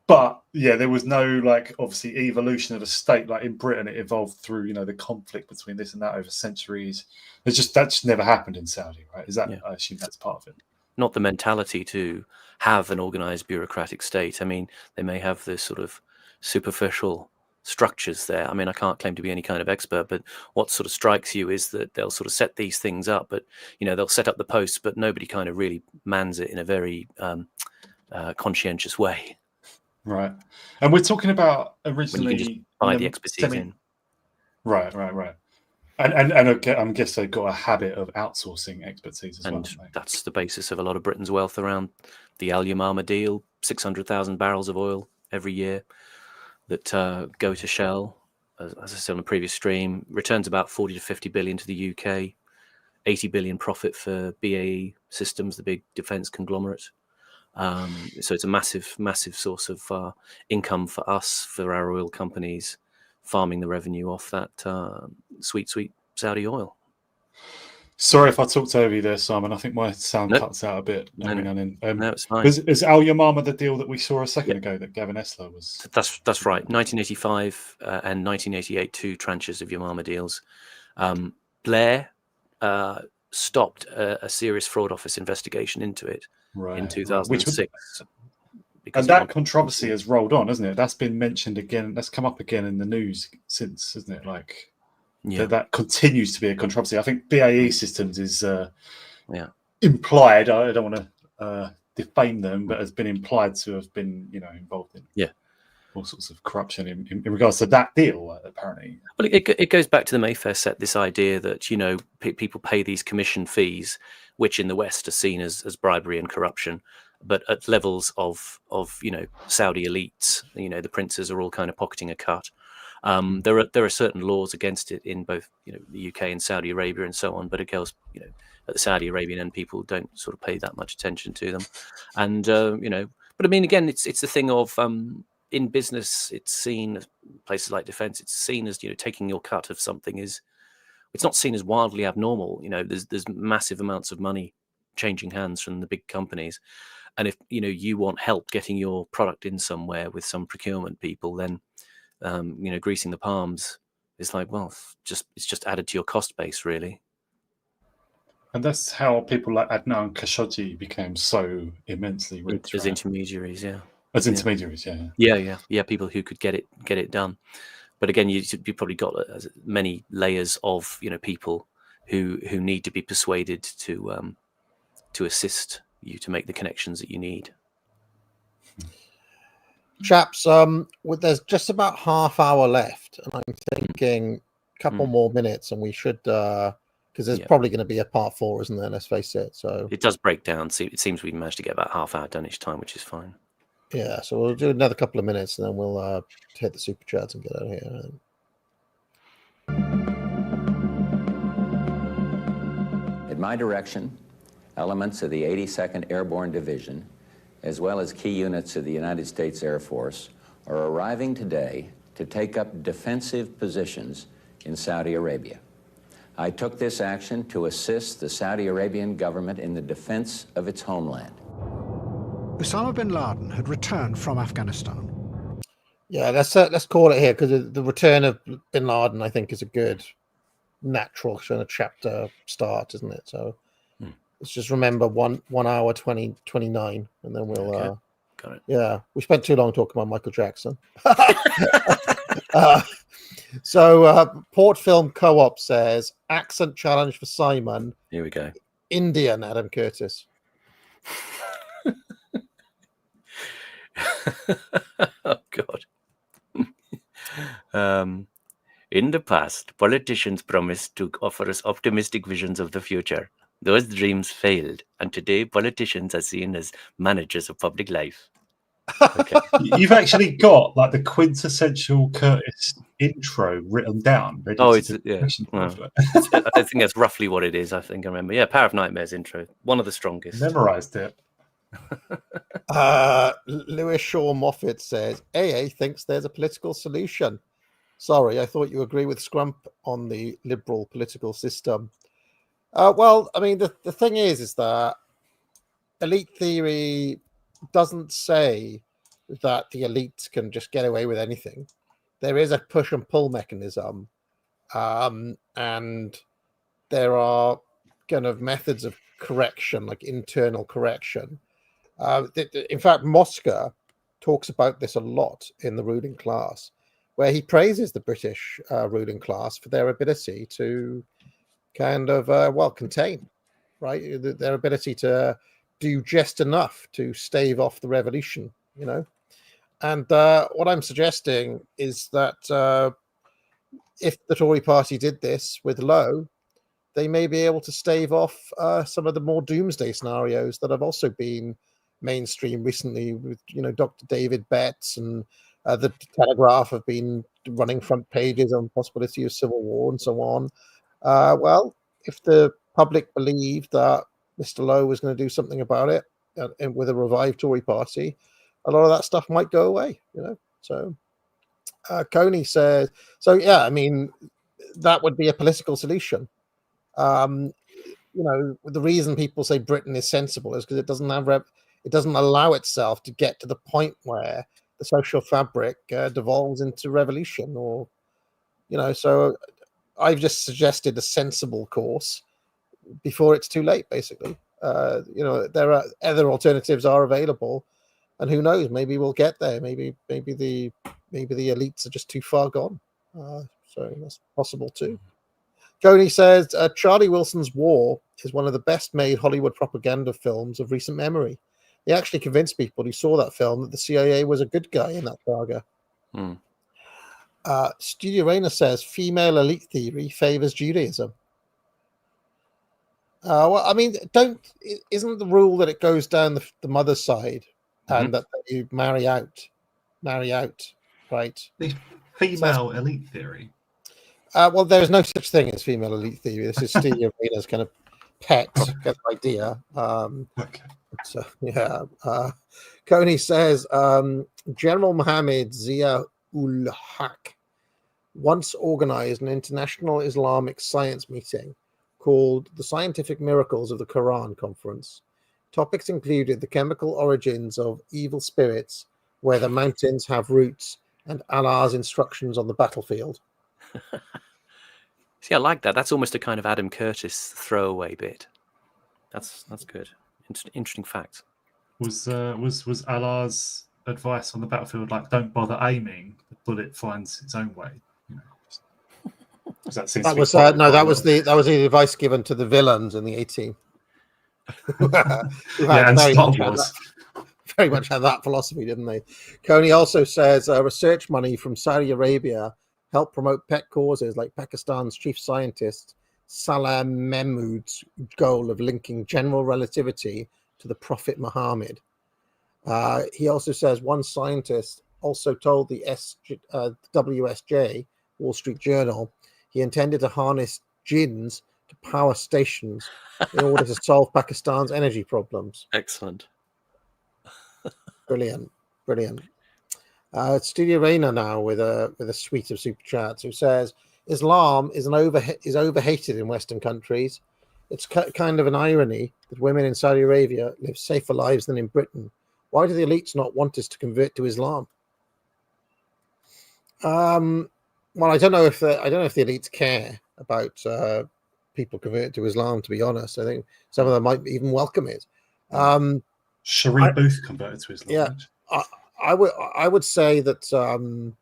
S2: But there was no, like, obviously evolution of a state. Like in Britain, it evolved through, the conflict between this and that over centuries. That just never happened in Saudi, right? Is that? I assume that's part of it.
S3: Not the mentality to have an organized bureaucratic state. I mean, they may have this sort of superficial structures there. I mean, I can't claim to be any kind of expert, but what sort of strikes you is that they'll sort of set these things up, but they'll set up the posts, but nobody kind of really mans it in a very conscientious way.
S2: Right. And we're talking about originally
S3: when you can just buy the expertise in.
S2: Right. And I guess they've got a habit of outsourcing expertise as well.
S3: And that's the basis of a lot of Britain's wealth around the Al Yamama deal, 600,000 barrels of oil every year that go to Shell, as I said on the previous stream, returns about 40 to 50 billion to the UK, 80 billion profit for BAE Systems, the big defence conglomerate. So it's a massive source of income for us, for our oil companies, farming the revenue off that sweet Saudi oil.
S2: Sorry if I talked over you there, Simon. I think my sound cuts out a bit every now and then.
S3: No, it's fine.
S2: Is Al Yamama the deal that we saw a second ago that Gavin Esler was?
S3: That's right. 1985 and 1988, 2 tranches of Yamama deals. Blair stopped a serious fraud office investigation into it in 2006.
S2: And that controversy has rolled on, hasn't it? That's been mentioned again. That's come up again in the news since, isn't it? Like, that continues to be a controversy. I think BAE Systems is implied. I don't want to defame them, but has been implied to have been, involved in all sorts of corruption in regards to that deal, apparently.
S3: Well, it goes back to the Mayfair set, this idea that, people pay these commission fees, which in the West are seen as bribery and corruption, but at levels of Saudi elites, the princes are all kind of pocketing a cut. There are certain laws against it in both the UK and Saudi Arabia and so on, but it goes at the Saudi Arabian end, people don't sort of pay that much attention to them. And but I mean, again, it's the thing of in business, it's seen, places like defence, it's seen as taking your cut of something it's not seen as wildly abnormal. There's massive amounts of money changing hands from the big companies, and if you want help getting your product in somewhere with some procurement people, then greasing the palms is like, well, it's just added to your cost base, really.
S2: And that's how people like Adnan Khashoggi became so immensely rich.
S3: As intermediaries, yeah.
S2: As intermediaries, yeah.
S3: Yeah. People who could get it done. But again, you probably got many layers of people who need to be persuaded to assist you to make the connections that you need.
S1: Chaps, there's just about half hour left, and I'm thinking a couple more minutes, and we should, because there's probably going to be a part 4, isn't there? Let's face it. So
S3: it does break down. See, it seems we managed to get about half hour done each time, which is fine.
S1: Yeah, so we'll do another couple of minutes, and then we'll hit the super chats and get out of here.
S5: At my direction, elements of the 82nd Airborne Division, as well as key units of the United States Air Force, are arriving today to take up defensive positions in Saudi Arabia. I took this action to assist the Saudi Arabian government in the defense of its homeland.
S4: Osama bin Laden had returned from Afghanistan.
S1: Yeah, let's call it here, because the return of bin Laden, I think, is a good natural kind of chapter start, isn't it? So let's just remember 1 hour 29, and then we'll
S3: got it.
S1: Yeah, we spent too long talking about Michael Jackson. So Port Film Co-op says accent challenge for Simon.
S3: Here we go.
S1: Indian Adam Curtis.
S3: Oh God. In the past, politicians promised to offer us optimistic visions of the future. Those dreams failed, and today politicians are seen as managers of public life.
S2: Okay. You've actually got like the quintessential Curtis intro written down.
S3: Oh, it's Well, I think that's roughly what it is. I think I remember. Yeah, Power of Nightmares intro, one of the strongest.
S2: Memorized it.
S1: Lewis Shaw Moffat says AA thinks there's a political solution. Sorry, I thought you agree with Scrump on the liberal political system. Well, I mean, the thing is that elite theory doesn't say that the elites can just get away with anything. There is a push and pull mechanism, and there are kind of methods of correction, like internal correction. In fact, Mosca talks about this a lot in The Ruling Class, where he praises the British ruling class for their ability to kind of, contain, right? Their ability to do just enough to stave off the revolution, And what I'm suggesting is that if the Tory party did this with Lowe, they may be able to stave off some of the more doomsday scenarios that have also been mainstream recently with, Dr. David Betts, and the Telegraph have been running front pages on possibility of civil war and so on. Well, if the public believed that Mr. Lowe was going to do something about it with a revived Tory party, a lot of that stuff might go away, So Coney says, I mean, that would be a political solution. The reason people say Britain is sensible is because it doesn't allow itself to get to the point where the social fabric devolves into revolution, or so I've just suggested a sensible course before it's too late, basically. There are other alternatives are available, and who knows, maybe we'll get there. Maybe the elites are just too far gone. So that's possible too. Joni says Charlie Wilson's War is one of the best made Hollywood propaganda films of recent memory. He actually convinced people who saw that film that the CIA was a good guy in that saga. Studio Rayner says female elite theory favors Judaism. Well, I mean, isn't the rule that it goes down the mother's side and that you marry out, right?
S2: The female elite theory.
S1: Well, there is no such thing as female elite theory. This is Studio Rayner's kind of pet. Get the idea.
S2: Okay.
S1: So yeah. Coney says General Mohammed Zia-ul-Haq once organized an international Islamic science meeting called the Scientific Miracles of the Quran Conference. Topics included the chemical origins of evil spirits, whether mountains have roots, and Allah's instructions on the battlefield.
S3: See, I like that. That's almost a kind of Adam Curtis throwaway bit. That's good. Interesting fact.
S2: Was Allah's advice on the battlefield like, don't bother aiming, the bullet finds its own way? You know, that seems
S1: That
S2: to
S1: was
S2: be
S1: no, that was the advice given to the villains in the A-Team. who
S2: yeah, and Star
S1: much
S2: Wars.
S1: very much had that philosophy, didn't they? Coney also says research money from Saudi Arabia helped promote pet causes like Pakistan's chief scientist Salam Mahmood's goal of linking general relativity to the Prophet Muhammad. He also says one scientist also told the WSJ, Wall Street Journal, he intended to harness jinns to power stations in order to solve Pakistan's energy problems.
S3: Excellent.
S1: Brilliant. Studio Rainer now with a suite of super chats who says Islam is overhated in Western countries. It's kind of an irony that women in Saudi Arabia live safer lives than in Britain. Why do the elites not want us to convert to Islam? Well, I don't know if the elites care about people converting to Islam. To be honest, I think some of them might even welcome it.
S2: Cherie Booth converted to Islam.
S1: Yeah, I would say that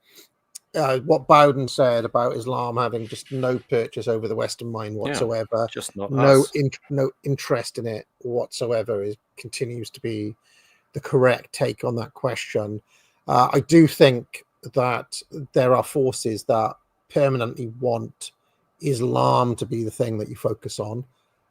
S1: what Bowden said about Islam having just no purchase over the Western mind whatsoever,
S3: just not
S1: no
S3: us.
S1: no interest in it whatsoever, continues to be the correct take on that question. I do think that there are forces that permanently want Islam to be the thing that you focus on.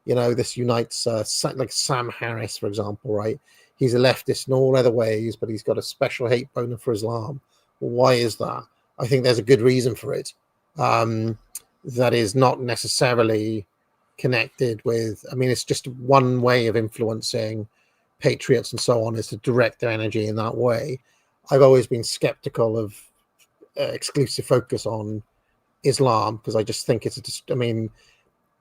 S1: You know, this unites like Sam Harris, for example, right? He's a leftist in all other ways, but he's got a special hate boner for Islam. Why is that? I think there's a good reason for it. That is not necessarily connected with, I mean, it's just one way of influencing patriots and so on, is to direct their energy in that way. I've always been skeptical of exclusive focus on Islam because I just think I mean,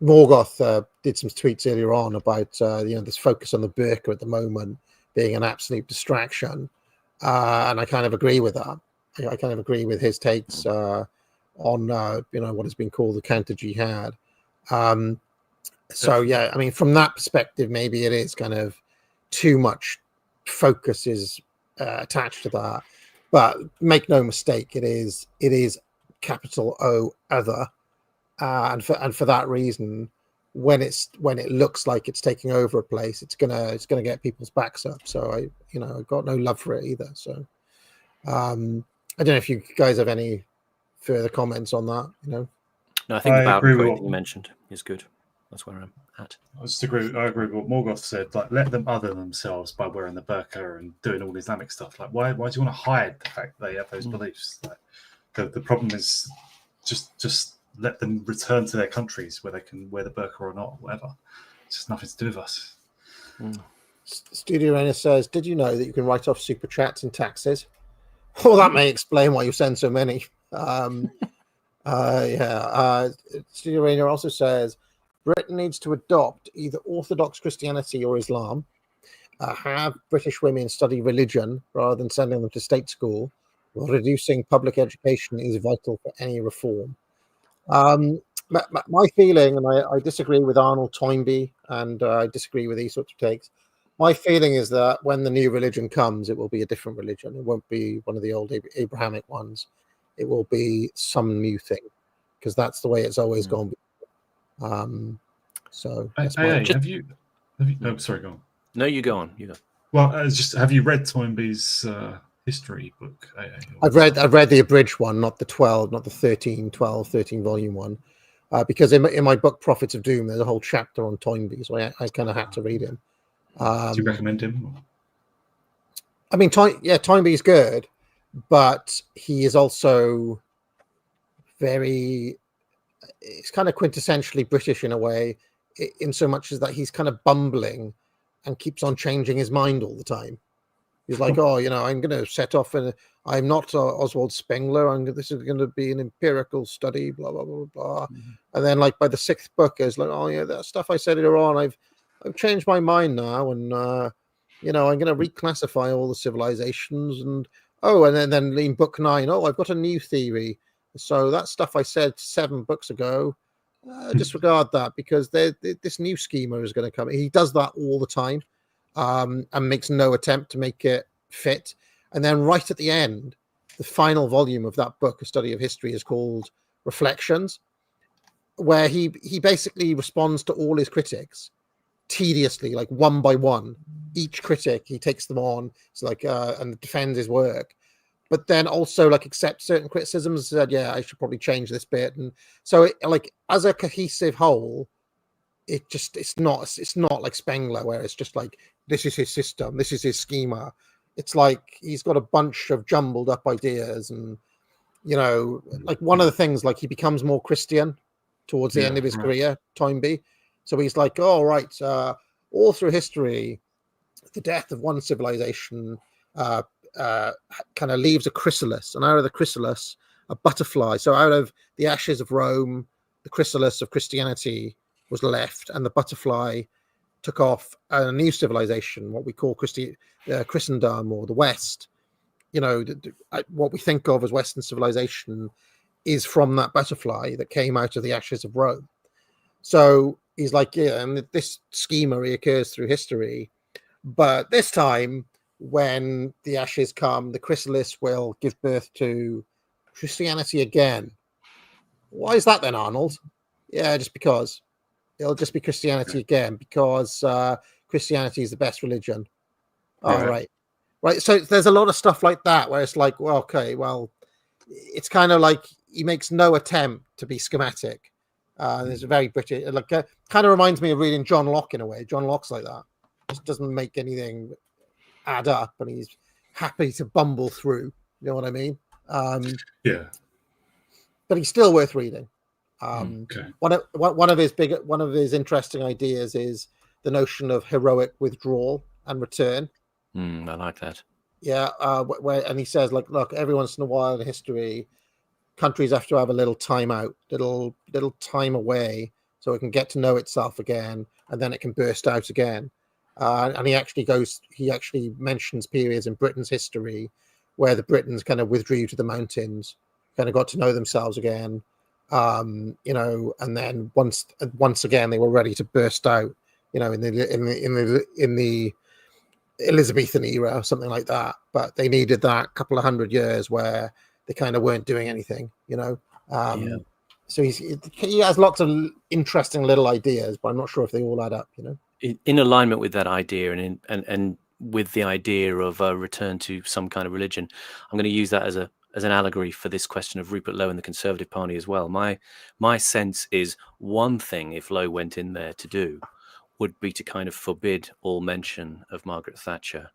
S1: Morgoth did some tweets earlier on about this focus on the burqa at the moment being an absolute distraction, and I kind of agree with that. I kind of agree with his takes on what has been called the counter jihad. So yeah, I mean, from that perspective, maybe it is kind of too much focus is attached to that. But make no mistake, it is capital O other, and for that reason, when it looks like it's taking over a place, it's gonna get people's backs up. So I've got no love for it either. So I don't know if you guys have any further comments on that.
S3: No, I think the Bowden quote that you mentioned is good. That's where I'm at.
S2: I agree with what Morgoth said. Like, let them other themselves by wearing the burqa and doing all Islamic stuff. Like, why do you want to hide the fact they have those beliefs? Like, the problem is just let them return to their countries where they can wear the burqa or not, whatever. It's just nothing to do with us.
S1: Studio Rainer says, "Did you know that you can write off super chats and taxes?" Well, that may explain why you send so many. Studio Rainer also says, Britain needs to adopt either Orthodox Christianity or Islam, have British women study religion rather than sending them to state school, while reducing public education is vital for any reform. My feeling, and I disagree with Arnold Toynbee, and I disagree with these sorts of takes. My feeling is that when the new religion comes, it will be a different religion. It won't be one of the old Abrahamic ones. It will be some new thing, because that's the way it's always gone. So
S2: have you no, sorry, go on.
S3: No, you go on. You go.
S2: Well, have you read Toynbee's history book?
S1: I've read the abridged one, not the 13 volume one, because in my book Prophets of Doom, there's a whole chapter on Toynbee, so I kind of had to read him.
S2: Do you recommend him?
S1: I mean, Toynbee's good, but he is also it's kind of quintessentially British in a way. in so much as that he's kind of bumbling and keeps on changing his mind all the time. He's like, oh, I'm going to set off, and I'm not Oswald Spengler. This is going to be an empirical study, blah blah blah blah. And then, like by the 6th book, it's like, oh yeah, that stuff I said earlier on, I've changed my mind now, and I'm going to reclassify all the civilizations, and and then in book 9, I've got a new theory. So that stuff I said 7 books ago, disregard that, because this new schema is going to come. He does that all the time. And makes no attempt to make it fit. And then right at the end, the final volume of that book, A Study of History, is called Reflections, where he basically responds to all his critics tediously, like one by one. Each critic, he takes them on, and defends his work, but then also like accepts certain criticisms, said, yeah, I should probably change this bit. And so as a cohesive whole, it's not like Spengler, where it's just like, this is his system, this is his schema. It's like he's got a bunch of jumbled up ideas, and like one of the things, like he becomes more Christian towards the end of his career, Toynbee. So he's like, all through history, the death of one civilization kind of leaves a chrysalis, and out of the chrysalis, a butterfly. So out of the ashes of Rome, the chrysalis of Christianity was left, and the butterfly took off a new civilization, what we call Christendom, or the West. What we think of as Western civilization is from that butterfly that came out of the ashes of Rome. So he's like, yeah, and this schema reoccurs through history, but this time, when the ashes come, the chrysalis will give birth to Christianity again. Why is that then, Arnold? Yeah, just because. It'll just be Christianity again, because Christianity is the best religion. Right. So there's a lot of stuff like that where it's like, well, okay, well, it's kind of like he makes no attempt to be schematic. There's a very British, kind of reminds me of reading John Locke in a way. John Locke's like that. Just doesn't make anything add up, and he's happy to bumble through. You know what I mean?
S2: Yeah.
S1: But he's still worth reading. One of his interesting ideas is the notion of heroic withdrawal and return.
S3: I like that.
S1: Yeah, and he says, like, look, every once in a while in history, countries have to have a little time out, little time away, so it can get to know itself again, and then it can burst out again. And he actually mentions periods in Britain's history where the Britons kind of withdrew to the mountains, kind of got to know themselves again. And then once again they were ready to burst out, in the Elizabethan era or something like that. But they needed that couple of 100 years where they kind of weren't doing anything, So he has lots of interesting little ideas, but I'm not sure if they all add up,
S3: In alignment with that idea, and with the idea of a return to some kind of religion, I'm going to use that as an allegory for this question of Rupert Lowe and the Conservative Party as well. My sense is, one thing if Lowe went in there to do would be to kind of forbid all mention of Margaret Thatcher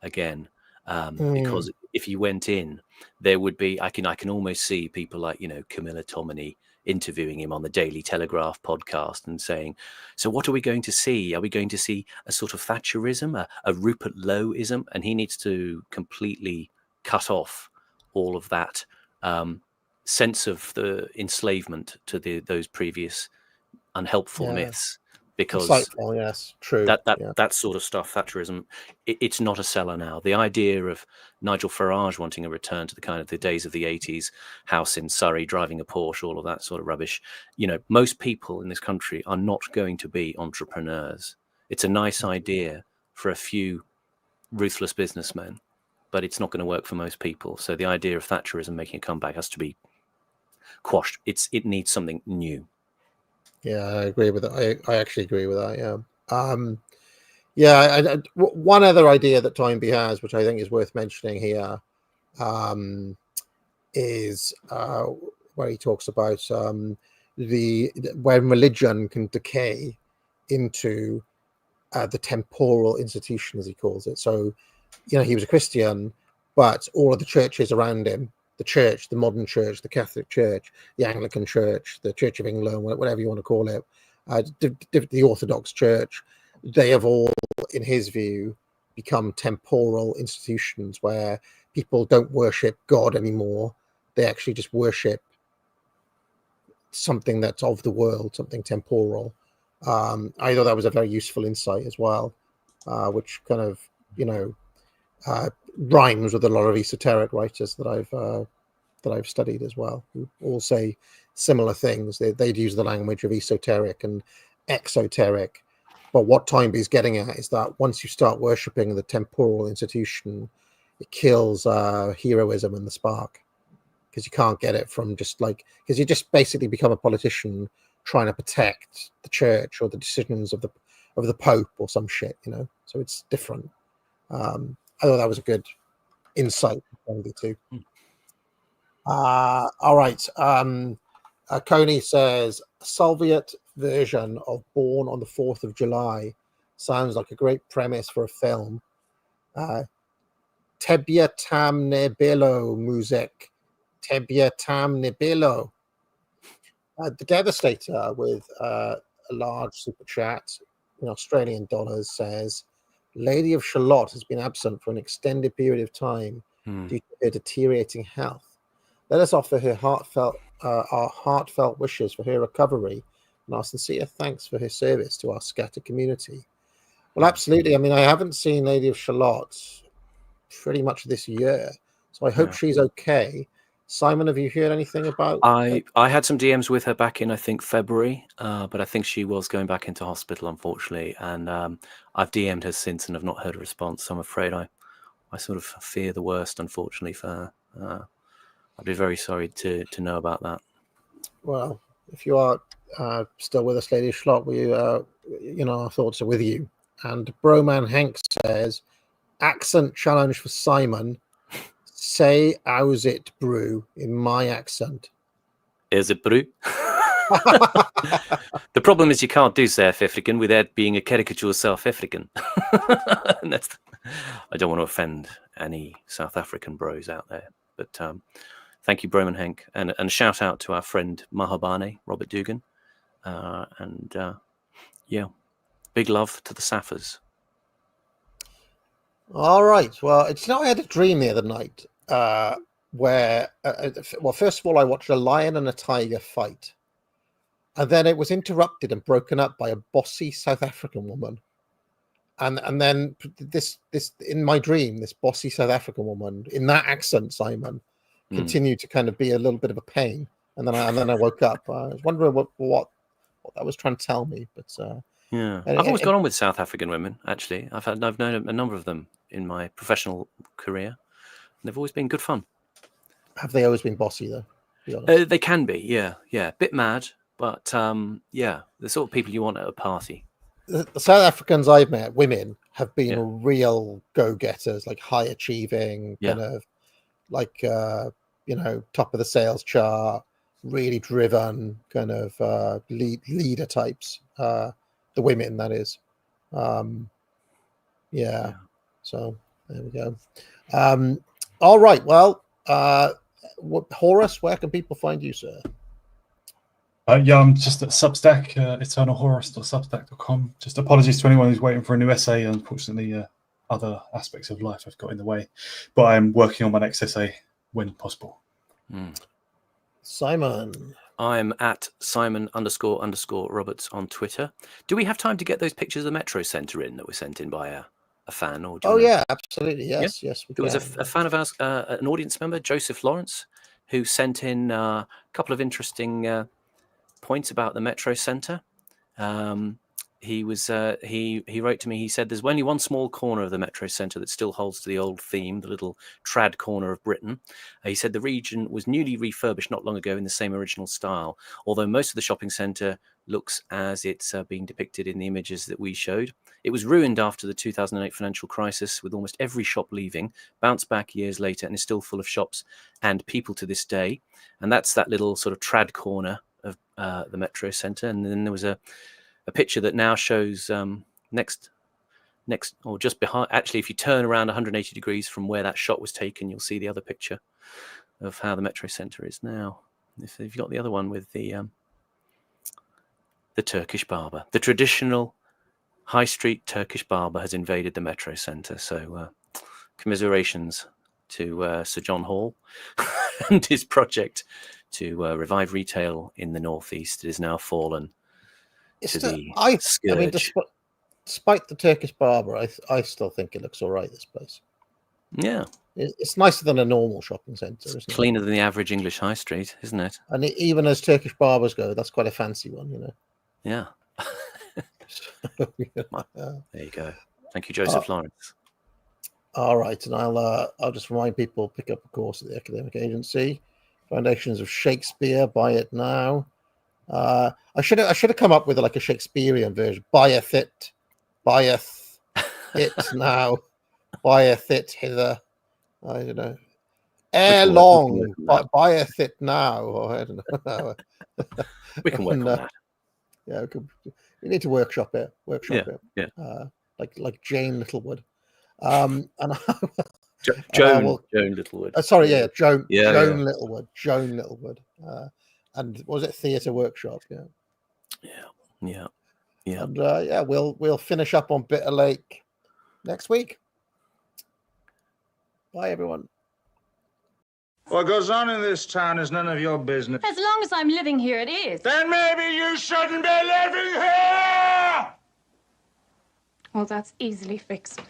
S3: again, because if he went in, there would be, I can almost see people like Camilla Tominey interviewing him on the Daily Telegraph podcast and saying, so what are we going to see? Are we going to see a sort of Thatcherism, a Rupert Loweism? And he needs to completely cut off all of that sense of the enslavement to those previous unhelpful myths, because
S1: insightful, yes, true.
S3: That sort of stuff, Thatcherism, it's not a seller now. The idea of Nigel Farage wanting a return to the kind of the days of the 80s, house in Surrey, driving a Porsche, all of that sort of rubbish. Most people in this country are not going to be entrepreneurs. It's a nice idea for a few ruthless businessmen, but it's not going to work for most people. So the idea of Thatcherism making a comeback has to be quashed. It needs something new.
S1: Yeah, I agree with that. I actually agree with that. Yeah. One other idea that Toynbee has, which I think is worth mentioning here, is where he talks about when religion can decay into the temporal institution, as he calls it. So, he was a Christian, but all of the churches around him, the church, the modern church, the Catholic Church, the Anglican Church, the Church of England, whatever you want to call it, the Orthodox Church, they have all, in his view, become temporal institutions where people don't worship God anymore. They actually just worship something that's of the world, something temporal. I thought that was a very useful insight as well, which kind of, rhymes with a lot of esoteric writers that I've studied as well, who all say similar things. They'd use the language of esoteric and exoteric. But what Toynbee's getting at is that once you start worshipping the temporal institution, it kills heroism and the spark, because you can't get it from because you just basically become a politician trying to protect the church or the decisions of the Pope or some shit, So it's different. I thought that was a good insight too. All right. Coney says Soviet version of Born on the 4th of July sounds like a great premise for a film. Tebya tam ne bilo music. Tebya tam ne bilo. The Devastator with a large super chat in Australian dollars says, Lady of Shalott has been absent for an extended period of time due to her deteriorating health. Let us offer her our heartfelt wishes for her recovery and our sincere thanks for her service to our scattered community. Well, absolutely. I mean, I haven't seen Lady of Shalott pretty much this year, so I hope she's okay. Simon, have you heard anything about?
S3: I had some DMs with her back in, I think, February, but I think she was going back into hospital, unfortunately, and I've DM'd her since and have not heard a response. So I'm afraid I sort of fear the worst, unfortunately, for her. I'd be very sorry to know about that.
S1: Well, if you are still with us, Lady Schlott, our thoughts are with you. And Broman Hank says, accent challenge for Simon. Say, how's it brew in my accent?
S3: Is it brew? The problem is you can't do South African without being a caricature South African. And I don't want to offend any South African bros out there, but thank you, Broman Hank, and shout out to our friend Mahabane, Robert Dugan, and big love to the Saffers.
S1: All right. Well, I had a dream the other night where, first of all, I watched a lion and a tiger fight, and then it was interrupted and broken up by a bossy South African woman, and then this in my dream, this bossy South African woman in that accent, Simon, continued to kind of be a little bit of a pain, and then I woke up. I was wondering what that was trying to tell me, but
S3: I've always gone on with South African women. Actually, I've known a number of them in my professional career, and they've always been good fun.
S1: Have they always been bossy though? Be honest.
S3: They can be, yeah, bit mad, but the sort of people you want at a party.
S1: The South Africans I've met, women, have been real go-getters, like high achieving, kind of like top of the sales chart, really driven, kind of leader types. The women, that is. So there we go. All right. Well, Horace, where can people find you, sir?
S2: I'm just at Substack, eternalhorus.substack.com. Just apologies to anyone who's waiting for a new essay. Unfortunately, other aspects of life have got in the way. But I'm working on my next essay when possible.
S1: Simon.
S3: I'm at Simon__Roberts on Twitter. Do we have time to get those pictures of the Metro Centre in that were sent in by a fan? Or
S1: yeah, absolutely. Yes, yes.
S3: There was a fan of ours, an audience member, Joseph Lawrence, who sent in a couple of interesting points about the Metro Centre. He wrote to me. He said there's only one small corner of the Metro Centre that still holds to the old theme, the little trad corner of Britain. He said the region was newly refurbished not long ago in the same original style, although most of the shopping centre looks as it's being depicted in the images that we showed. It was ruined after the 2008 financial crisis, with almost every shop leaving, bounced back years later, and is still full of shops and people to this day. And that's that little sort of trad corner of the Metro Centre. And then there was a picture that now shows next or just behind. Actually, if you turn around 180 degrees from where that shot was taken, you'll see the other picture of how the Metro Centre is now. If you've got the other one with the the Turkish barber. The traditional high street Turkish barber has invaded the metro centre. So commiserations to Sir John Hall and his project to revive retail in the northeast. It has now fallen to the scourge.
S1: I mean, despite the Turkish barber, I still think it looks all right, this place.
S3: Yeah.
S1: It's nicer than a normal shopping centre, isn't it?
S3: Cleaner than the average English high street, isn't it?
S1: And even as Turkish barbers go, that's quite a fancy one, you know.
S3: Yeah.
S1: So,
S3: there you go. Thank you, Joseph Lawrence.
S1: All right, and I'll just remind people, pick up a course at the Academic Agency, Foundations of Shakespeare. Buy it now. I should have come up with like a Shakespearean version. Buyeth it now, buyeth it hither. I don't know. Ere long, buyeth it now. Or I don't know.
S3: We can work on that.
S1: Yeah, we need to workshop it.
S3: Yeah.
S1: Like Jane Littlewood. And
S3: Joan Littlewood.
S1: Sorry, yeah, Joan
S3: Littlewood.
S1: Joan Littlewood. And what was it, Theatre Workshop?
S3: Yeah.
S1: And we'll finish up on Bitter Lake next week. Bye, everyone.
S6: What goes on in this town is none of your business.
S7: As long as I'm living here, it is.
S6: Then maybe you shouldn't be living here!
S7: Well, that's easily fixed.